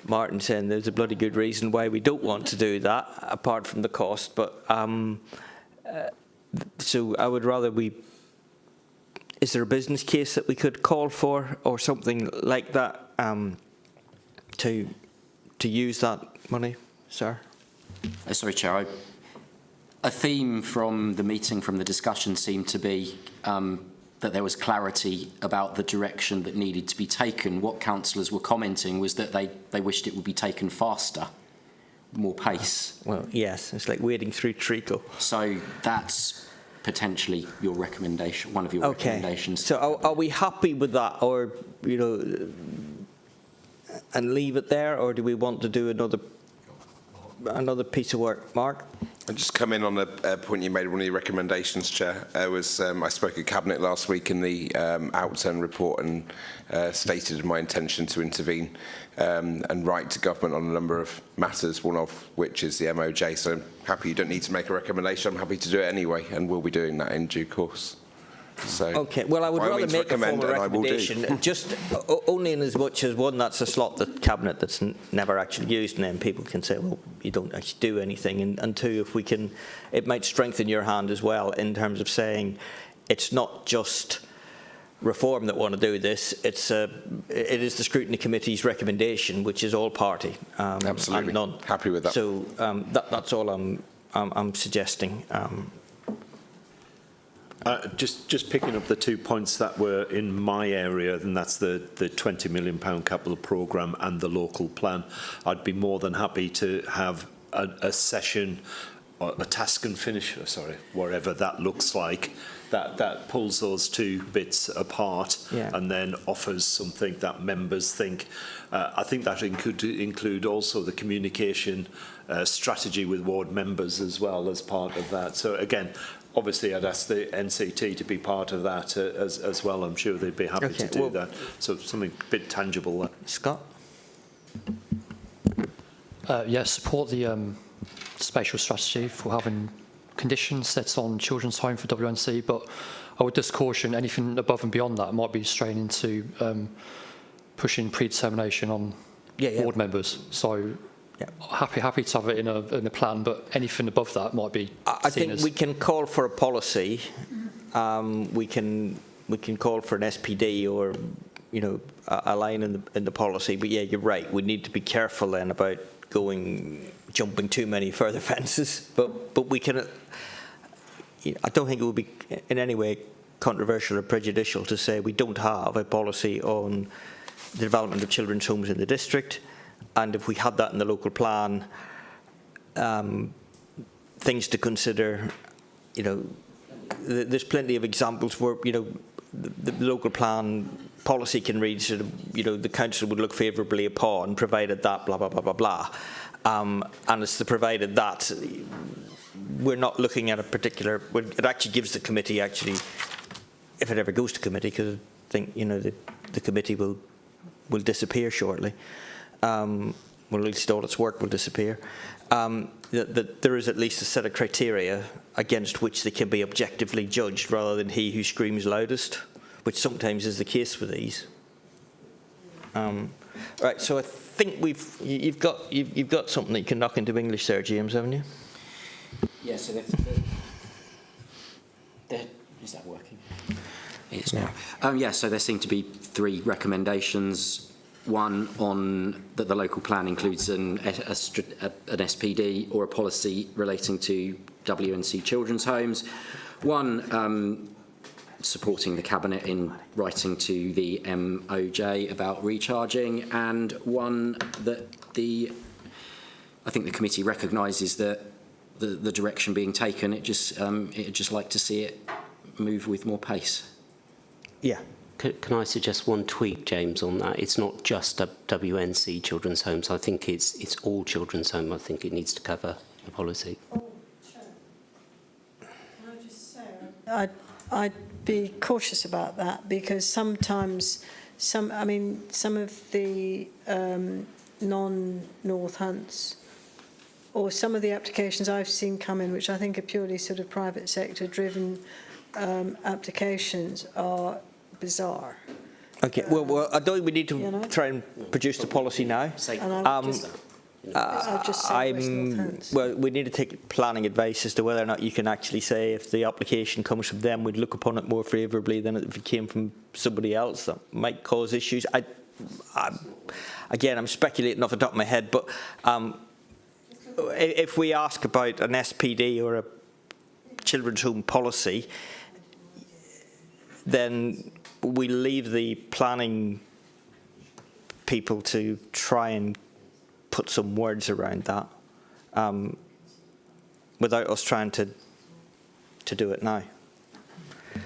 Martin saying there's a bloody good reason why we don't want to do that, apart from the cost. But so I would rather is there a business case that we could call for, or something like that, to use that money, sir? Sorry, Chair. A theme from the meeting, from the discussion, seemed to be that there was clarity about the direction that needed to be taken. What councillors were commenting was that they wished it would be taken faster, more pace. Well, yes, it's like wading through treacle. So that's potentially your recommendation, one of your recommendations. So are we happy with that, or, you know, and leave it there, or do we want to do another piece of work, Mark? I just come in on a point you made, one of your recommendations, Chair. I spoke at Cabinet last week in the outturn report and stated my intention to intervene and write to government on a number of matters, one of which is the MOJ. So I'm happy you don't need to make a recommendation. I'm happy to do it anyway, and we'll be doing that in due course. So, okay, well, I would rather make a formal recommendation, just only in as much as, one, that's a slot that Cabinet that's never actually used, and then people can say, well, you don't actually do anything, and two, if we can, it might strengthen your hand as well in terms of saying it's not just Reform that want to do this, it is the Scrutiny Committee's recommendation, which is all party. Absolutely, and none. Happy with that. So that's all I'm suggesting. Just picking up the 2 points that were in my area, and that's the £20 million capital programme and the local plan. I'd be more than happy to have a session, or a task and finish, whatever that looks like, that pulls those two bits apart, yeah, and then offers something that members think. I think that could include also the communication strategy with ward members as well as part of that. So again, obviously, I'd ask the NCT to be part of that as well. I'm sure they'd be happy to do that. So something a bit tangible there. Scott? Yes, support the spatial strategy for having conditions set on children's home for WNC, but I would just caution anything above and beyond that might be straying into pushing predetermination on board members. So happy to have it in a plan, but anything above that might be. I think we can call for a policy. We can call for an SPD or a line in the policy. But yeah, you're right. We need to be careful then about jumping too many further fences. But we can. I don't think it would be in any way controversial or prejudicial to say we don't have a policy on the development of children's homes in the district. And if we had that in the local plan, things to consider, there's plenty of examples where, the local plan policy can read sort of, the council would look favourably upon, provided that, blah, blah, blah, blah, blah. And it's the provided that we're not looking at a particular, it actually gives the committee if it ever goes to committee, because I think, the committee will disappear shortly. Well, at least all its work will disappear. That there is at least a set of criteria against which they can be objectively judged, rather than he who screams loudest, which sometimes is the case with these. Right. So I think you've got something that you can knock into English there, James, haven't you? Yeah. So is that working? It is now. Yeah. So there seem to be 3 recommendations. One on that the local plan includes an SPD or a policy relating to WNC children's homes. One supporting the Cabinet in writing to the MOJ about recharging, and one that I think the committee recognises that the direction being taken. It'd just like to see it move with more pace. Yeah. Can I suggest one tweak, James, on that? It's not just a WNC children's homes. I think it's all children's homes. I think it needs to cover the policy. Oh, sure. Can I just say, I'd be cautious about that, because sometimes some of the non-Northants, or some of the applications I've seen come in, which I think are purely sort of private sector driven applications, are bizarre. Okay, well, I don't think we need to try and produce the policy now. Well, we need to take planning advice as to whether or not you can actually say if the application comes from them, we'd look upon it more favourably than if it came from somebody else. That might cause issues. Again, I'm speculating off the top of my head, but if we ask about an SPD or a children's home policy, then we leave the planning people to try and put some words around that without us trying to do it now.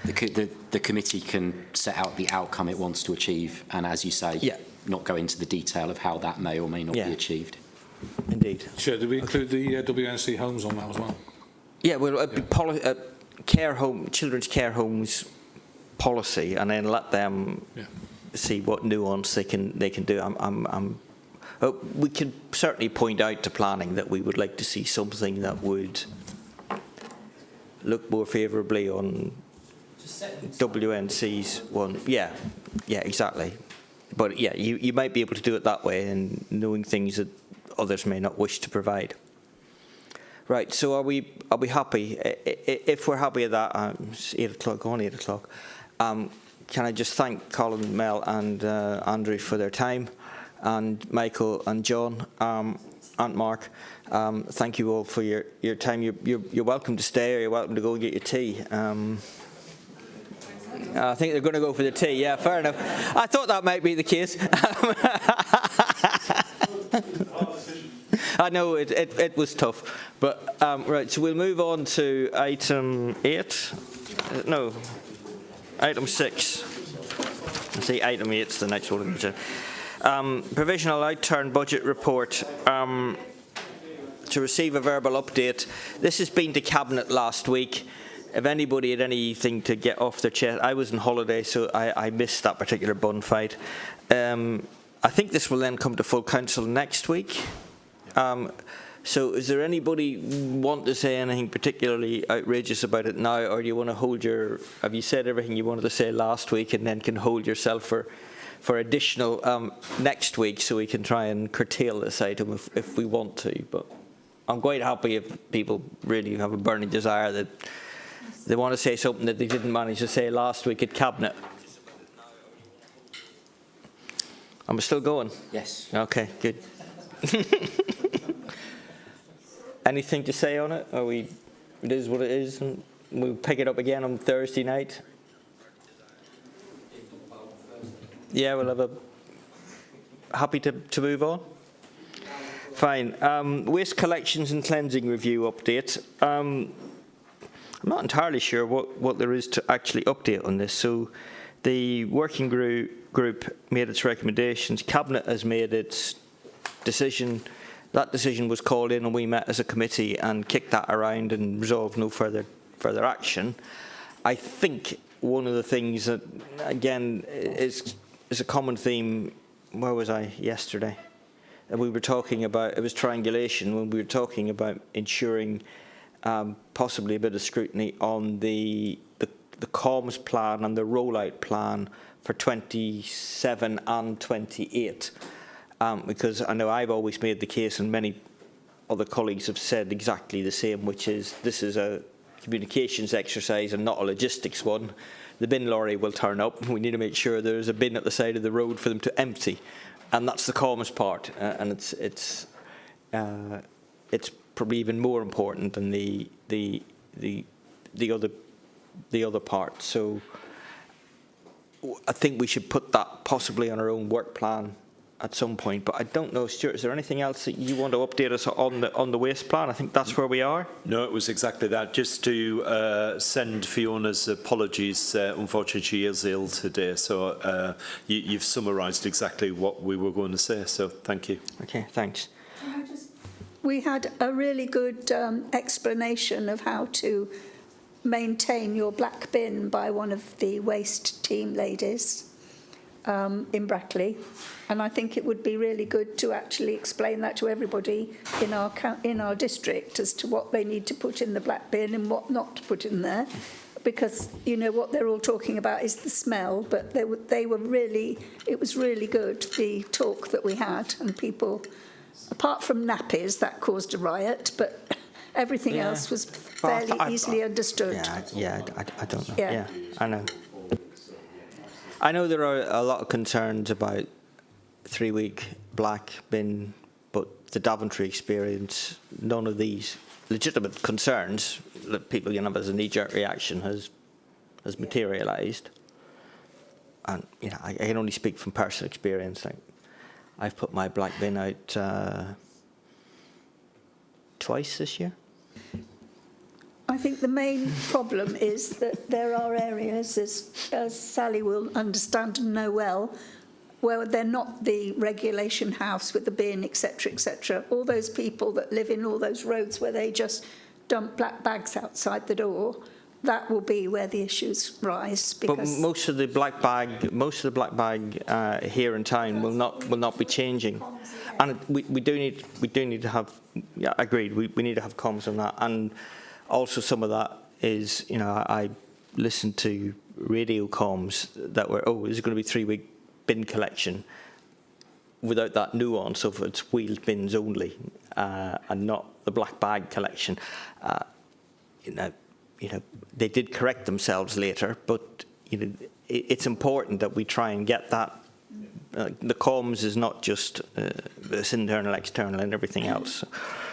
The committee can set out the outcome it wants to achieve, and as you say, not go into the detail of how that may or may not be achieved. Indeed. Sure. Do we include the WNC homes on that as well? Yeah, well, care home, children's care homes policy, and then let them see what nuance they can do. We can certainly point out to planning that we would like to see something that would look more favourably on WNC's one. Yeah, exactly. But yeah, you might be able to do it that way, and knowing things that others may not wish to provide. Right, so are we happy? If we're happy with that, it's 8 o'clock, on 8 o'clock. Can I just thank Colin, Mel and Andrew for their time, and Michael and John, and Mark. Thank you all for your time. You're welcome to stay, or you're welcome to go and get your tea. I think they're going to go for the tea. Yeah, fair enough. I thought that might be the case. I know it was tough, but right. So we'll move on to item 8. No, item 6. I see item 8's the next one. Provisional outturn budget report. To receive a verbal update. This has been to Cabinet last week. If anybody had anything to get off their chest, I was on holiday, so I missed that particular bun fight. I think this will then come to full council next week. So is there anybody want to say anything particularly outrageous about it now, or do you want to hold have you said everything you wanted to say last week and then can hold yourself for additional next week, so we can try and curtail this item if we want to? But I'm quite happy if people really have a burning desire that they want to say something that they didn't manage to say last week at Cabinet. Am I still going? Yes. Okay, good. Anything to say on it? It is what it is, and we'll pick it up again on Thursday night. Yeah, we'll have happy to move on. Fine. Waste collections and cleansing review update. I'm not entirely sure what there is to actually update on this. So the working group made its recommendations. Cabinet has made its decision. That decision was called in, and we met as a committee and kicked that around and resolved no further action. I think one of the things that, again, is a common theme. Where was I yesterday? We were talking about, it was triangulation, when we were talking about ensuring possibly a bit of scrutiny on the comms plan and the rollout plan for 27 and 28. Because I know I've always made the case, and many other colleagues have said exactly the same, which is this is a communications exercise and not a logistics one. The bin lorry will turn up. We need to make sure there's a bin at the side of the road for them to empty, and that's the comms part. And it's probably even more important than the other part. So I think we should put that possibly on our own work plan at some point. But I don't know, Stuart, is there anything else that you want to update us on the waste plan? I think that's where we are. No, it was exactly that. Just to send Fiona's apologies. Unfortunately, she is ill today. So you've summarised exactly what we were going to say. So thank you. Okay, thanks. We had a really good explanation of how to maintain your black bin by one of the waste team ladies in Brackley, and I think it would be really good to actually explain that to everybody in our district as to what they need to put in the black bin and what not to put in there, because you know what they're all talking about is the smell, but they were really, it was really good, the talk that we had, and people, apart from nappies that caused a riot, but everything else was fairly easily understood. I don't know. Yeah, I know. I know there are a lot of concerns about 3-week black bin, but the Daventry experience, none of these legitimate concerns that people have as a knee-jerk reaction has materialised. And you know, I can only speak from personal experience. Like, I've put my black bin out twice this year. I think the main problem is that there are areas, as Sally will understand and know well, where they're not the regulation house with the bin, etc., etc. All those people that live in all those roads where they just dump black bags outside the door, that will be where the issues rise. But Because most of the black bag here in town will not be changing, and we do need to have. Yeah, agreed. We need to have comms on that, and also some of that is, you know, I listened to radio comms that were, oh, there's going to be 3-week bin collection, without that nuance of it's wheeled bins only, and not the black bag collection. You know, they did correct themselves later, but you know, it's important that we try and get that. The comms is not just this internal, external, and everything else.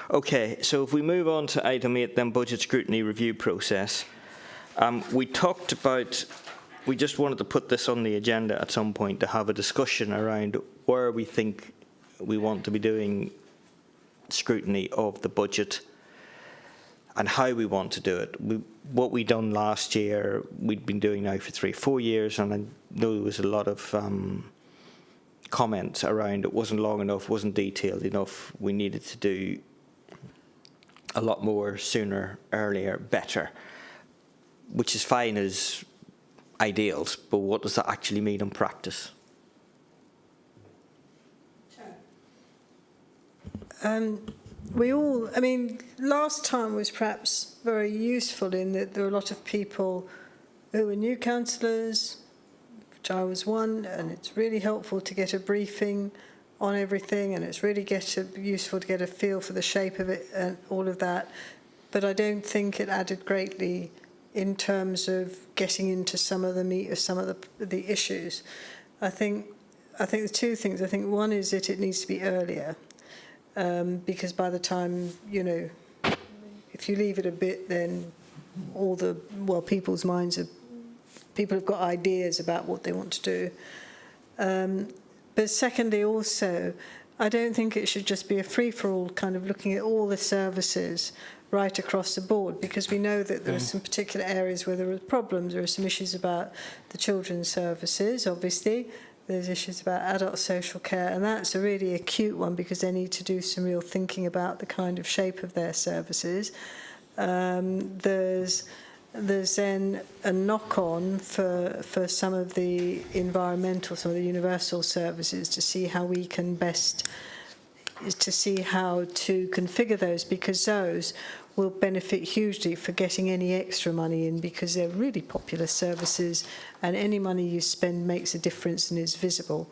Okay, so if we move on to item 8, then budget scrutiny review process. We talked about. We just wanted to put this on the agenda at some point to have a discussion around where we think we want to be doing scrutiny of the budget and how we want to do it. What we done last year, we'd been doing now for 3-4 years, and I know there was a lot of comments around it wasn't long enough, wasn't detailed enough. We needed to do a lot more, sooner, earlier, better, which is fine as ideals, but what does that actually mean in practice? I mean, last time was perhaps very useful in that there were a lot of people who were new councillors, which I was one, and it's really helpful to get a briefing on everything, and it's really useful to get a feel for the shape of it and all of that. But I don't think it added greatly in terms of getting into some of the meat of some of the issues. I think there's two things. I think one is that it needs to be earlier. Because by the time, you know, if you leave it a bit, then people's minds people have got ideas about what they want to do. But secondly, also, I don't think it should just be a free-for-all kind of looking at all the services right across the board, because we know that there are some particular areas where there are problems. There are some issues about the children's services, obviously. There's issues about adult social care, and that's a really acute one because they need to do some real thinking about the kind of shape of their services. There's then a knock-on for some of the environmental, some of the universal services to see how we can best, to see how to configure those, because those will benefit hugely for getting any extra money in, because they're really popular services and any money you spend makes a difference and is visible.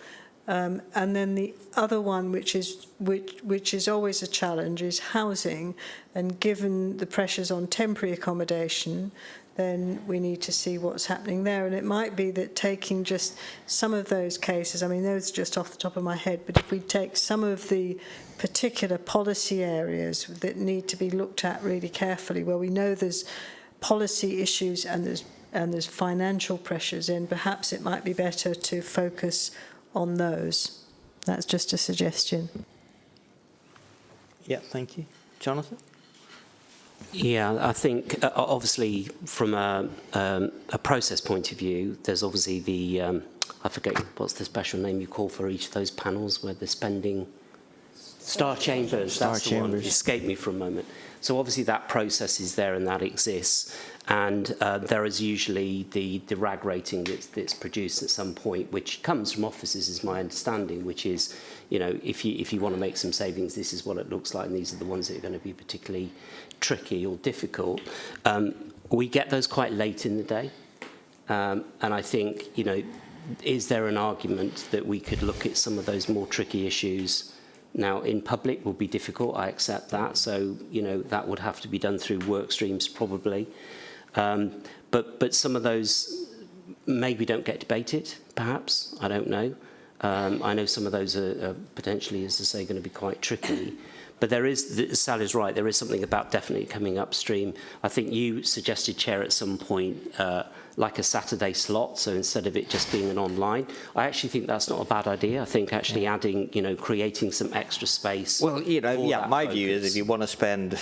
And then the other one, which is always a challenge, is housing. And given the pressures on temporary accommodation, then we need to see what's happening there. And it might be that taking just some of those cases, I mean, those are just off the top of my head, but if we take some of the particular policy areas that need to be looked at really carefully, where we know there's policy issues and there's financial pressures in, perhaps it might be better to focus on those. That's just a suggestion. Yeah, thank you. Jonathan? Yeah, I think obviously from a process point of view, there's obviously the, I forget what's the special name you call for each of those panels where they're spending, Star Chambers, that's the one, it escaped me for a moment. So obviously that process is there and that exists, and there is usually the RAG rating that's produced at some point, which comes from offices, is my understanding, which is, you know, if you want to make some savings, this is what it looks like, and these are the ones that are going to be particularly tricky or difficult. We get those quite late in the day, and I think, you know, is there an argument that we could look at some of those more tricky issues? Now, in public will be difficult, I accept that, so, you know, that would have to be done through work streams probably. But some of those maybe don't get debated, perhaps, I don't know. I know some of those are potentially, as I say, going to be quite tricky. But there is, Sally's right, there is something about definitely coming upstream. I think you suggested, Chair, at some point, like a Saturday slot, so instead of it just being an online. I actually think that's not a bad idea. I think actually adding, you know, creating some extra space. Well, you know, yeah, my view is if you want to spend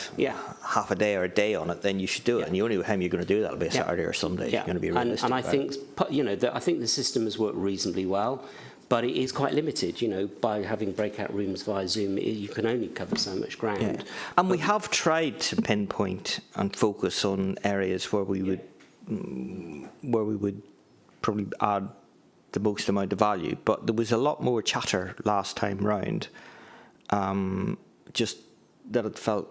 half a day or a day on it, then you should do it. And the only time you're going to do that will be a Saturday or Sunday. You're going to be realistic. And I think, you know, I think the system has worked reasonably well. but it is quite limited, you know, by having breakout rooms via Zoom, you can only cover so much ground. Yeah. And we have tried to pinpoint and focus on areas where we would probably add the most amount of value, but there was a lot more chatter last time round, just that it felt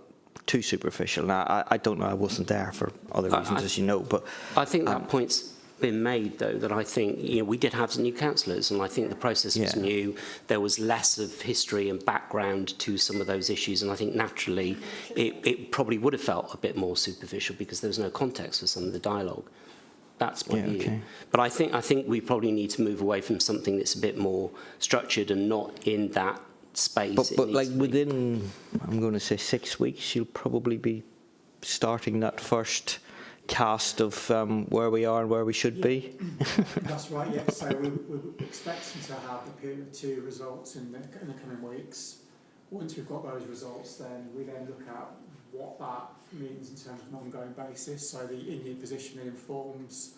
too superficial. Now, I don't know, I wasn't there for other reasons, as you know, but I think that point's been made, though, that I think, you know, we did have some new councillors, and I think the process was new. There was less of history and background to some of those issues, and I think naturally it probably would have felt a bit more superficial because there was no context for some of the dialogue. That's my view. Okay. But I think we probably need to move away from something that's a bit more structured and not in that space. But like within, I'm going to say 6 weeks, you'll probably be starting that first cast of where we are and where we should be. That's right, yeah. So we're expecting to have the period 2 results in the coming weeks. Once we've got those results, then we then look at what that means in terms of an ongoing basis. So the in-year positioning informs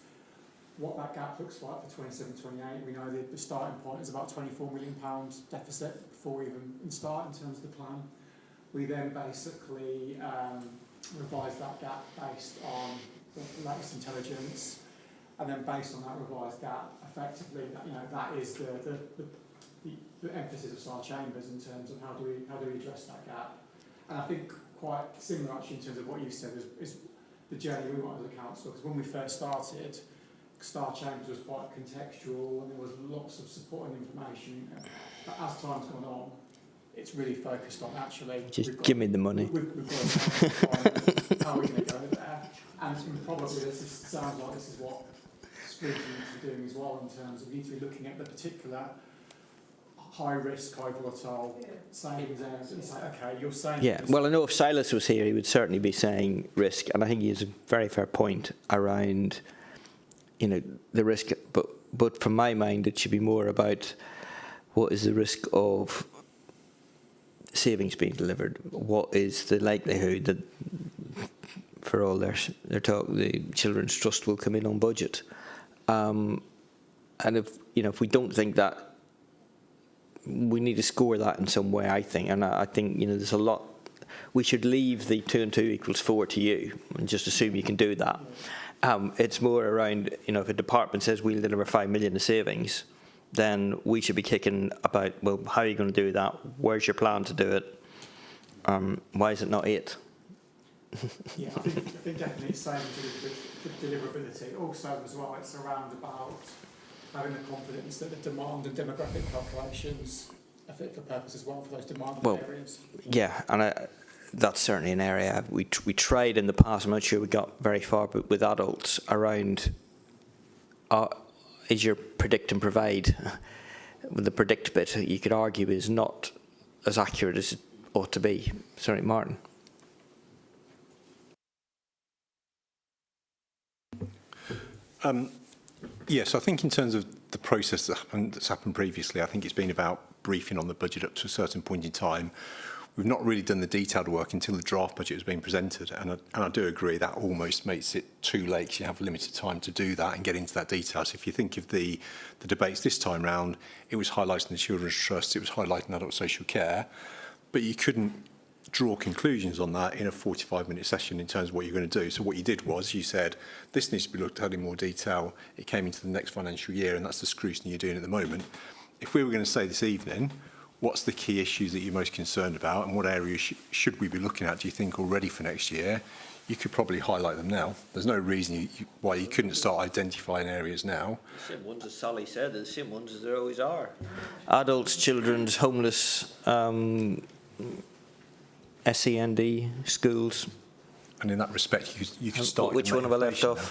what that gap looks like for 27-28. We know the starting point is about £24 million deficit before we even start in terms of the plan. We then basically revise that gap based on the latest intelligence, and then based on that revised gap, effectively, that is the emphasis of SAR Chambers in terms of how do we address that gap. And I think quite similar actually in terms of what you said is the journey we want as a council, because when we first started, STAR Chambers was quite contextual and there was lots of supporting information. But as time's gone on, it's really focused on actually... Just give me the money. We've got how are we going to go there? And probably sounds like this is what Scrutiny needs to be doing as well, in terms of you need to be looking at the particular high risk, high volatile savings areas and say, okay, you're saying... Yeah, well, I know if Silas was here, he would certainly be saying risk, and I think he has a very fair point around, you know, the risk, but from my mind, it should be more about what is the risk of savings being delivered, what is the likelihood that for all their talk, the Children's Trust will come in on budget, and if we don't think that, we need to score that in some way, I think, and I think there's a lot. We should leave the 2 and 2 equals 4 to you and just assume you can do that. It's more around, if a department says we'll deliver 5 million of savings, then we should be kicking about, well, how are you going to do that? Where's your plan to do it? Why is it not 8? Yeah, I think definitely it's saying deliverability. Also, as well, it's around about having the confidence that the demand and demographic calculations are fit for purpose as well for those demanding areas. Yeah, and that's certainly an area we tried in the past. I'm not sure we got very far, but with adults around, is your predict and provide, the predict bit, you could argue is not as accurate as it ought to be. Sorry, Martin. Yes, I think in terms of the process that's happened previously, I think it's been about briefing on the budget up to a certain point in time. We've not really done the detailed work until the draft budget has been presented, and I do agree that almost makes it too late. You have limited time to do that and get into that detail. So if you think of the debates this time round, it was highlighting the Children's Trust, it was highlighting adult social care, but you couldn't draw conclusions on that in a 45-minute session in terms of what you're going to do. So what you did was you said, this needs to be looked at in more detail. It came into the next financial year, and that's the scrutiny you're doing at the moment. If we were going to say this evening, what's the key issues that you're most concerned about and what areas should we be looking at, do you think, already for next year? You could probably highlight them now. There's no reason why you couldn't start identifying areas now. The same ones as Sally said, the same ones as there always are. Adults, children's, homeless, SEND, schools. And in that respect, you could start... Which one have I left off?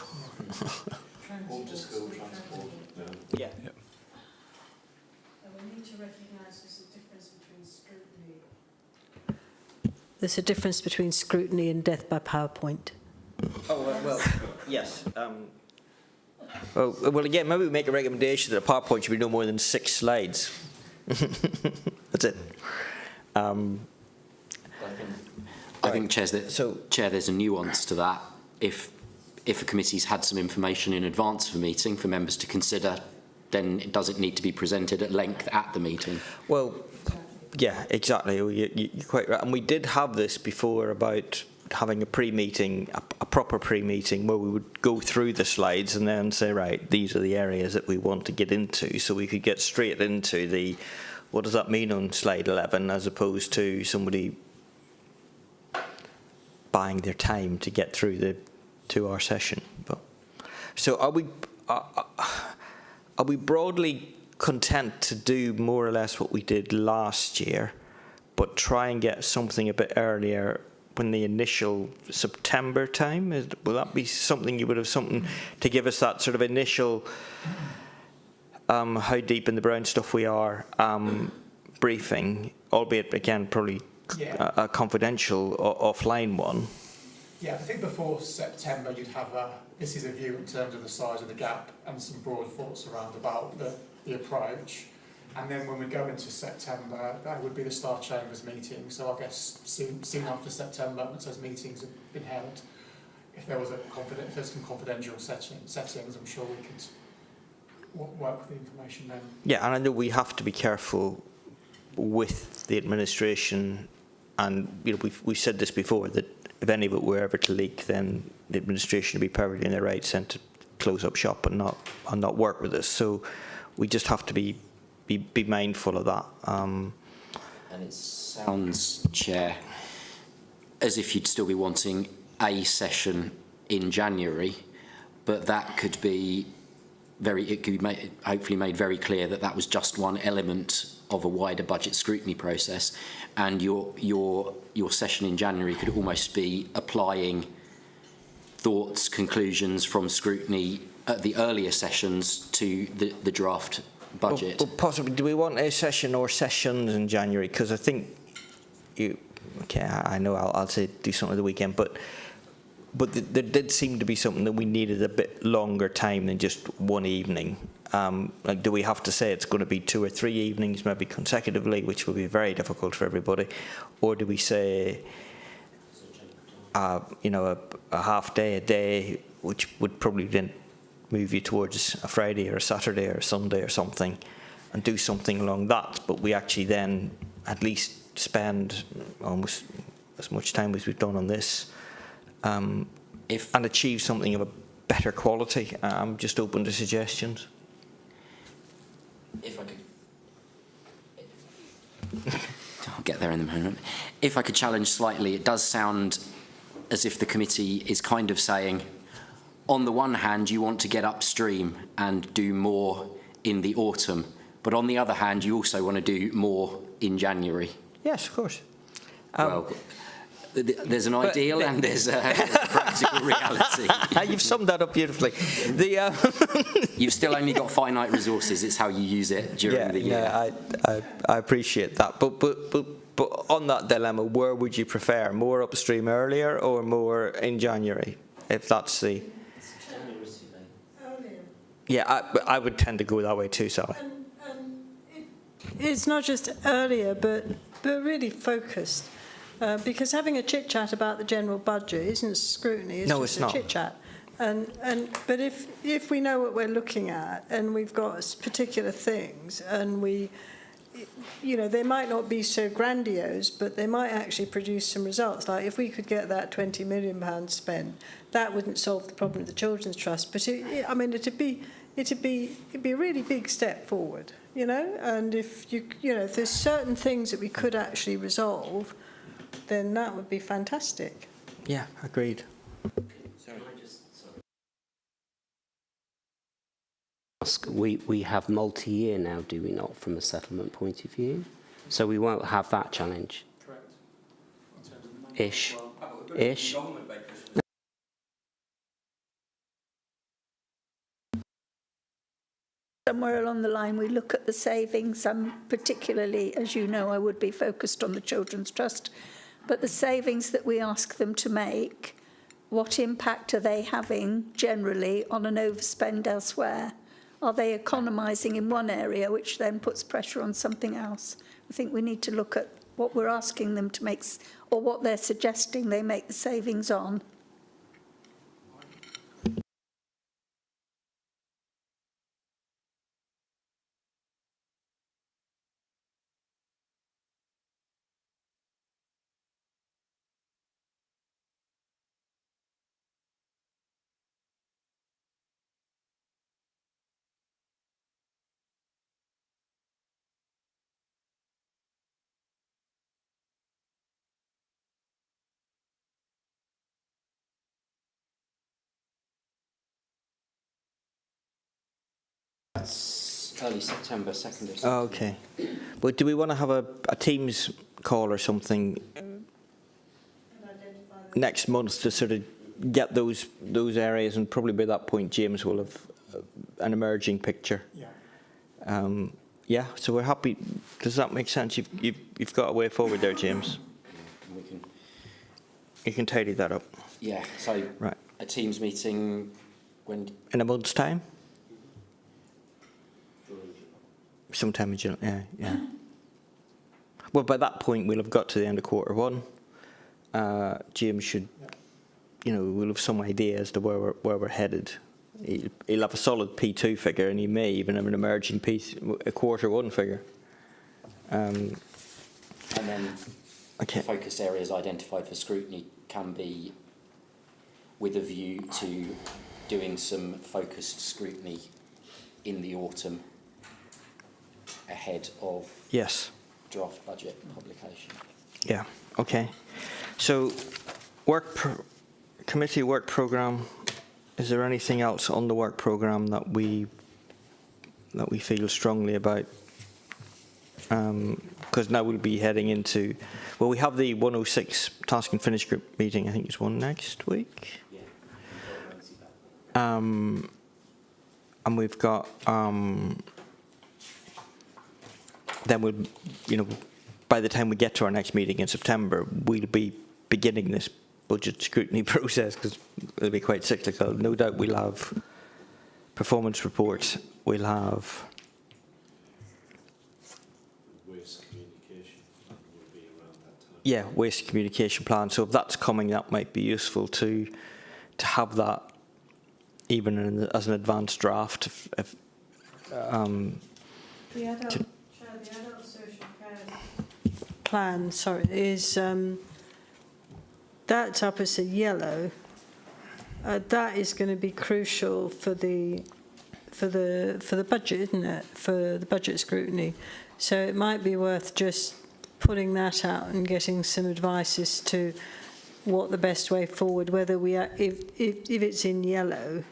Home to school transport. Yeah. We need to recognise there's a difference between scrutiny. There's a difference between scrutiny and death by PowerPoint. Oh, well, yes. Well, again, maybe we make a recommendation that a PowerPoint should be no more than 6 slides. That's it. I think, Chair, there's a nuance to that. If a committee's had some information in advance of a meeting for members to consider then does it need to be presented at length at the meeting? Well, yeah, exactly. You're quite right. And we did have this before about having a pre-meeting, a proper pre-meeting, where we would go through the slides and then say, right, these are the areas that we want to get into, so we could get straight into the, what does that mean on slide 11, as opposed to somebody buying their time to get through the 2-hour session. But so are we broadly content to do more or less what we did last year, but try and get something a bit earlier when the initial September time? Will that be something you would have something to give us that sort of initial how deep in the brown stuff we are briefing, albeit again probably a confidential offline one? Yeah, I think before September you'd have this is a view in terms of the size of the gap and some broad thoughts around about the approach. And then when we go into September, that would be the Star Chambers meeting. So I guess soon after September, once those meetings have been held, if there's some confidential settings, I'm sure we could work with the information then. Yeah, and I know we have to be careful with the administration, and we've said this before, that if any of it were ever to leak, then the administration would be perfectly in their rights then to close up shop and not work with us. So we just have to be mindful of that. And it sounds, Chair, as if you'd still be wanting a session in January, but that could be hopefully made very clear that that was just one element of a wider budget scrutiny process, and your session in January could almost be applying thoughts, conclusions from scrutiny at the earlier sessions to the draft budget. Well, possibly, do we want a session or sessions in January? Because I think I know I'll say do something at the weekend, but there did seem to be something that we needed a bit longer time than just one evening. Like, do we have to say it's going to be 2 or 3 evenings, maybe consecutively, which will be very difficult for everybody, or do we say, a half day, a day, which would probably then move you towards a Friday or a Saturday or a Sunday or something, and do something along that, but we actually then at least spend almost as much time as we've done on this, and achieve something of a better quality. I'm just open to suggestions. If I could, I'll get there in a moment. If I could challenge slightly, it does sound as if the committee is kind of saying, on the one hand, you want to get upstream and do more in the autumn, but on the other hand, you also want to do more in January. Yes, of course. Well, there's an ideal and there's a practical reality. You've summed that up beautifully. You've still only got finite resources. It's how you use it during the year. Yeah, I appreciate that. But on that dilemma, where would you prefer? More upstream earlier or more in January? If that's the... Yeah, I would tend to go that way too, Sally. It's not just earlier, but really focused. Because having a chit-chat about the general budget isn't scrutiny, it's just a chit-chat. But if we know what we're looking at and we've got particular things and they might not be so grandiose, but they might actually produce some results. Like if we could get that £20 million spent, that wouldn't solve the problem of the Children's Trust. But it'd be a really big step forward, And if if there's certain things that we could actually resolve, then that would be fantastic. Yeah, agreed. We have multi-year now, do we not, from a settlement point of view? So we won't have that challenge. Correct. Ish. Somewhere along the line we look at the savings, particularly, as you know, I would be focused on the Children's Trust, but the savings that we ask them to make, what impact are they having generally on an overspend elsewhere? Are they economising in one area, which then puts pressure on something else? I think we need to look at what we're asking them to make, or what they're suggesting they make the savings on. It's early September, 2nd of September. Oh, okay. But do we want to have a Teams call or something next month to sort of get those areas, and probably by that point James will have an emerging picture. Yeah. Yeah, so we're happy. Does that make sense? You've got a way forward there, James. You can tidy that up. Yeah, so right. A Teams meeting when? In a month's time? Sometime in July, yeah. Well, by that point, we'll have got to the end of Q1. James should, we'll have some idea as to where we're headed. He'll have a solid P2 figure, and he may even have an emerging a Q1 figure. And then the focus areas identified for scrutiny can be with a view to doing some focused scrutiny in the autumn ahead of draft budget publication. Yeah, okay. So committee work programme, is there anything else on the work programme that we feel strongly about? Because now we'll be heading into, well, we have the 106 task and finish group meeting, I think it's one next week. Yeah. And we've got, then we'll, by the time we get to our next meeting in September, we'll be beginning this budget scrutiny process, because it'll be quite cyclical. No doubt we'll have performance reports, we'll have waste communication plan. So if that's coming, that might be useful to have that even as an advanced draft. The adult social care plan, sorry, is that's up as a yellow. That is going to be crucial for the budget, isn't it? For the budget scrutiny. So it might be worth just putting that out and getting some advice as to what the best way forward, whether if it's in yellow,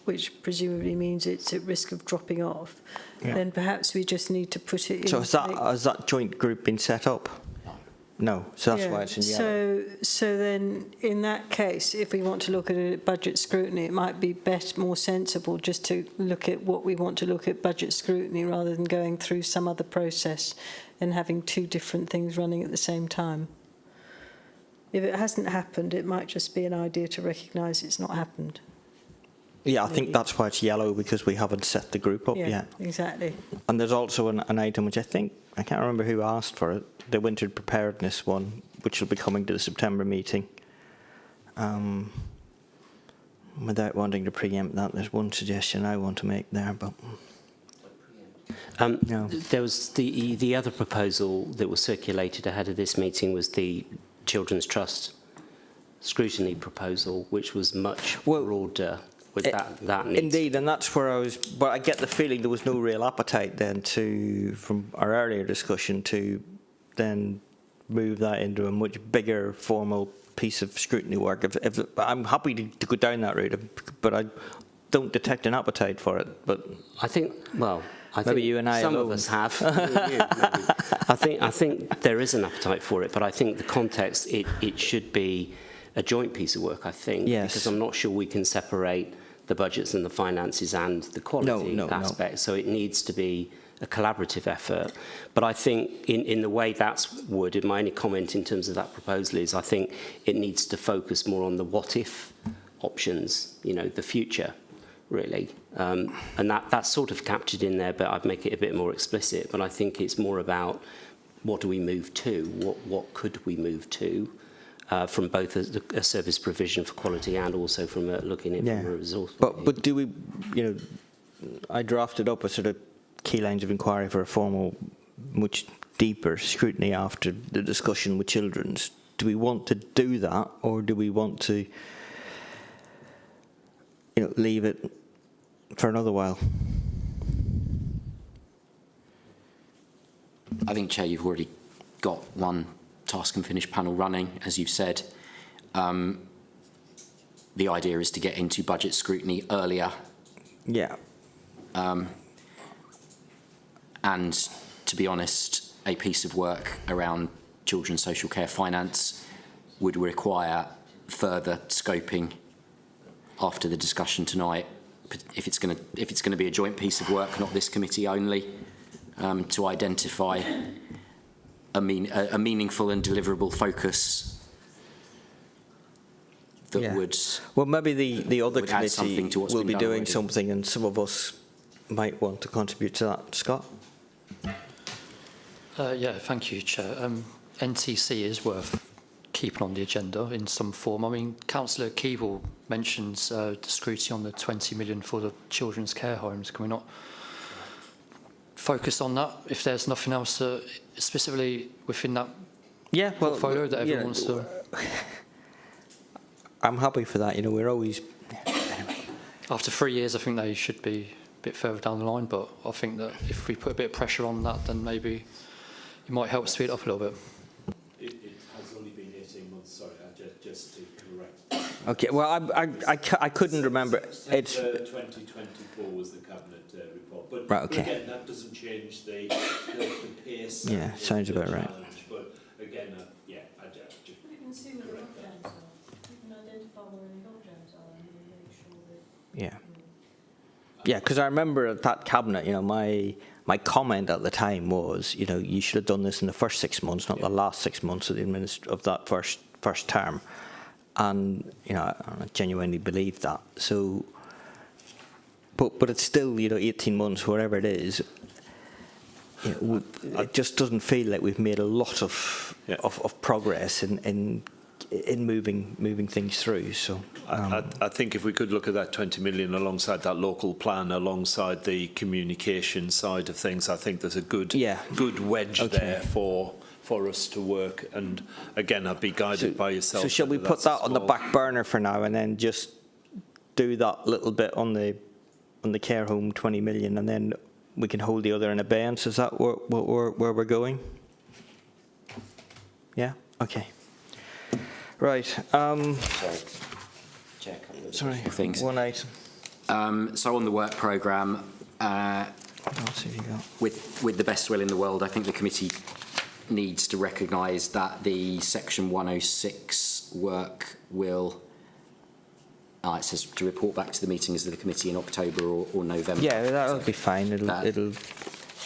which presumably means it's at risk of dropping off, then perhaps we just need to put it in. So has that joint group been set up? No, so that's why it's in yellow. So then, in that case, if we want to look at it at budget scrutiny, it might be more sensible just to look at what we want to look at budget scrutiny rather than going through some other process and having two different things running at the same time. If it hasn't happened, it might just be an idea to recognise it's not happened. Yeah, I think that's why it's yellow, because we haven't set the group up yet. Exactly. And there's also an item which I can't remember who asked for it, the winter preparedness one, which will be coming to the September meeting. Without wanting to preempt that, there's one suggestion I want to make there, but... No. There was the other proposal that was circulated ahead of this meeting was the Children's Trust scrutiny proposal, which was much broader with that needs. Indeed, and that's where I was, but I get the feeling there was no real appetite then from our earlier discussion to then move that into a much bigger formal piece of scrutiny work. If I'm happy to go down that route, but I don't detect an appetite for it. But I think, well, maybe you and I some alone. of us have. I think there is an appetite for it, but I think the context, it should be a joint piece of work, I think, because I'm not sure we can separate the budgets and the finances and the quality aspect. So it needs to be a collaborative effort. But I think in the way that's worded, my only comment in terms of that proposal is I think it needs to focus more on the what-if options, the future, really. And that's sort of captured in there, but I'd make it a bit more explicit. But I think it's more about what do we move to? What could we move to? From both a service provision for quality and also from looking at from a resource. But do we, I drafted up a sort of key lines of inquiry for a formal, much deeper scrutiny after the discussion with Children's. Do we want to do that, or do we want to, leave it for another while? I think, Chair, you've already got one task and finish panel running, as you've said. The idea is to get into budget scrutiny earlier. Yeah. and, to be honest, a piece of work around children's social care finance would require further scoping after the discussion tonight, if it's going to be a joint piece of work, not this committee only, to identify a meaningful and deliverable focus that would. Well, maybe the other committee will be doing already. something, and some of us might want to contribute to that. Scott? Yeah, thank you, Chair. NTC is worth keeping on the agenda in some form. I mean, Councillor Keeble mentions the scrutiny on the 20 million for the children's care homes. Can we not focus on that if there's nothing else specifically within that portfolio that everyone wants to? I'm happy for that. You know, we're always. After 3 years, I think they should be a bit further down the line, but I think that if we put a bit of pressure on that, then maybe it might help speed it up a little bit. It has only been 18 months, sorry, just to correct. Okay, well, I couldn't remember. It's 2024 was the cabinet report, but right, okay. Again, that doesn't change the pace. Yeah, sounds about right. But again, I just You can see where the lockdowns are. You can identify where any lockdowns are and make sure that. Yeah. Yeah, because I remember at that cabinet, you know, my comment at the time was, you know, you should have done this in the first 6 months, not the last 6 months of the of that first term, and you know, I genuinely believe that. So, but it's still, you know, 18 months, whatever it is. You know, it just doesn't feel like we've made a lot of progress in moving things through. So I think if we could look at that 20 million alongside that local plan, alongside the communication side of things, I think there's a good wedge there for us to work. And again, I'd be guided by yourself. So shall we put that on the back burner for now, and then just do that little bit on the care home 20 million, and then we can hold the other in abeyance? Is that where we're going? Yeah. Okay. Right. Sorry. Things. One item. So on the work programme, with the best will in the world, I think the committee needs to recognise that the Section 106 work will. It says to report back to the meetings of the committee in October or November. Yeah, that'll be fine. It'll.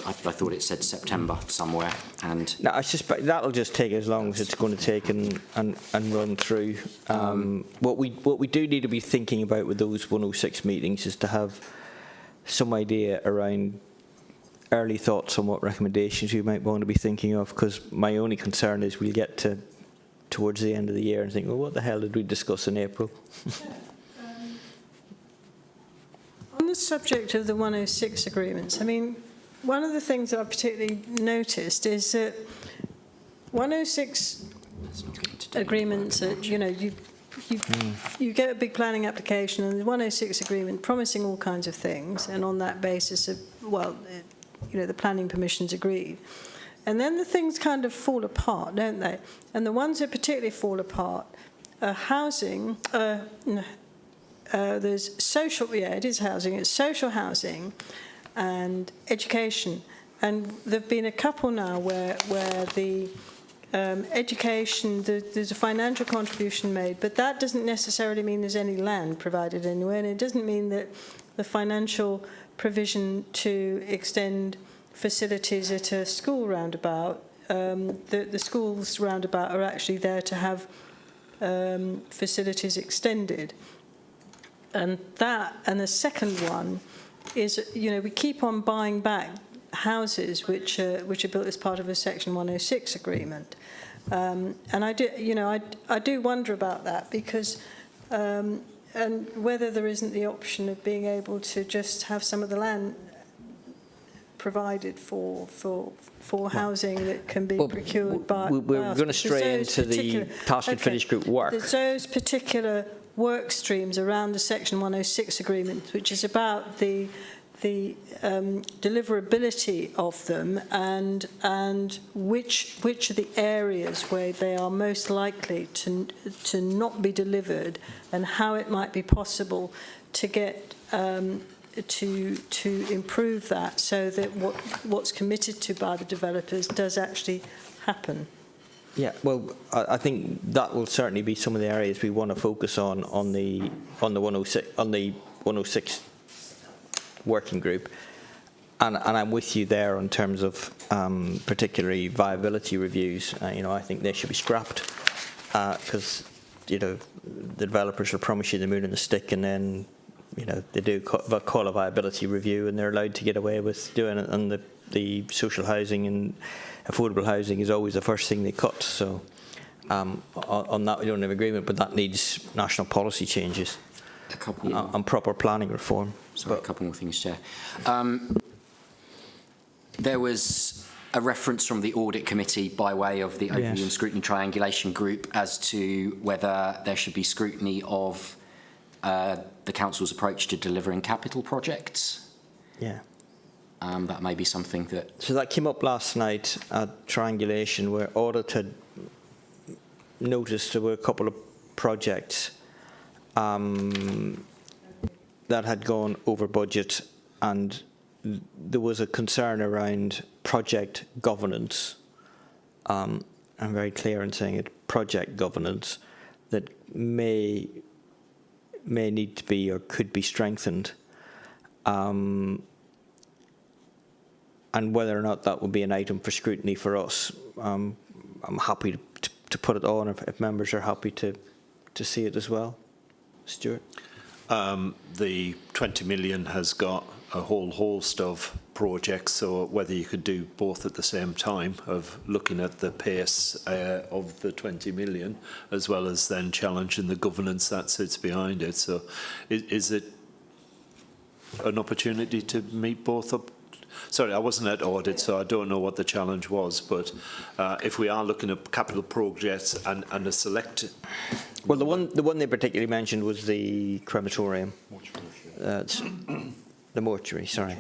I thought it said September somewhere, and no, I suspect that'll just take as long as it's going to take and run through. What we do need to be thinking about with those 106 meetings is to have some idea around early thoughts on what recommendations we might want to be thinking of. Because my only concern is we'll get towards the end of the year and think, well, what the hell did we discuss in April? On the subject of the 106 agreements, I mean, one of the things that I've particularly noticed is that 106 agreements, you know, you get a big planning application and the 106 agreement promising all kinds of things, and on that basis of, well, you know, the planning permission's agreed. And then the things kind of fall apart, don't they? And the ones that particularly fall apart are housing, there's social, it is housing, it's social housing, and education. And there have been a couple now where the education, there's a financial contribution made, but that doesn't necessarily mean there's any land provided anywhere, and it doesn't mean that the financial provision to extend facilities at a school roundabout, the schools roundabout are actually there to have facilities extended. And the second one is, you know, we keep on buying back houses which are built as part of a Section 106 agreement, and I do wonder about that, because and whether there isn't the option of being able to just have some of the land provided for housing that can be procured by. We're going to stray into the task and finish group work. There's those particular work streams around the Section 106 agreement, which is about the deliverability of them, and which are the areas where they are most likely to not be delivered, and how it might be possible to get to improve that so that what's committed to by the developers does actually happen? Yeah, well, I think that will certainly be some of the areas we want to focus on the 106 working group, and I'm with you there in terms of particularly viability reviews. I think they should be scrapped because the developers will promise you the moon and the stick, and then they do call a viability review, and they're allowed to get away with doing it. And the social housing and affordable housing is always the first thing they cut. So on that we don't have agreement, but that needs national policy changes and proper planning reform. Sorry, a couple more things, Chair. There was a reference from the Audit Committee by way of the Overview and Scrutiny Triangulation Group as to whether there should be scrutiny of the Council's approach to delivering capital projects. Yeah. That may be something that... So that came up last night at Triangulation, where Audit had noticed there were a couple of projects that had gone over budget, and there was a concern around project governance. I'm very clear in saying it, project governance, that may need to be or could be strengthened. And whether or not that would be an item for scrutiny for us, I'm happy to put it on if members are happy to see it as well. Stuart? The 20 million has got a whole host of projects, so whether you could do both at the same time of looking at the pace of the 20 million as well as then challenging the governance that sits behind it. So is it an opportunity to meet both up? Sorry, I wasn't at audit, so I don't know what the challenge was, but if we are looking at capital projects and a select... Well, the one they particularly mentioned was the crematorium. The mortuary, sorry.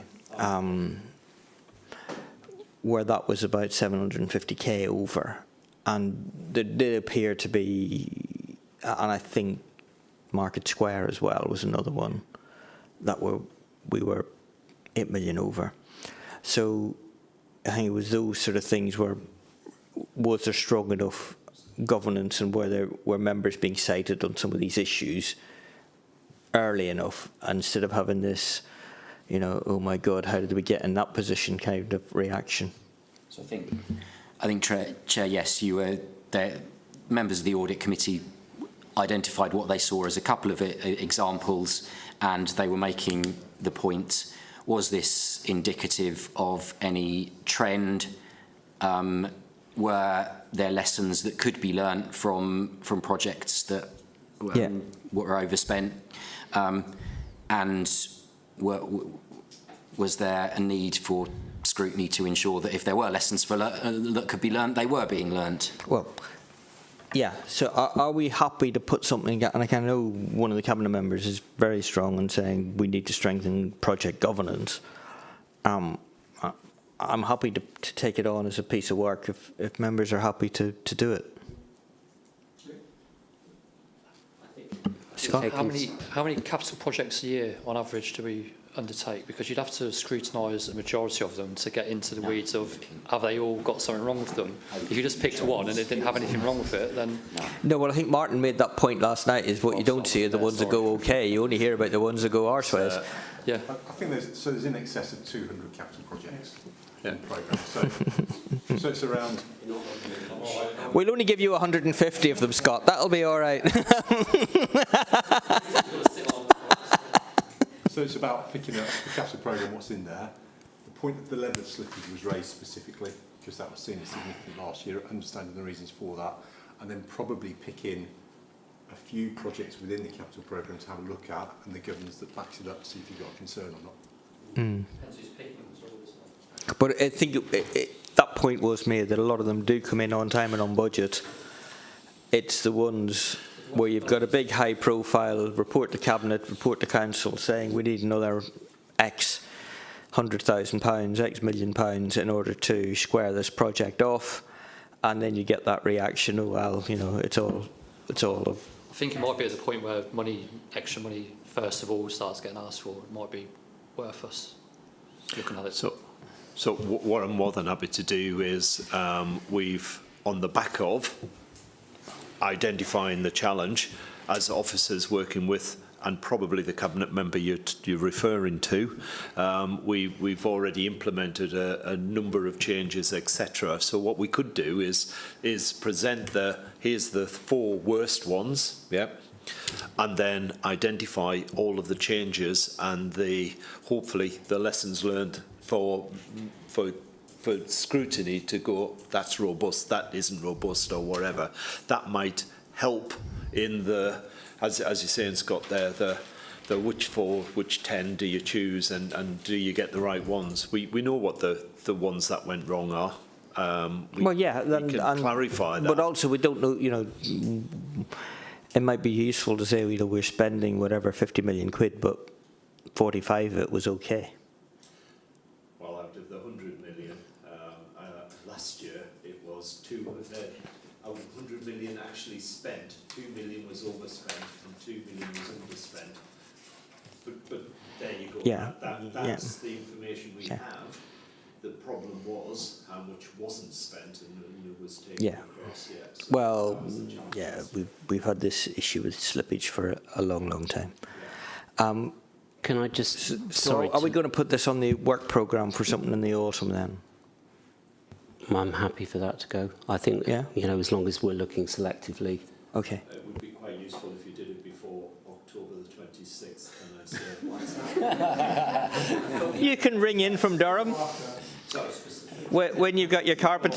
Where that was about 750k over. And there did appear to be, and I think Market Square as well was another one, that we were 8 million over. So I think it was those sort of things where, was there strong enough governance, and were members being cited on some of these issues early enough, instead of having this, oh my God, how did we get in that position kind of reaction? So I think Chair, yes, you were there. Members of the Audit Committee identified what they saw as a couple of examples, and they were making the point, was this indicative of any trend? Were there lessons that could be learnt from projects that were overspent? And was there a need for scrutiny to ensure that if there were lessons that could be learnt, they were being learnt? Well, yeah. So are we happy to put something, and I know one of the cabinet members is very strong in saying we need to strengthen project governance. I'm happy to take it on as a piece of work if members are happy to do it. Scott? How many capital projects a year on average do we undertake? Because you'd have to scrutinise a majority of them to get into the weeds of, have they all got something wrong with them? If you just picked one and it didn't have anything wrong with it, then... No, well, I think Martin made that point last night, is what you don't see are the ones that go okay. You only hear about the ones that go arseways. Yeah. I think there's in excess of 200 capital projects in the programme. So it's around... We'll only give you 150 of them, Scott. That'll be all right. So it's about picking up the capital programme, what's in there. The point of the level of slippage was raised specifically because that was seen as significant last year, understanding the reasons for that, and then probably picking a few projects within the capital programme to have a look at, and the governance that backs it up, see if you've got a concern or not. But I think that point was made that a lot of them do come in on time and on budget. It's the ones where you've got a big high profile, report to Cabinet, report to Council saying we need another X £100,000, X million pounds in order to square this project off, and then you get that reaction, oh well, it's all I think it might be at the point where extra money, first of all, starts getting asked for. It might be worth us looking at it. So what I'm more than happy to do is we've, on the back of identifying the challenge as officers working with, and probably the cabinet member you're referring to, we've already implemented a number of changes, etc. So what we could do is present here's the 4 worst ones, yeah, and then identify all of the changes and hopefully the lessons learned for scrutiny to go, that's robust, that isn't robust, or whatever. That might help in as you're saying, Scott, there, the which 4, which 10 do you choose, and do you get the right ones? We know what the ones that went wrong are. We can clarify that. But also we don't know, it might be useful to say, we're spending whatever 50 million quid, but 45 of it was okay. Well, out of the 100 million, last year it was 200. Out of 100 million actually spent, 2 million was overspent and 2 million was underspent. But there you go. Yeah. That's the information we have. The problem was how much wasn't spent and it was taken across. Yeah. So well, we've had this issue with slippage for a long time. Can I just... So are we going to put this on the work programme for something in the autumn then? I'm happy for that to go. I think, as long as we're looking selectively. Okay. It would be quite useful if you did it before October the 26th. You can ring in from Durham when you've got your carpet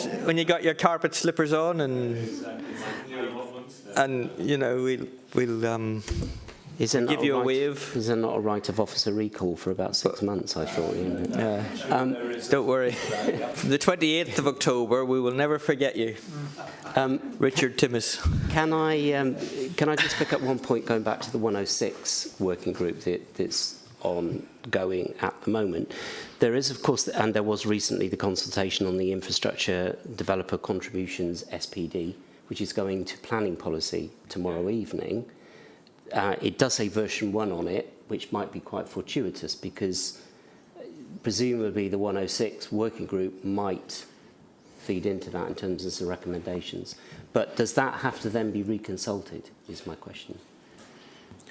slippers on, and we'll give you a wave. Is there not a right of officer recall for about 6 months, I thought? Don't worry. The 28th of October, we will never forget you. Richard Timmis. Can I just pick up one point going back to the 106 working group that's ongoing at the moment? There is, of course, and there was recently the consultation on the infrastructure developer contributions SPD, which is going to planning policy tomorrow evening. It does say version 1 on it, which might be quite fortuitous because presumably the 106 working group might feed into that in terms of some recommendations. But does that have to then be reconsulted, is my question.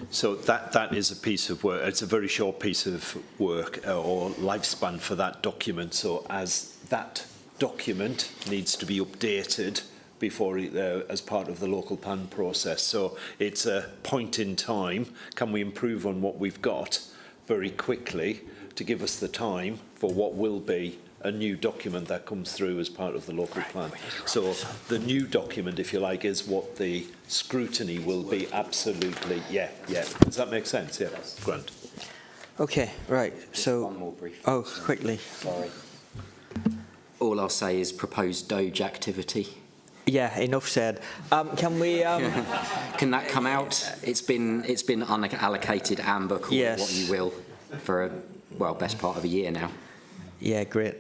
So that is a piece of work. It's a very short piece of work or lifespan for that document. So as that document needs to be updated before as part of the local plan process. So it's a point in time. Can we improve on what we've got very quickly to give us the time for what will be a new document that comes through as part of the local plan? So the new document, if you like, is what the scrutiny will be. Absolutely, yeah. Does that make sense? Yeah, Grant. Okay, right. So, one more brief. Oh, quickly. Sorry. All I'll say is proposed Doge activity. Yeah, enough said. Can we? Can that come out? It's been unallocated amber, call it what you will, for best part of a year now. Yeah, great.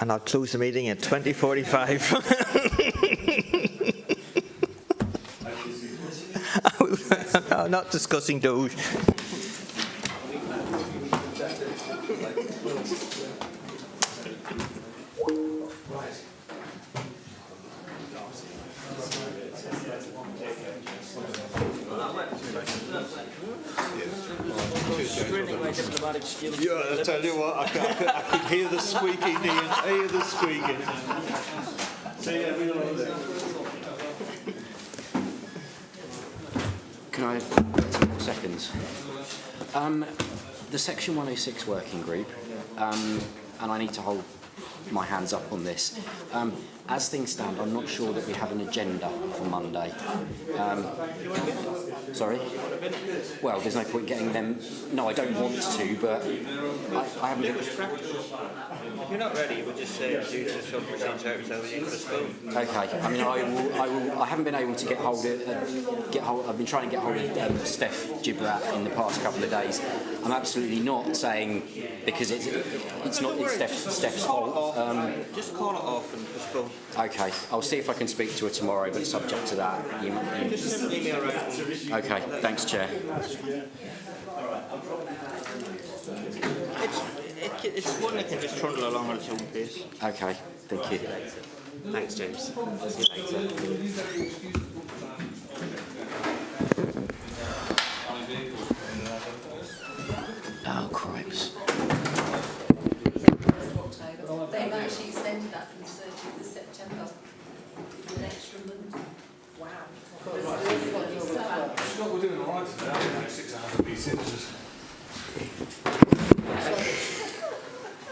And I'll close the meeting at 20:45. No, not discussing Doge. Yeah, I tell you what, I could hear the squeaking, Ian. Hear the squeaking. Can I have 2 more seconds? The Section 106 working group, and I need to hold my hands up on this. As things stand, I'm not sure that we have an agenda for Monday. Sorry? Well, there's no point getting them... No, I don't want to, but I haven't... If you're not ready, we'll just say due to some procedure, so you could have spoken. Okay. I mean, I haven't been able to get hold of... I've been trying to get hold of Steph Gibrat in the past couple of days. I'm absolutely not saying... Because it's Steph's fault. Just call it off and just go. Okay, I'll see if I can speak to her tomorrow, but subject to that. Just email her. Okay, thanks, Chair. It's one that can just trundle along at its own pace. Okay, thank you. Thanks, James. See you later. Oh, cripes. They've actually extended that from the 30th of September for an extra month. Wow. Scott, we're doing all right today. 6 hours of meetings.